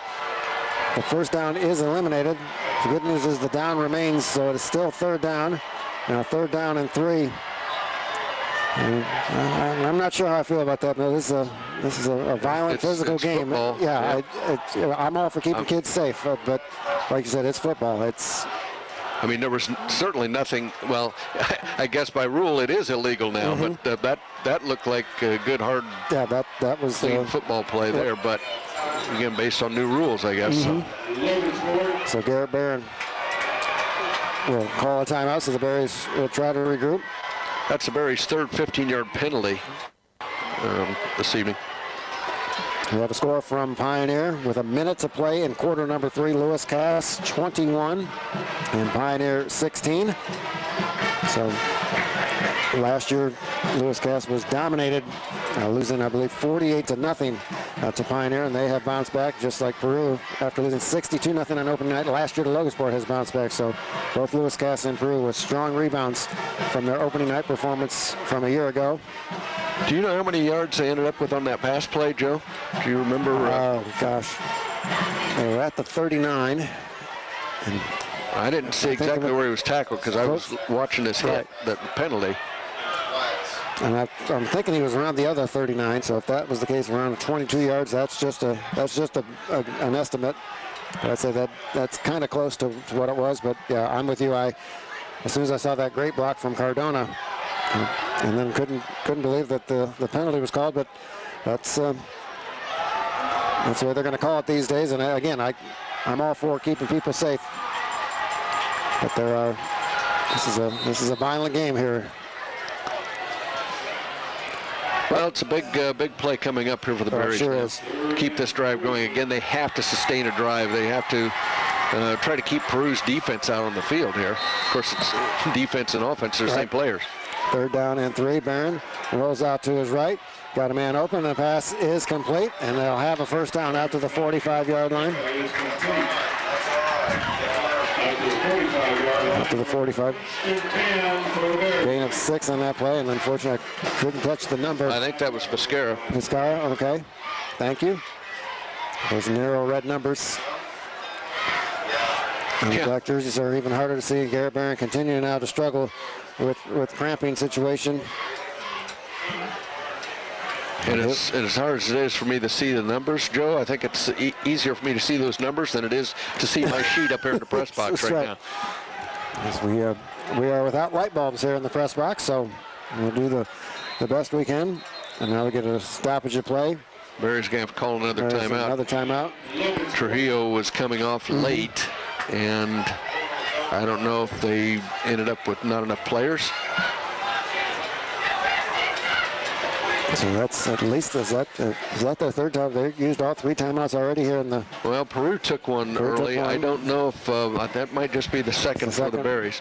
the first down is eliminated. The good news is the down remains, so it is still third down. Now 3rd down and 3. I'm not sure how I feel about that, but this is a violent, physical game. Football. Yeah, I'm all for keeping kids safe, but like you said, it's football. I mean, there was certainly nothing. Well, I guess by rule it is illegal now, but that looked like a good hard. Yeah, that was clean football play there, but again, based on new rules, I guess. So Garrett Barron will call a timeout, so the Berries will try to regroup. That's the Berries' third 15-yard penalty this evening. We have a score from Pioneer with a minute to play in quarter number 3. Lewis Cass 21 and Pioneer 16. So last year, Lewis Cass was dominated, losing, I believe, 48-0 to Pioneer, and they have bounced back just like Peru after losing 62-0 on opening night. Last year, the Logansport has bounced back. So both Lewis Cass and Peru with strong rebounds from their opening night performance from a year ago. Do you know how many yards they ended up with on that pass play, Joe? Do you remember? Oh, gosh. They were at the 39. And I didn't see exactly where he was tackled because I was watching this hit, that penalty. And I'm thinking he was around the other 39. So if that was the case, around 22 yards, that's just an estimate. But I'd say that's kind of close to what it was. But yeah, I'm with you. As soon as I saw that great block from Cardona, and then couldn't believe that the penalty was called. But that's the way they're going to call it these days. And again, I'm all for keeping people safe. But this is a violent game here. Well, it's a big play coming up here for the Berries. Sure is. Keep this drive going. Again, they have to sustain a drive. They have to try to keep Peru's defense out on the field here. Of course, it's defense and offense are the same players. 3rd down and 3. Barron rolls out to his right. Got a man open. The pass is complete, and they'll have a first down out to the 45-yard line. Up to the 45. Gain of 6 on that play, and unfortunately I couldn't touch the number. I think that was Viscara. Viscara, okay. Thank you. Those narrow red numbers. And the black jerseys are even harder to see. Garrett Barron continuing now to struggle with cramping situation. And as hard as it is for me to see the numbers, Joe, I think it's easier for me to see those numbers than it is to see my sheet up here in the press box right now. Yes, we are without light bulbs here in the press box, so we'll do the best we can. And now we get a stoppage of play. Barry's going to have to call another timeout. Another timeout. Trujillo was coming off late, and I don't know if they ended up with not enough players. So that's at least, is that their 3rd time? They used all 3 timeouts already here in the... Well, Peru took one early. I don't know if that might just be the second for the Berries.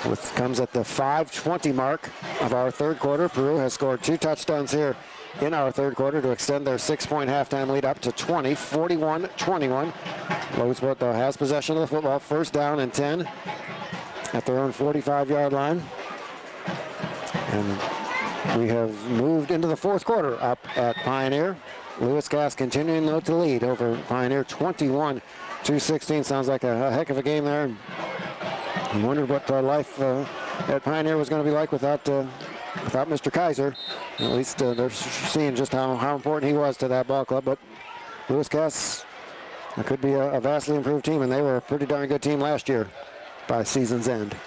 Which comes at the 5:20 mark of our 3rd quarter. Peru has scored 2 touchdowns here in our 3rd quarter to extend their 6-point halftime lead up to 20, 41-21. Logansport, though, has possession of the football. 1st down and 10 at their own 45-yard line. And we have moved into the 4th quarter up at Pioneer. Lewis Cass continuing though to lead over Pioneer 21-16. Sounds like a heck of a game there. I wondered what life at Pioneer was going to be like without Mr. Kaiser. At least they're seeing just how important he was to that ball club. But Lewis Cass could be a vastly improved team, and they were a pretty darn good team last year by season's end.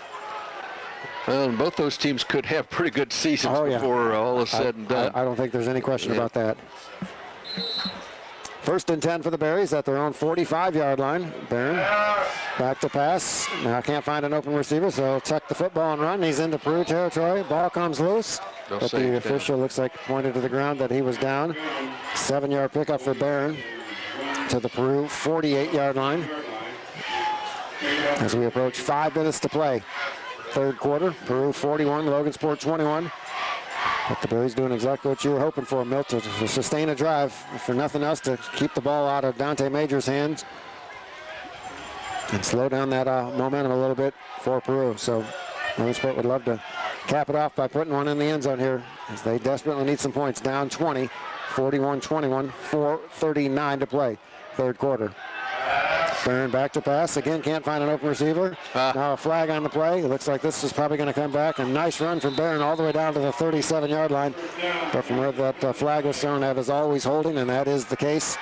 Well, and both those teams could have pretty good seasons before all is said and done. I don't think there's any question about that. 1st and 10 for the Berries at their own 45-yard line. Barron back to pass. Now can't find an open receiver, so he'll tuck the football and run. He's into Peru territory. Ball comes loose. But the official looks like pointed to the ground that he was down. 7-yard pickup for Barron to the Peru 48-yard line. As we approach 5 minutes to play. 3rd quarter, Peru 41, Logansport 21. But the Berries doing exactly what you were hoping for, Milt, to sustain a drive, for nothing else, to keep the ball out of Dante Major's hands and slow down that momentum a little bit for Peru. So Logansport would love to cap it off by putting one in the end zone here, as they desperately need some points. Down 20, 41-21, 4:39 to play, 3rd quarter. Barron back to pass. Again, can't find an open receiver. Now a flag on the play. It looks like this is probably going to come back. A nice run from Barron all the way down to the 37-yard line. But from where that flag was thrown, that is always holding, and that is the case.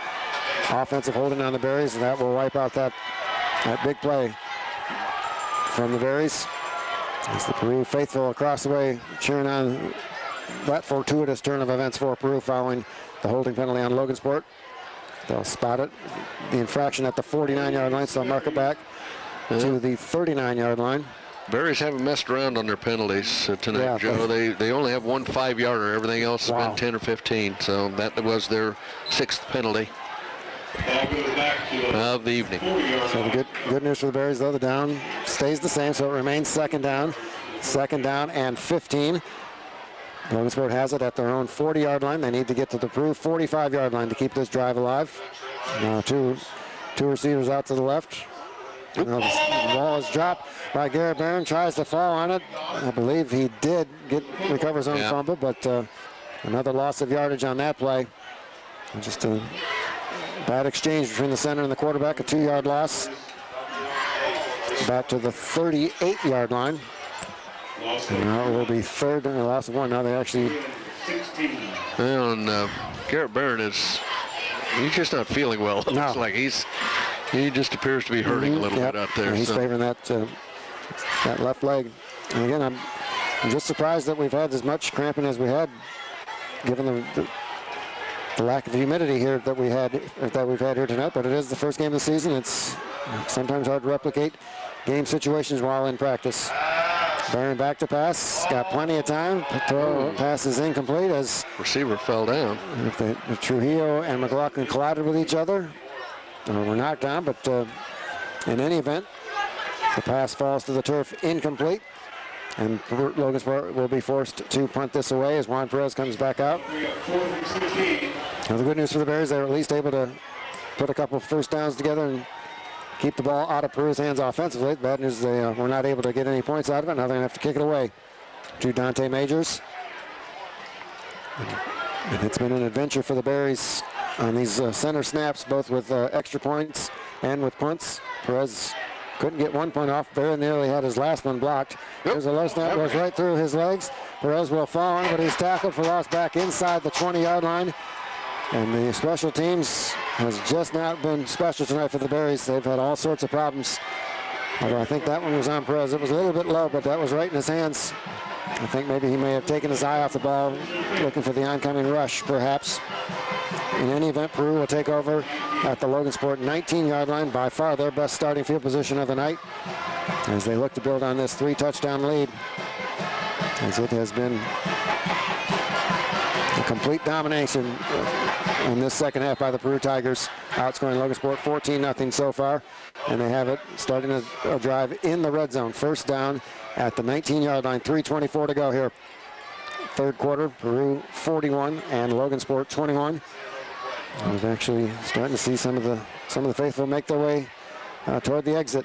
Offensive holding on the Berries, and that will wipe out that big play from the Berries. As the Peru faithful across the way cheering on that fortuitous turn of events for Peru following the holding penalty on Logansport. They'll spot it, the infraction at the 49-yard line, so they'll mark it back to the 39-yard line. Berries haven't messed around on their penalties tonight, Joe. They only have 1 5-yarder. Everything else has been 10 or 15. So that was their 6th penalty of the evening. So the good news for the Berries, though, the down stays the same, so it remains 2nd down. 2nd down and 15. Logansport has it at their own 40-yard line. They need to get to the Peru 45-yard line to keep this drive alive. Now two receivers out to the left. Now the ball is dropped by Garrett Barron. Tries to fall on it. I believe he did recover his own fumble, but another loss of yardage on that play. Just a bad exchange between the center and the quarterback. A 2-yard loss. Back to the 38-yard line. And now it will be 3rd and a loss of 1. Now they actually... Well, and Garrett Barron he's just not feeling well. It looks like he just appears to be hurting a little bit out there. And he's favoring that left leg. And again, I'm just surprised that we've had as much cramping as we had, given the lack of humidity here that we've had here tonight. But it is the first game of the season. It's sometimes hard to replicate game situations while in practice. Barron back to pass. Got plenty of time. Throw pass is incomplete as receiver fell down. If Trujillo and McLaughlin collided with each other, or were knocked down, but in any event, the pass falls to the turf incomplete. And Logansport will be forced to punt this away as Juan Perez comes back out. Now the good news for the Bears, they were at least able to put a couple of first downs together and keep the ball out of Peru's hands offensively. The bad news, they were not able to get any points out of it. Now they're going to have to kick it away to Dante Majors. And it's been an adventure for the Berries on these center snaps, both with extra points and with punts. Perez couldn't get 1 point off. Barron nearly had his last one blocked. There's a low snap, goes right through his legs. Perez will fall on, but he's tackled for loss back inside the 20-yard line. And the special teams has just not been special tonight for the Berries. They've had all sorts of problems. Although I think that one was on Perez. It was a little bit low, but that was right in his hands. I think maybe he may have taken his eye off the ball, looking for the oncoming rush, perhaps. In any event, Peru will take over at the Logansport 19-yard line, by far their best starting field position of the night, as they look to build on this 3-touchdown lead, as it has been a complete domination in this second half by the Peru Tigers, outscoring Logansport 14-0 so far, and they have it starting a drive in the red zone. First down at the 19-yard line, 3:24 to go here. Third quarter, Peru 41 and Logansport 21. We're actually starting to see some of the faithful make their way toward the exit.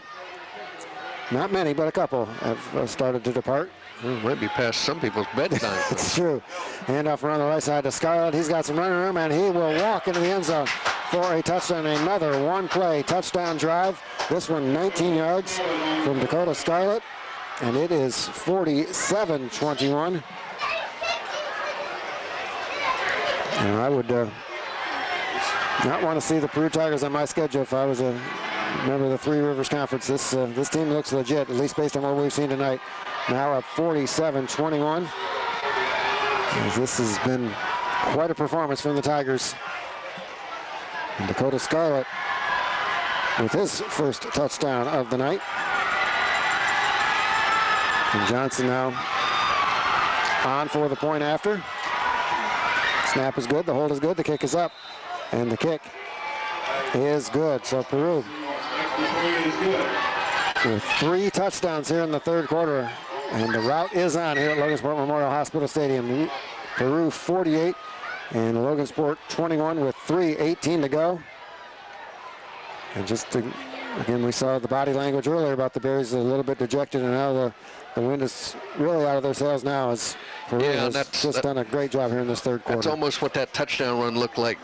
Not many, but a couple have started to depart. Might be past some people's bedtime. It's true. Handoff around the right side to Scarlett. He's got some running room, and he will walk into the end zone for a touchdown. Another one-play touchdown drive. This one 19 yards from Dakota Scarlett, and it is 47-21. And I would not want to see the Peru Tigers on my schedule if I was a member of the Three Rivers Conference. This team looks legit, at least based on what we've seen tonight. Now up 47-21. This has been quite a performance from the Tigers. And Dakota Scarlett with his first touchdown of the night. And Johnson now on for the point after. Snap is good, the hold is good, the kick is up. And the kick is good. So Peru with 3 touchdowns here in the third quarter. And the route is on here at Logansport Memorial Hospital Stadium. Peru 48 and Logansport 21 with 3:18 to go. And again, we saw the body language earlier about the Bears a little bit dejected, and now the wind is really out of their sails now, as Peru has just done a great job here in this third quarter. That's almost what that touchdown run looked like,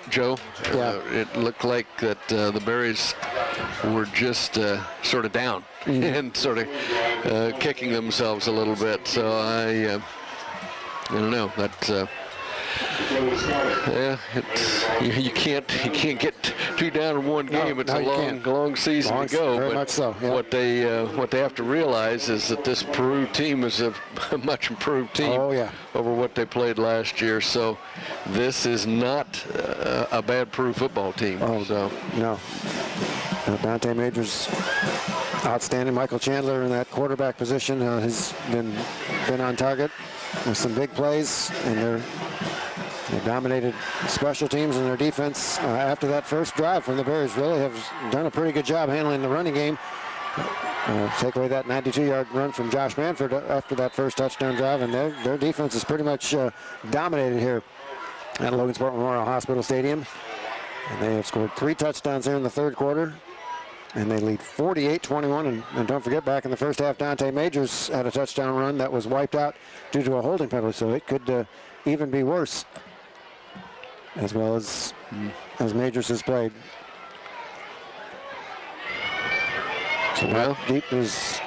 Joe. Yeah. It looked like that the Berries were just sort of down and sort of kicking themselves a little bit. So I don't know. That you can't get too down in one game. It's a long season to go. Very but much so. Yeah. What they have to realize is that this Peru team is a much improved team over what they played last year. So this is not a bad Peru football team. No. Dante Majors outstanding. Michael Chandler in that quarterback position has been on target with some big plays, and they dominated special teams and their defense after that first drive from the Bears. Really have done a pretty good job handling the running game. Take away that 92-yard run from Josh Manford after that first touchdown drive, and their defense is pretty much dominated here at Logansport Memorial Hospital Stadium. And they have scored 3 touchdowns here in the third quarter, and they lead 48-21. And don't forget, back in the first half, Dante Majors had a touchdown run that was wiped out due to a holding penalty, so it could even be worse, as well as Majors has played. So deep is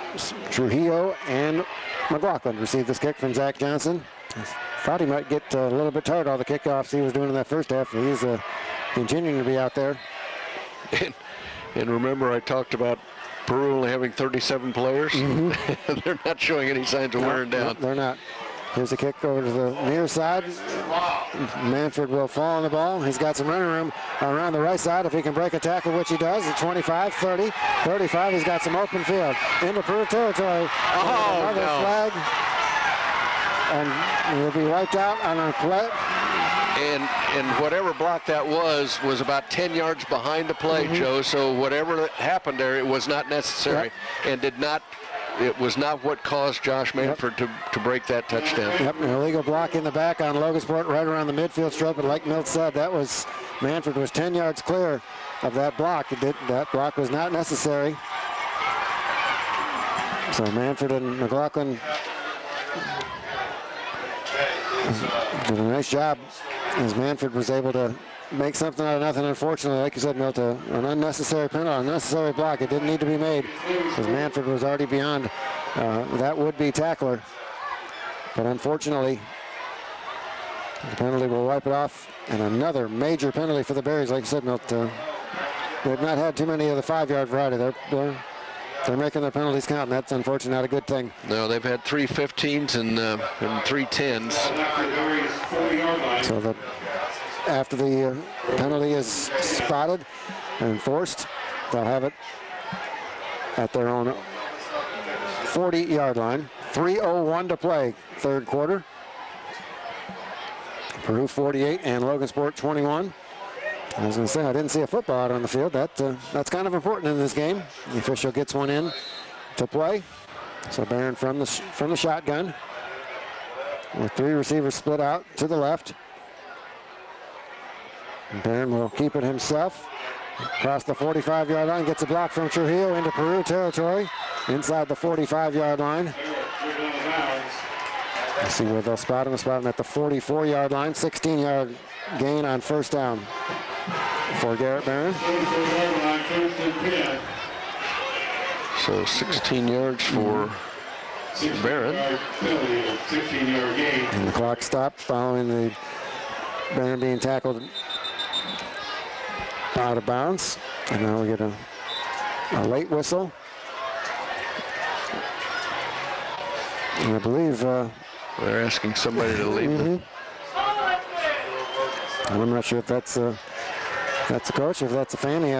Trujillo, and McLaughlin received this kick from Zach Johnson. Thought he might get a little bit tired of all the kickoffs he was doing in that first half. He's continuing to be out there. And remember, I talked about Peru only having 37 players. They're not showing any signs of wearing down. No, they're not. Here's a kick over to the near side. Manford will fall on the ball. He's got some running room around the right side if he can break a tackle, which he does. At 25, 30, 35, he's got some open field. Into Peru territory. Another flag. And he'll be wiped out on a play. And whatever block that was about 10 yards behind the play, Joe. So whatever happened there, it was not necessary and it was not what caused Josh Manford to break that touchdown. Yep, an illegal block in the back on Logansport right around the midfield stripe. But like Milt said, Manford was 10 yards clear of that block. That block was not necessary. So Manford and McLaughlin did a nice job as Manford was able to make something out of nothing. Unfortunately, like you said, Milt, an unnecessary penalty, an unnecessary block. It didn't need to be made because Manford was already beyond that would-be tackler. But unfortunately, the penalty will wipe it off. And another major penalty for the Berries. Like you said, Milt, they've not had too many of the 5-yard variety. They're making their penalties count, and that's unfortunately not a good thing. No, they've had 3 15s and 3 10s. So after the penalty is spotted and enforced, they'll have it at their own 40-yard line. 3:01 to play, third quarter. Peru 48 and Logansport 21. I was going to say, I didn't see a football out on the field. That's kind of important in this game. The official gets one in to play. So Barron from the shotgun with 3 receivers split out to the left. And Barron will keep it himself. Across the 45-yard line, gets a block from Trujillo into Peru territory. Inside the 45-yard line. Let's see where they'll spot him. They'll spot him at the 44-yard line. 16-yard gain on first down for Garrett Barron. So 16 yards for Barron. And the clock stopped following the Barron being tackled out of bounds. And now we get a late whistle. And I believe they're asking somebody to leave. I'm not sure if that's a coach, if that's a fan. He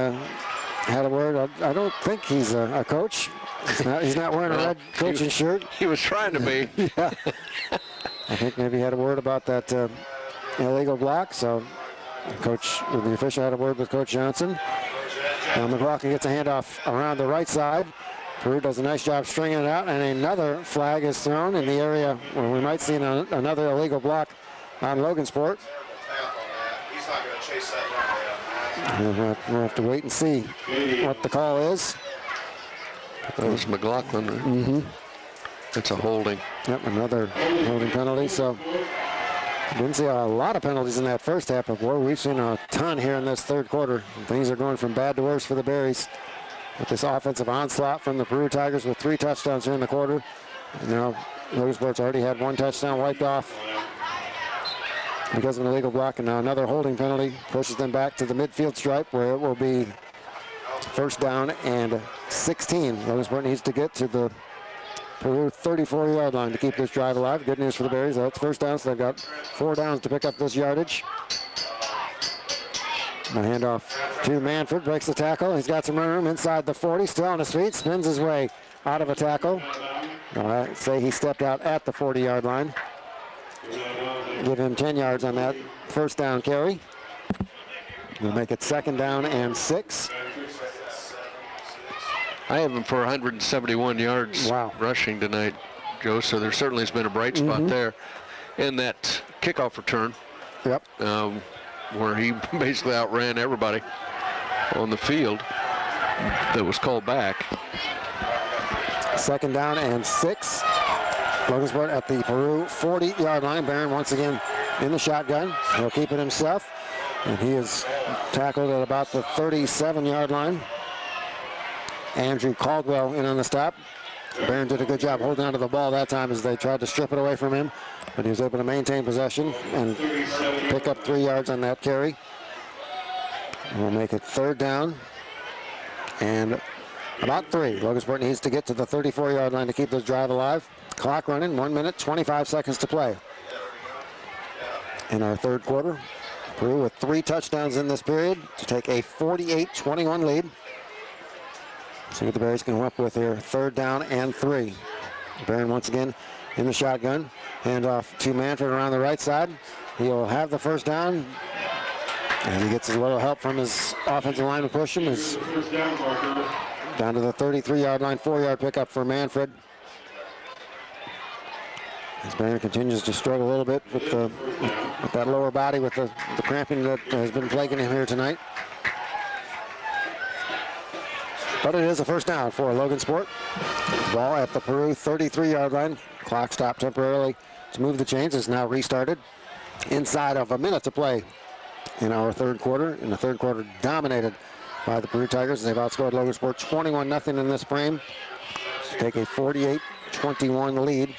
had a word. I don't think he's a coach. He's not wearing a red coaching shirt. He was trying to be. Yeah. I think maybe he had a word about that illegal block. So the official had a word with Coach Johnson. Now McLaughlin gets a handoff around the right side. Peru does a nice job stringing it out, and another flag is thrown in the area where we might see another illegal block on Logansport. He's not going to chase that down. We'll have to wait and see what the call is. That was McLaughlin. It's a holding. Yep, another holding penalty. So didn't see a lot of penalties in that first half, but boy, we've seen a ton here in this third quarter. Things are going from bad to worse for the Berries. With this offensive onslaught from the Peru Tigers with 3 touchdowns here in the quarter. And now Logansport's already had 1 touchdown wiped off because of an illegal block, and now another holding penalty pushes them back to the midfield stripe where it will be first down and 16. Logansport needs to get to the Peru 34-yard line to keep this drive alive. Good news for the Berries. That's first down, so they've got 4 downs to pick up this yardage. The handoff to Manford, breaks the tackle. He's got some run room inside the 40, still on his feet, spins his way out of a tackle. I'd say he stepped out at the 40-yard line. Give him 10 yards on that first down carry. We'll make it second down and 6. I have him for 171 yards rushing tonight, Joe, so there certainly has been a bright spot there. And that kickoff return. Yep. Where he basically outran everybody on the field that was called back. Second down and 6. Logansport at the Peru 40-yard line. Barron once again in the shotgun. He'll keep it himself. And he is tackled at about the 37-yard line. Andrew Caldwell in on the stop. Barron did a good job holding onto the ball that time as they tried to strip it away from him. But he was able to maintain possession and pick up 3 yards on that carry. We'll make it third down and about 3. Logansport needs to get to the 34-yard line to keep this drive alive. Clock running, 1 minute, 25 seconds to play. in our third quarter. Peru with 3 touchdowns in this period to take a 48-21 lead. See what the Bears can come up with here. 3rd down and 3. Barron once again in the shotgun. Hand off to Manfred around the right side. He'll have the first down. And he gets a little help from his offensive line to push him. He's down to the 33-yard line, 4-yard pickup for Manfred. As Barron continues to struggle a little bit with that lower body, with the cramping that has been plaguing him here tonight. But it is a first down for Logansport. Ball at the Peru 33-yard line. Clock stopped temporarily to move the chains. It's now restarted. Inside of a minute to play in our third quarter. In the third quarter, dominated by the Peru Tigers. They've outscored Logansport 21-0 in this frame to take a 48-21 lead.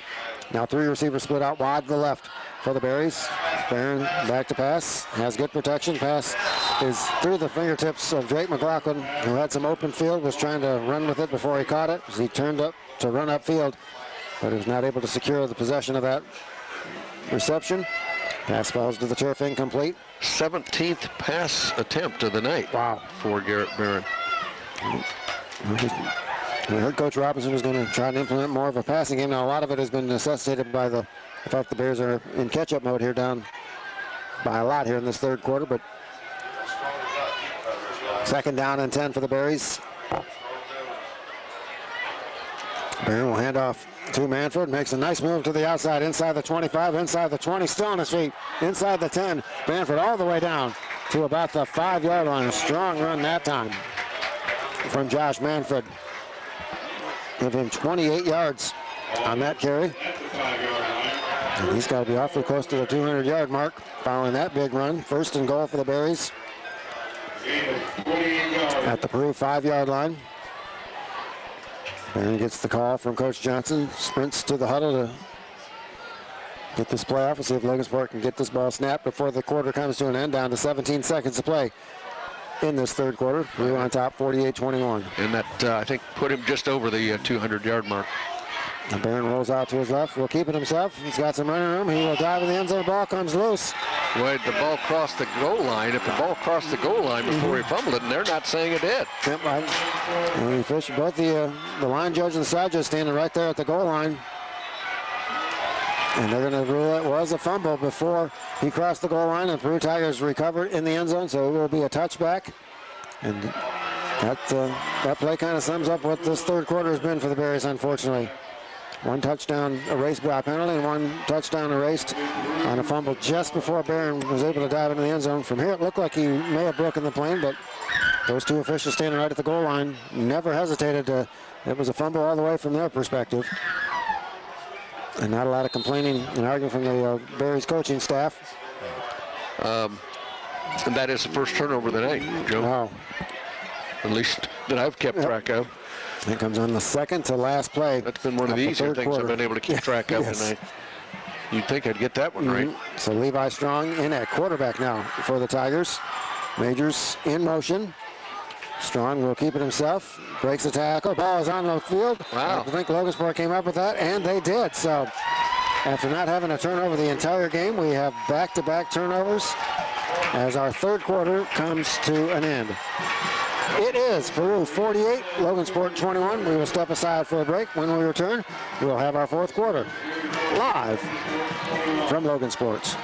Now 3 receivers split out wide to the left for the Berries. Barron back to pass, has good protection. Pass is through the fingertips of Drake McLaughlin, who had some open field, was trying to run with it before he caught it as he turned up to run upfield, but he was not able to secure the possession of that reception. Pass falls to the turf, incomplete. 17th pass attempt of the night. Wow. For Garrett Barron. We heard Coach Robinson was going to try and implement more of a passing game. Now, a lot of it has been necessitated by the fact the Bears are in catch-up mode here, down by a lot here in this third quarter. But 2nd down and 10 for the Berries. Barron will hand off to Manfred. Makes a nice move to the outside, inside the 25, inside the 20, still on his feet, inside the 10. Manfred all the way down to about the 5-yard line. A strong run that time from Josh Manfred. Give him 28 yards on that carry. And he's got to be awfully close to the 200-yard mark following that big run. 1st and goal for the Berries at the Peru 5-yard line. Barron gets the call from Coach Johnson. Sprints to the huddle to get this play off. We'll see if Logansport can get this ball snapped before the quarter comes to an end. Down to 17 seconds to play in this third quarter. Peru on top, 48-21. And that, I think, put him just over the 200-yard mark. And Barron rolls out to his left. Will keep it himself. He's got some running room. He will dive in the end zone. The ball comes loose. Well, the ball crossed the goal line. If the ball crossed the goal line before he fumbled it, and they're not saying it did. Yep, right. And both the line judge and the side judge standing right there at the goal line. And they're going to rule it was a fumble before he crossed the goal line. And Peru Tigers recovered in the end zone, so it will be a touchback. And that play kind of sums up what this third quarter has been for the Bears, unfortunately. 1 touchdown erased by a penalty and 1 touchdown erased on a fumble just before Barron was able to dive into the end zone. From here, it looked like he may have broken the plane, but those 2 officials standing right at the goal line never hesitated to. It was a fumble all the way from their perspective. And not a lot of complaining and arguing from the Berries coaching staff. And that is the first turnover of the night, Joe. Wow. At least that I've kept track of. It comes on the 2nd to last play. That's been one of the easier things I've been able to keep track of tonight. You'd think I'd get that one right. So Levi Strong in at quarterback now for the Tigers. Majors in motion. Strong will keep it himself. Breaks the tackle. Ball is on the field. Wow. I think Logansport came up with that, and they did. So after not having a turnover the entire game, we have back-to-back turnovers as our third quarter comes to an end. It is Peru 48, Logansport 21. We will step aside for a break. When we return, we will have our fourth quarter live from Logansport.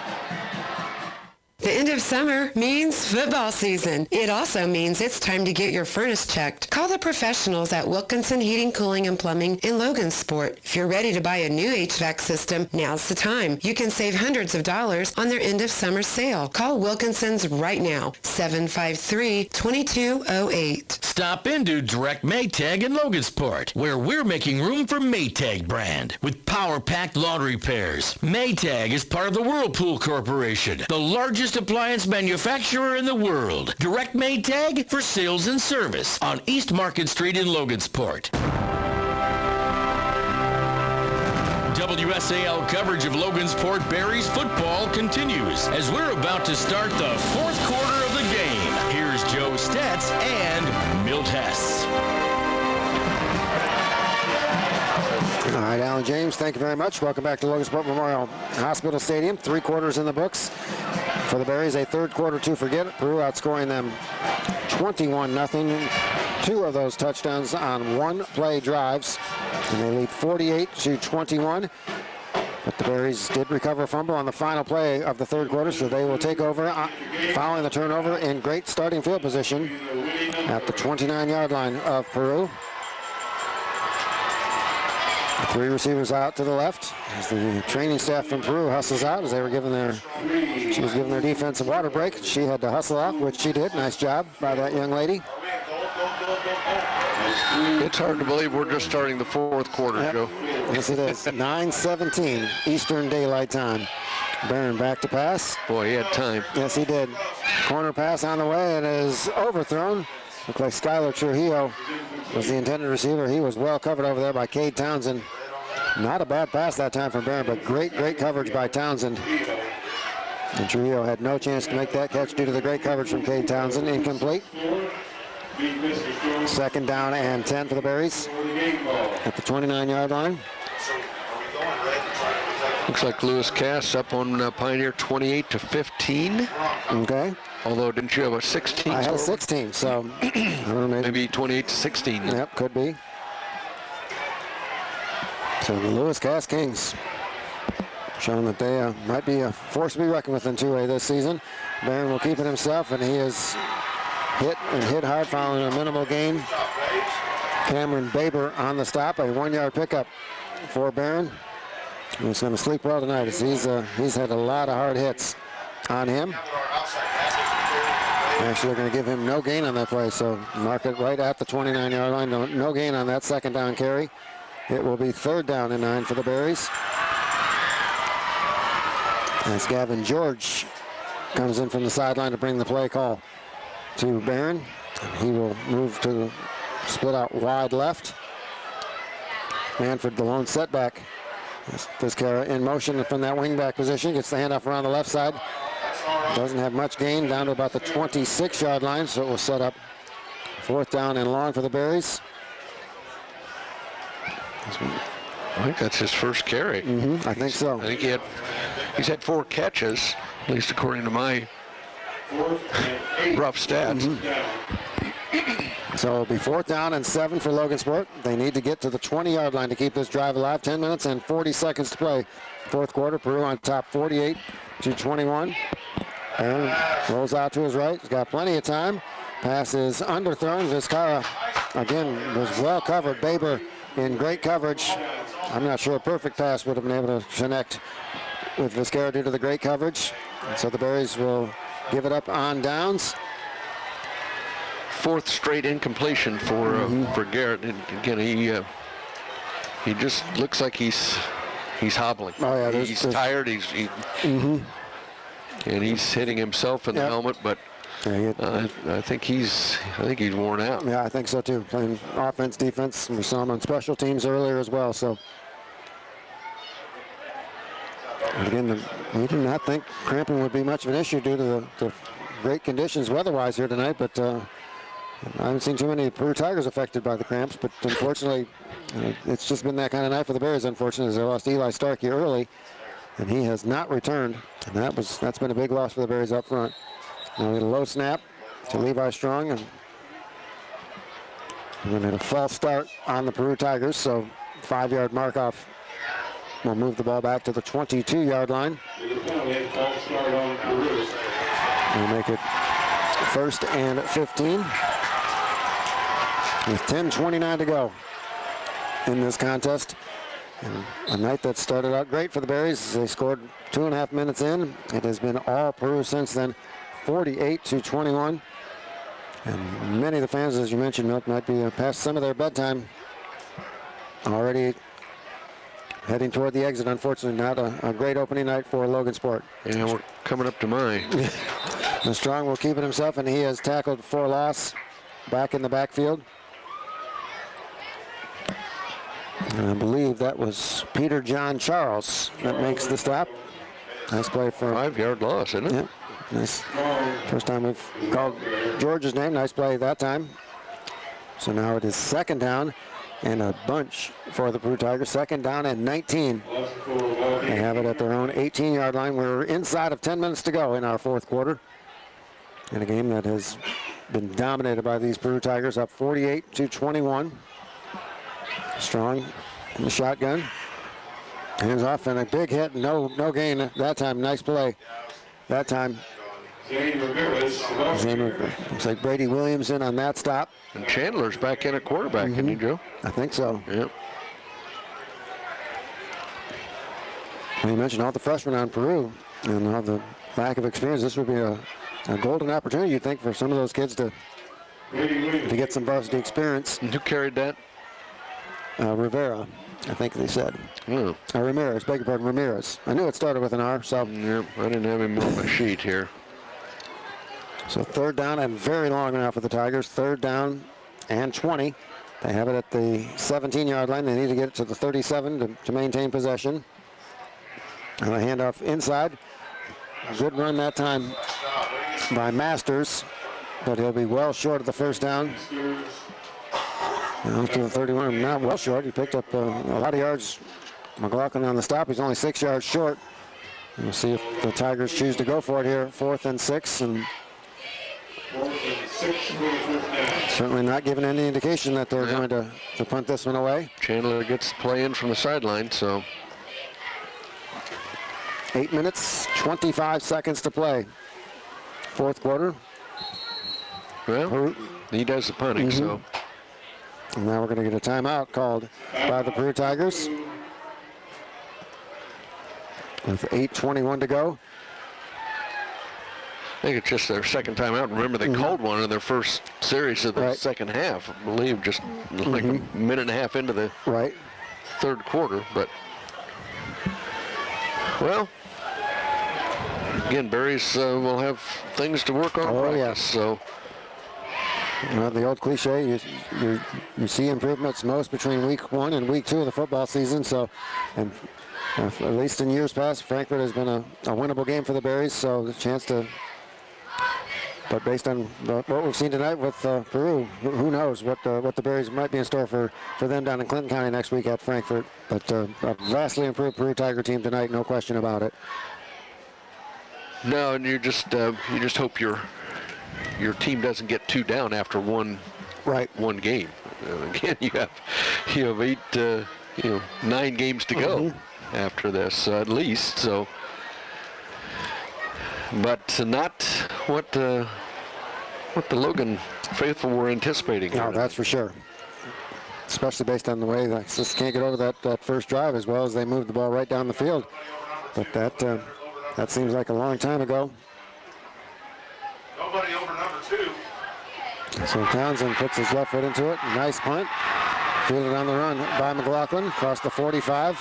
The end of summer means football season. It also means it's time to get your furnace checked. Call the professionals at Wilkinson Heating, Cooling, and Plumbing in Logansport. If you're ready to buy a new HVAC system, now's the time. You can save hundreds of dollars on their end of summer sale. Call Wilkinson's right now, 753-2208. Stop into Direct Maytag in Logansport, where we're making room for Maytag brand with power-packed laundry pairs. Maytag is part of the Whirlpool Corporation, the largest appliance manufacturer in the world. Direct Maytag for sales and service on East Market Street in Logansport. WSAL coverage of Logansport Berries football continues as we're about to start the fourth quarter of the game. Here's Joe Stetz and Milt Hess. All right, Alan James, thank you very much. Welcome back to Logansport Memorial Hospital Stadium. 3 quarters in the books for the Berries. A third quarter to forget. Peru outscoring them 21-0. 2 of those touchdowns on one-play drives, and they lead 48-21. But the Berries did recover a fumble on the final play of the third quarter, so they will take over following the turnover in great starting field position at the 29-yard line of Peru. 3 receivers out to the left as the training staff from Peru hustles out as they were she was giving their defense a water break. She had to hustle off, which she did. Nice job by that young lady. It's hard to believe we're just starting the fourth quarter, Joe. Yes, it is. 9:17 Eastern Daylight Time. Barron back to pass. Boy, he had time. Yes, he did. Corner pass on the way and is overthrown. Looks like Skylar Trujillo was the intended receiver. He was well covered over there by Cade Townsend. Not a bad pass that time from Barron, but great coverage by Townsend. And Trujillo had no chance to make that catch due to the great coverage from Cade Townsend. Incomplete. 2nd down and 10 for the Berries at the 29-yard line. Looks like Lewis Cass up on Pioneer 28-15. Okay. Although, didn't you have a 16? I had a 16, so I don't know, maybe 28-16. Yep, could be. So the Lewis Cass Kings showing that they might be a force to be reckoned with in 2A this season. Barron will keep it himself, and he is hit hard following a minimal gain. Cameron Baber on the stop, a 1-yard pickup for Barron. He's going to sleep well tonight as he's had a lot of hard hits on him. Actually, they're going to give him no gain on that play, so mark it right at the 29-yard line. No gain on that 2nd down carry. It will be 3rd down and 9 for the Berries. As Gavin George comes in from the sideline to bring the play call to Barron. He will move to the split out wide left. Manford, the lone setback. Vizcarra in motion from that wingback position. Gets the handoff around the left side. Doesn't have much gain, down to about the 26-yard line, so it will set up 4th down and long for the Berries. I think that's his first carry. I think so. I think he's had 4 catches, at least according to my rough stats. So it'll be 4th down and 7 for Logansport. They need to get to the 20-yard line to keep this drive alive. 10 minutes and 40 seconds to play. 4th quarter, Peru on top 48-21. Aaron rolls out to his right. He's got plenty of time. Pass is underthrown. Vizcarra, again, was well covered. Baber in great coverage. I'm not sure a perfect pass would have been able to connect with Vizcarra due to the great coverage. And so the Berries will give it up on downs. 4th straight incompletion for Garrett. And again, he just looks like he's hobbling. Oh yeah, he's tired. And he's hitting himself in the helmet, but I think he's worn out. Yeah, I think so too. Playing offense, defense. We saw him on special teams earlier as well. So and again, we did not think cramping would be much of an issue due to the great conditions weather-wise here tonight, but I haven't seen too many Peru Tigers affected by the cramps, but unfortunately, it's just been that kind of night for the Bears, unfortunately, as they lost Eli Starkey early, and he has not returned, and that's been a big loss for the Bears up front. Now we get a low snap to Levi Strong, and we're going to get a false start on the Peru Tigers, so 5-yard mark off. We'll move the ball back to the 22-yard line. We'll make it 1st and 15 with 10:29 to go in this contest. And a night that started out great for the Berries. They scored 2.5 minutes in. It has been all Peru since then, 48-21. And many of the fans, as you mentioned, Milk, might be past some of their bedtime already, heading toward the exit. Unfortunately, not a great opening night for Logansport. Yeah, we're coming up to mine. And Strong will keep it himself, and he has tackled for loss back in the backfield. And I believe that was Peter John Charles that makes the stop. Nice play for 5-yard loss, isn't it? Yeah, nice. First time we've called George's name. Nice play that time. So now it is 2nd down and a bunch for the Peru Tigers. Second down and 19. They have it at their own 18-yard line. We're inside of 10 minutes to go in our fourth quarter. In a game that has been dominated by these Peru Tigers, up 48-21. Strong in the shotgun. Hands off and a big hit. No gain that time. Nice play. That time. Looks like Brady Williams in on that stop. And Chandler's back in at quarterback, isn't he, Joe? I think so. Yep. Well, you mentioned all the freshmen on Peru and all the lack of experience. This would be a golden opportunity, you'd think, for some of those kids to get some varsity experience. And who carried that? Rivera, I think they said. Oh. Ramirez, beg your pardon, Ramirez. I knew it started with an R, so. Yep, I didn't have him on my sheet here. So third down and very long now for the Tigers. Third down and 20. They have it at the 17-yard line. They need to get it to the 37 to maintain possession. And a handoff inside. Good run that time by Masters, but he'll be well short of the first down. Now to the 31, not well short. He picked up a lot of yards. McLaughlin on the stop. He's only 6 yards short. And we'll see if the Tigers choose to go for it here. 4th and 6, and certainly not giving any indication that they're going to punt this one away. Chandler gets the play in from the sideline, so. 8 minutes, 25 seconds to play. Fourth quarter. Well, he does the punting, so. And now we're going to get a timeout called by the Peru Tigers. With 8:21 to go. I think it's just their second time out. Remember, they called one in their first series of the second half, I believe, just like a minute and a half into the third quarter. But, well, again, Berries will have things to work on. So. Well, the old cliche, you see improvements most between week 1 and week 2 of the football season. So, and at least in years past, Frankfurt has been a winnable game for the Berries. So the chance to, but based on what we've seen tonight with Peru, who knows what the Berries might be in store for them down in Clinton County next week at Frankfurt. But a vastly improved Peru Tiger team tonight, no question about it. No, and you just hope your team doesn't get 2 down after one game. Again, you have 9 games to go after this at least. So, but not what the Logan faithful were anticipating. No, that's for sure. Especially based on the way they just can't get over that first drive as well as they moved the ball right down the field. But that seems like a long time ago. Nobody over number 2. So Townsend puts his left foot into it. Nice punt. Fielded on the run by McLaughlin. Across the 45.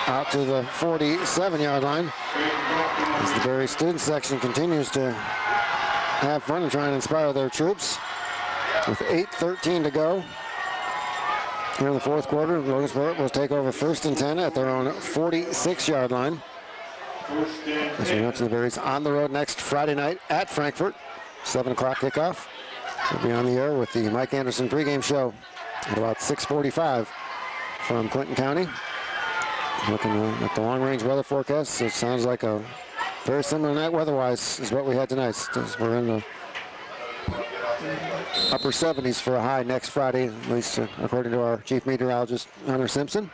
Out to the 47-yard line. As the Berry student section continues to have fun and try and inspire their troops. With 8:13 to go. Here in the fourth quarter, Logansport will take over 1st and 10 at their own 46-yard line. As we mentioned, the Berries on the road next Friday night at Frankfurt. 7 o'clock kickoff. We'll be on the air with the Mike Anderson pregame show at about 6:45 from Clinton County. Looking at the long-range weather forecast, it sounds like a very similar night weather-wise is what we had tonight. We're in the upper 70s for a high next Friday, at least according to our chief meteorologist, Hunter Simpson.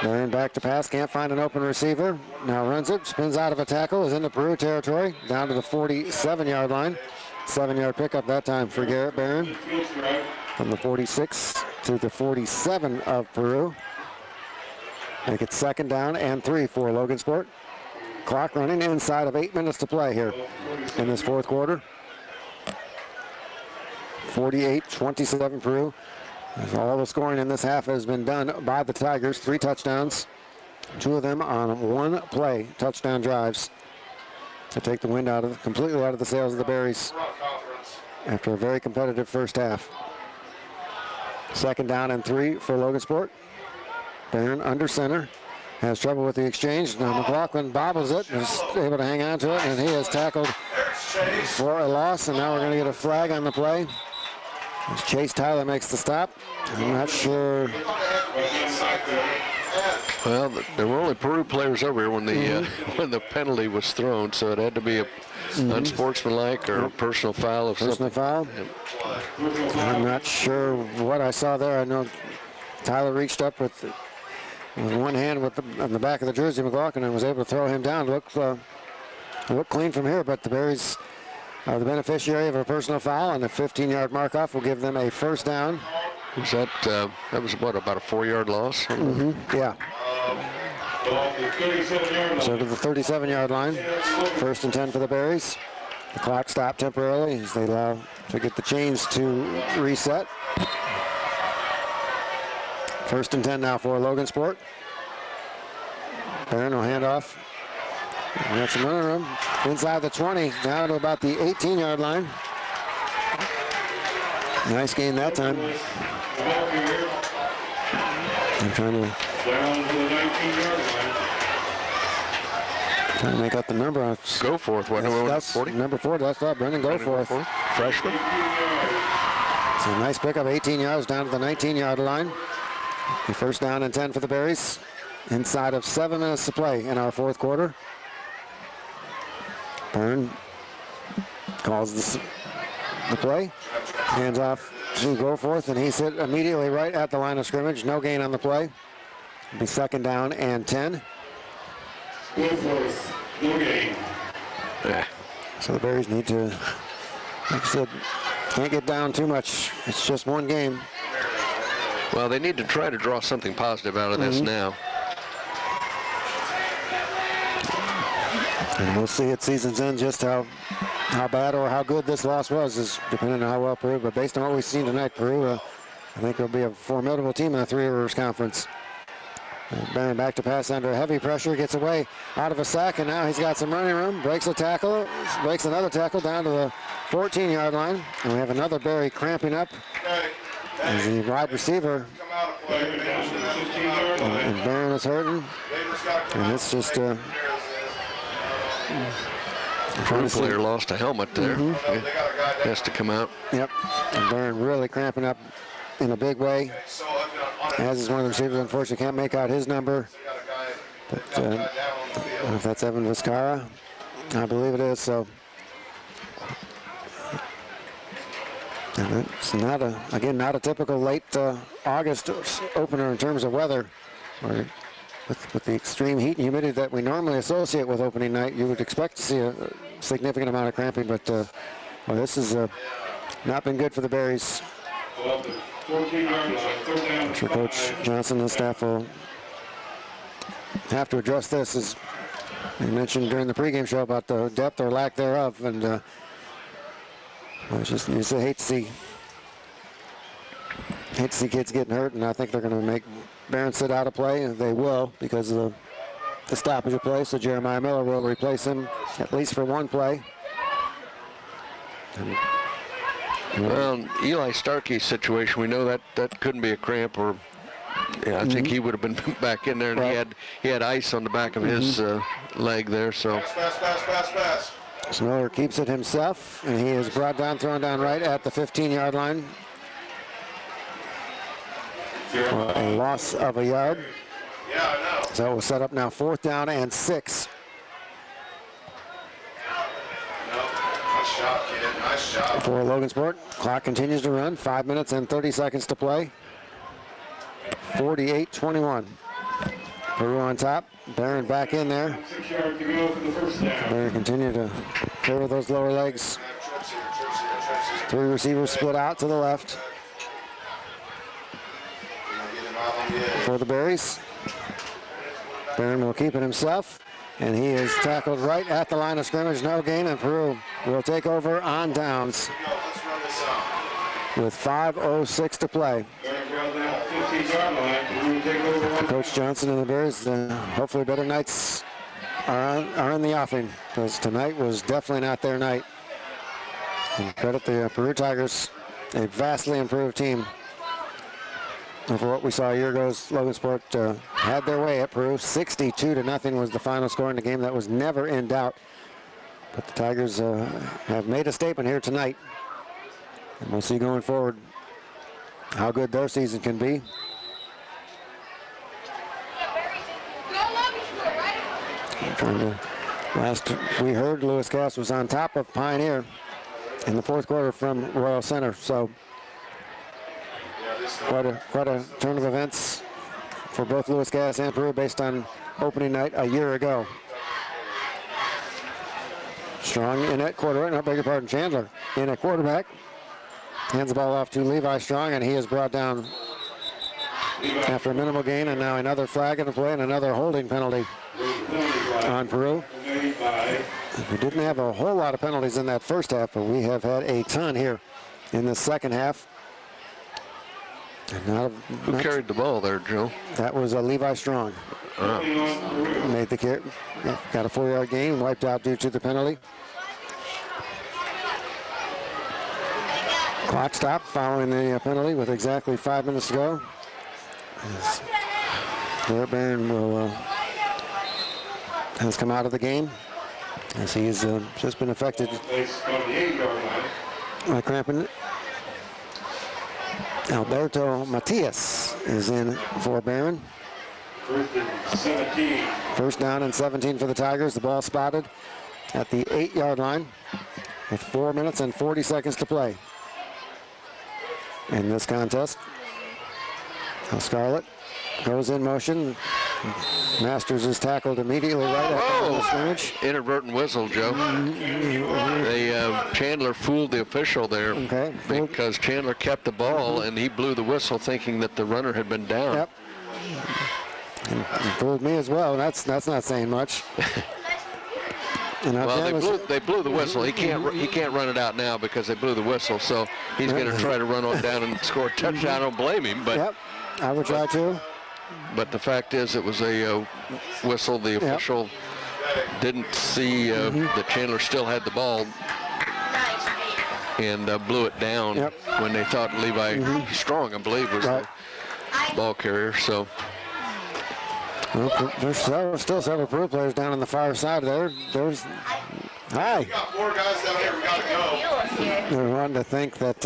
They're in back to pass, can't find an open receiver. Now runs it, spins out of a tackle, is into Peru territory, down to the 47-yard line. 7-yard pickup that time for Garrett Barron. From the 46 to the 47 of Peru. Make it 2nd down and 3 for Logansport. Clock running inside of 8 minutes to play here in this fourth quarter. 48-27 Peru. All the scoring in this half has been done by the Tigers. 3 touchdowns, 2 of them on 1-play touchdown drives to take the wind completely out of the sails of the Berries after a very competitive first half. 2nd down and 3 for Logansport. Barron under center, has trouble with the exchange. Now McLaughlin bobbles it, is able to hang on to it, and he is tackled for a loss, and now we're going to get a flag on the play. As Chase Tyler makes the stop. I'm not sure. Well, there were only Peru players over here when the when the penalty was thrown, so it had to be a unsportsmanlike or a personal foul of personal foul. I'm not sure what I saw there. I know Tyler reached up with one hand on the back of the jersey, McLaughlin, and was able to throw him down. Looked clean from here, but the Berries are the beneficiary of a personal foul, and a 15-yard mark-off will give them a first down. Was that was what, about a 4-yard loss? Yeah. So to the 37-yard line, 1st and 10 for the Berries. The clock stopped temporarily as they allow to get the chains to reset. 1st and 10 now for Logansport. Barron will hand off. We got some running room inside the 20, down to about the 18-yard line. Nice gain that time. I'm trying to make up the number. Go forth. What, that's 40? Number 4. That's not Brendan Goforth. Freshman. So nice pickup, 18 yards down to the 19-yard line. The 1st down and 10 for the Berries. Inside of 7 minutes to play in our 4th quarter. Byrne calls the play. Hands off to Goforth, and he's hit immediately right at the line of scrimmage. No gain on the play. It'll be 2nd down and 10. Goforth, no gain. So the Berries need to, like I said, can't get down too much. It's just one game. Well, they need to try to draw something positive out of this now. And we'll see at season's end just how bad or how good this loss was, is depending on how well Peru. But based on what we've seen tonight, Peru, I think it'll be a formidable team in the Three Rivers Conference. Barron back to pass under heavy pressure, gets away out of a sack, and now he's got some running room. Breaks a tackle, breaks another tackle down to the 14-yard line. And we have another Berry cramping up as the wide receiver. And Barron is hurting. And it's just The player lost a helmet there. Has to come out. Yep. And Barron really cramping up in a big way. As is one of the receivers, unfortunately can't make out his number. But I don't know if that's Evan Vizcarra. I believe it is. So and it's not a typical late August opener in terms of weather. Or with the extreme heat and humidity that we normally associate with opening night, you would expect to see a significant amount of cramping, but well, this has not been good for the Berries. I'm sure Coach Johnson and staff will have to address this, as you mentioned during the pregame show about the depth or lack thereof, and well, it's just, you just hate to see kids getting hurt, and I think they're going to make Barron sit out of play, and they will because of the stoppage of play. So Jeremiah Miller will replace him at least for one play. Well, Eli Starkey's situation, we know that couldn't be a cramp, or I think he would have been back in there, and he had ice on the back of his leg there. So So Miller keeps it himself, and he is brought down, thrown down right at the 15-yard line. For a loss of a yard. So we'll set up now 4th down and 6. Nice shot, kid. Nice shot. For Logansport, clock continues to run. 5 minutes and 30 seconds to play. 48-21. Peru on top. Barron back in there. Barron continue to favor those lower legs. 3 receivers split out to the left. For the Berries. Barron will keep it himself, and he is tackled right at the line of scrimmage. No gain, and Peru will take over on downs with 5:06 to play. Coach Johnson and the Bears, hopefully better nights are in the offing, because tonight was definitely not their night. And credit the Peru Tigers, a vastly improved team. And for what we saw a year ago, Logansport had their way at Peru. 62-0 was the final score in the game. That was never in doubt. But the Tigers have made a statement here tonight. And we'll see going forward how good their season can be. Last we heard, Lewis Cass was on top of Pioneer in the fourth quarter from Royal Center. So quite a turn of events for both Lewis Cass and Peru based on opening night a year ago. Strong in at quarterback, no, beg your pardon, Chandler in at quarterback. Hands the ball off to Levi Strong, and he is brought down after a minimal gain, and now another flag in the play and another holding penalty on Peru. We didn't have a whole lot of penalties in that first half, but we have had a ton here in the second half. Who carried the ball there, Joe? That was Levi Strong. Made the carry, got a 4-yard gain, wiped out due to the penalty. Clock stopped following the penalty with exactly 5 minutes to go. Garrett Barron has come out of the game as he's just been affected by cramping. Alberto Matias is in for Barron. First down and 17 for the Tigers. The ball spotted at the 8-yard line with 4 minutes and 40 seconds to play in this contest. Now Scarlett goes in motion. Masters is tackled immediately right at the scrimmage. Inadvertent whistle, Joe. Chandler fooled the official there because Chandler kept the ball and he blew the whistle thinking that the runner had been down. Yep. And fooled me as well. That's not saying much. Well, they blew the whistle. He can't run it out now because they blew the whistle. So he's going to try to run on down and score a touchdown. I don't blame him, but yep, I would try to. But the fact is, it was a whistle. The official didn't see that Chandler still had the ball and blew it down when they thought Levi Strong, I believe, was the ball carrier. So. Well, there's still several Peru players down on the far side there. Hi. We got 4 guys down here. We got to go. They're wanting to think that.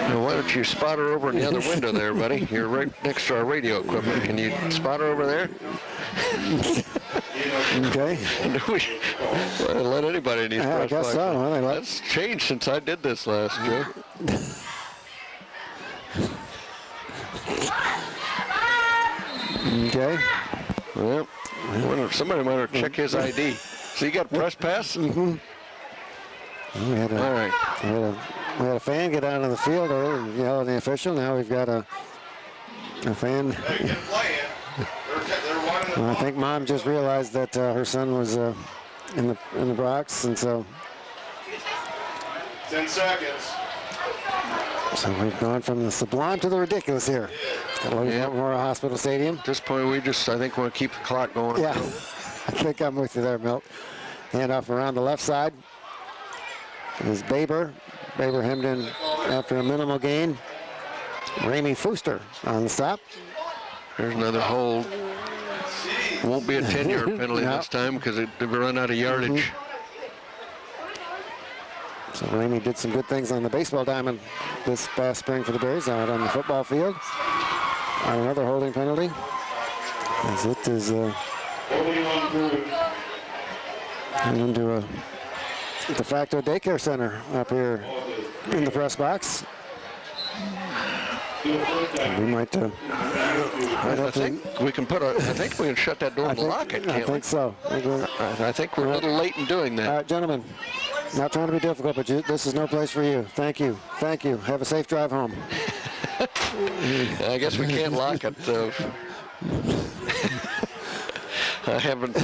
Now, why don't you spot her over in the other window there, buddy? You're right next to our radio equipment. Can you spot her over there? Okay. Let anybody in these press I guess boxes. so. Well, That's changed since I did this last year. Okay. Well, somebody might have checked his ID. So you got a press pass? Mm-hmm. We had a fan get out of the field earlier and yell at the official. Now we've got a fan. Well, I think Mom just realized that her son was in the box, and so 10 seconds. So we've gone from the sublime to the ridiculous here at Logansport Memorial Hospital Stadium. At this point, we just, I think, want to keep the clock going. Yeah, I think I'm with you there, Milt. Handoff around the left side is Baber. Baber hemmed in after a minimal gain. Ramey Fuster on the stop. There's another hold. Won't be a 10-yard penalty this time because they've run out of yardage. So Ramey did some good things on the baseball diamond this past spring for the Bears out on the football field. On another holding penalty. As it is into a de facto daycare center up here in the press box. We might. I think we can I think we can shut that door and lock it. I think so. I think we're a little late in doing that. All right, gentlemen. Not trying to be difficult, but this is no place for you. Thank you. Thank you. Have a safe drive home. I guess we can't lock it. I haven't,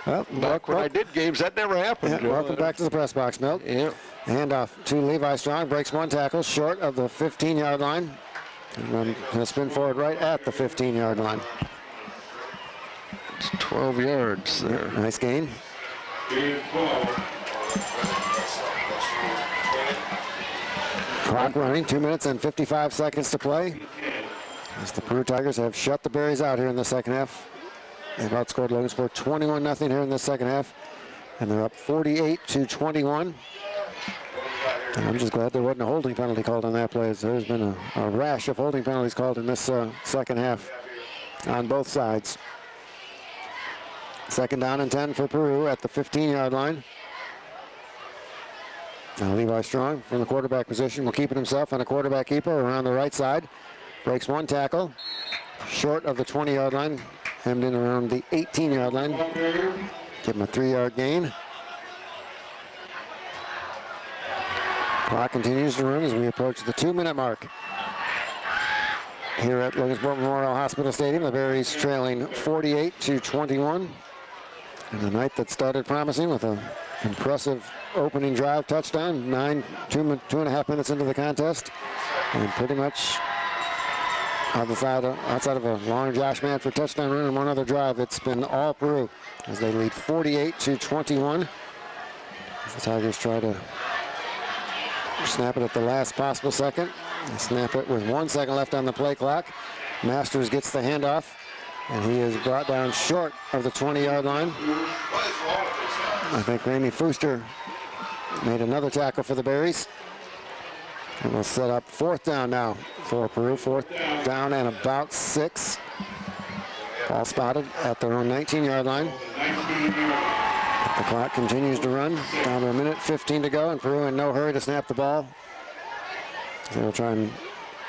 Well, back when I did games, that never happened. Yeah, welcome back to the press box, Milt. Yeah. Handoff to Levi Strong. Breaks one tackle short of the 15-yard line. And then he'll spin forward right at the 15-yard line. It's 12 yards there. Nice gain. Clock running, 2 minutes and 55 seconds to play. As the Peru Tigers have shut the Berries out here in the second half. They've outscored Logansport 21-0 here in the second half. and they're up 48-21. And I'm just glad there wasn't a holding penalty called on that play, as there's been a rash of holding penalties called in this second half on both sides. Second down and 10 for Peru at the 15-yard line. Now Levi Strong from the quarterback position will keep it himself on a quarterback keeper around the right side. Breaks one tackle, short of the 20-yard line, hemmed in around the 18-yard line. Give him a 3-yard gain. Clock continues to run as we approach the 2-minute mark. Here at Logansport Memorial Hospital Stadium, the Berries trailing 48-21. And a night that started promising with an impressive opening drive touchdown, 2.5 minutes into the contest. And pretty much outside of a long Josh Manford touchdown run and one other drive, it's been all Peru as they lead 48-21. As the Tigers try to snap it at the last possible second. They snap it with 1 second left on the play clock. Masters gets the handoff, and he is brought down short of the 20-yard line. I think Ramey Fuster made another tackle for the Berries. And we'll set up 4th down now for Peru. 4th down and about 6. Ball spotted at their own 19-yard line. The clock continues to run. Down to a minute 15 to go, and Peru in no hurry to snap the ball. They'll try and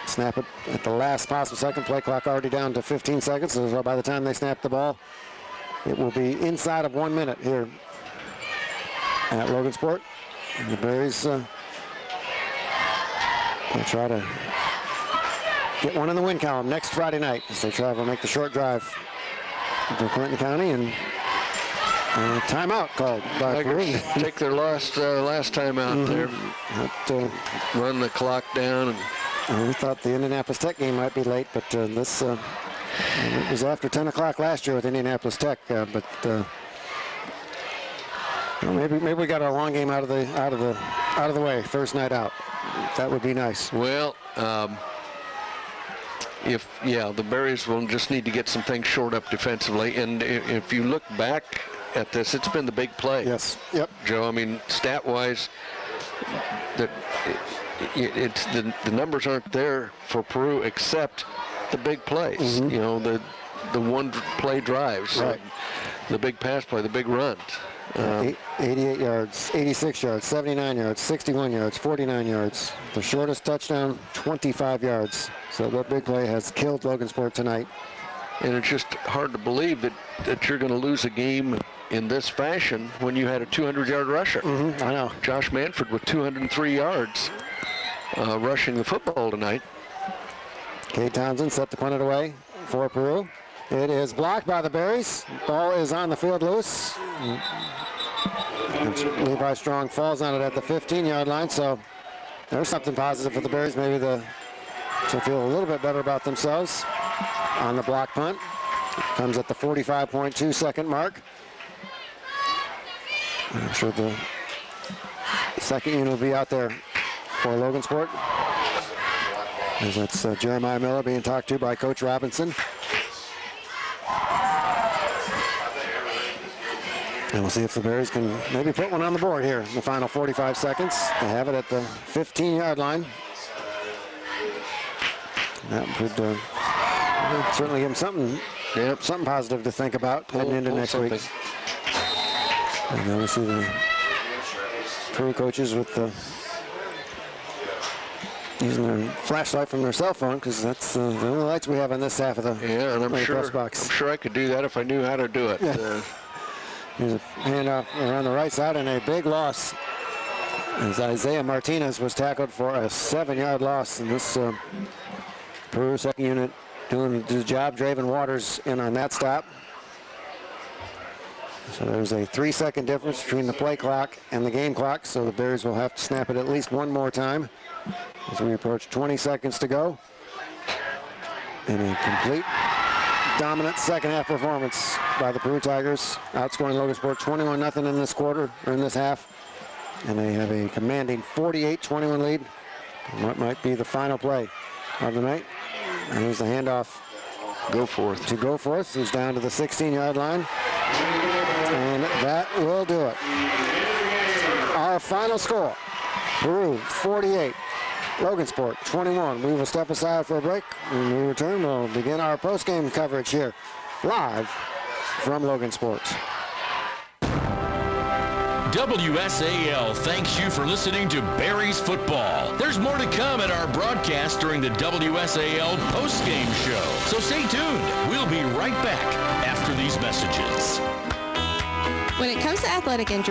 snap it at the last possible second. Play clock already down to 15 seconds, so by the time they snap the ball, it will be inside of 1 minute here at Logansport. And the Berries will try to get one in the win column next Friday night as they travel, make the short drive to Clinton County, and timeout called by Peru. Take their last timeout there. Run the clock down. And we thought the Indianapolis Tech game might be late, but this it was after 10 o'clock last year with Indianapolis Tech. Maybe we got our long game out of the way first night out. That would be nice. Well, the Berries will just need to get some things shored up defensively, and if you look back at this, it's been the big play. Yes. Yep. Joe, I mean, stat-wise, it's the numbers aren't there for Peru except the big plays. Mm-hmm. You know, the one-play drives, right. The big pass play, the big runs. 88 yards, 86 yards, 79 yards, 61 yards, 49 yards. The shortest touchdown, 25 yards. So that big play has killed Logansport tonight. And it's just hard to believe that you're going to lose a game in this fashion when you had a 200-yard rusher. Mm-hmm, I know. Josh Manford with 203 yards rushing the football tonight. Cade Townsend set to punt it away for Peru. It is blocked by the Berries. Ball is on the field loose. Levi Strong falls on it at the 15-yard line, so there's something positive for the Berries. Maybe to feel a little bit better about themselves on the block punt. Comes at the 45.2 second mark. I'm sure the second unit will be out there for Logansport. As that's Jeremiah Miller being talked to by Coach Robinson. And we'll see if the Berries can maybe put one on the board here in the final 45 seconds. They have it at the 15-yard line. That would certainly give them something positive to think about heading into next week. And then we see the Peru coaches with using their flashlight from their cell phone, because that's the only lights we have on this half of the and I'm press box. I'm sure I could do that if I knew how to do it. Yeah. Here's a handoff around the right side, and a big loss as Isaiah Martinez was tackled for a 7-yard loss. And this Peru second unit doing the job. Draven Waters in on that stop. So there's a 3-second difference between the play clock and the game clock, so the Bears will have to snap it at least one more time as we approach 20 seconds to go. In a complete dominant second half performance by the Peru Tigers, outscoring Logansport 21-0 in this quarter, or in this half. And they have a commanding 48-21 lead. And what might be the final play of the night. And here's the handoff. Goforth. To Goforth, who's down to the 16-yard line. And that will do it. Our final score, Peru 48, Logansport 21. We will step aside for a break. When we return, we'll begin our post-game coverage here, live from Logansport. WSAL thanks you for listening to Barry's Football. There's more to come at our broadcast during the WSAL postgame show. So stay tuned. We'll be right back after these messages. When it comes to athletic injuries,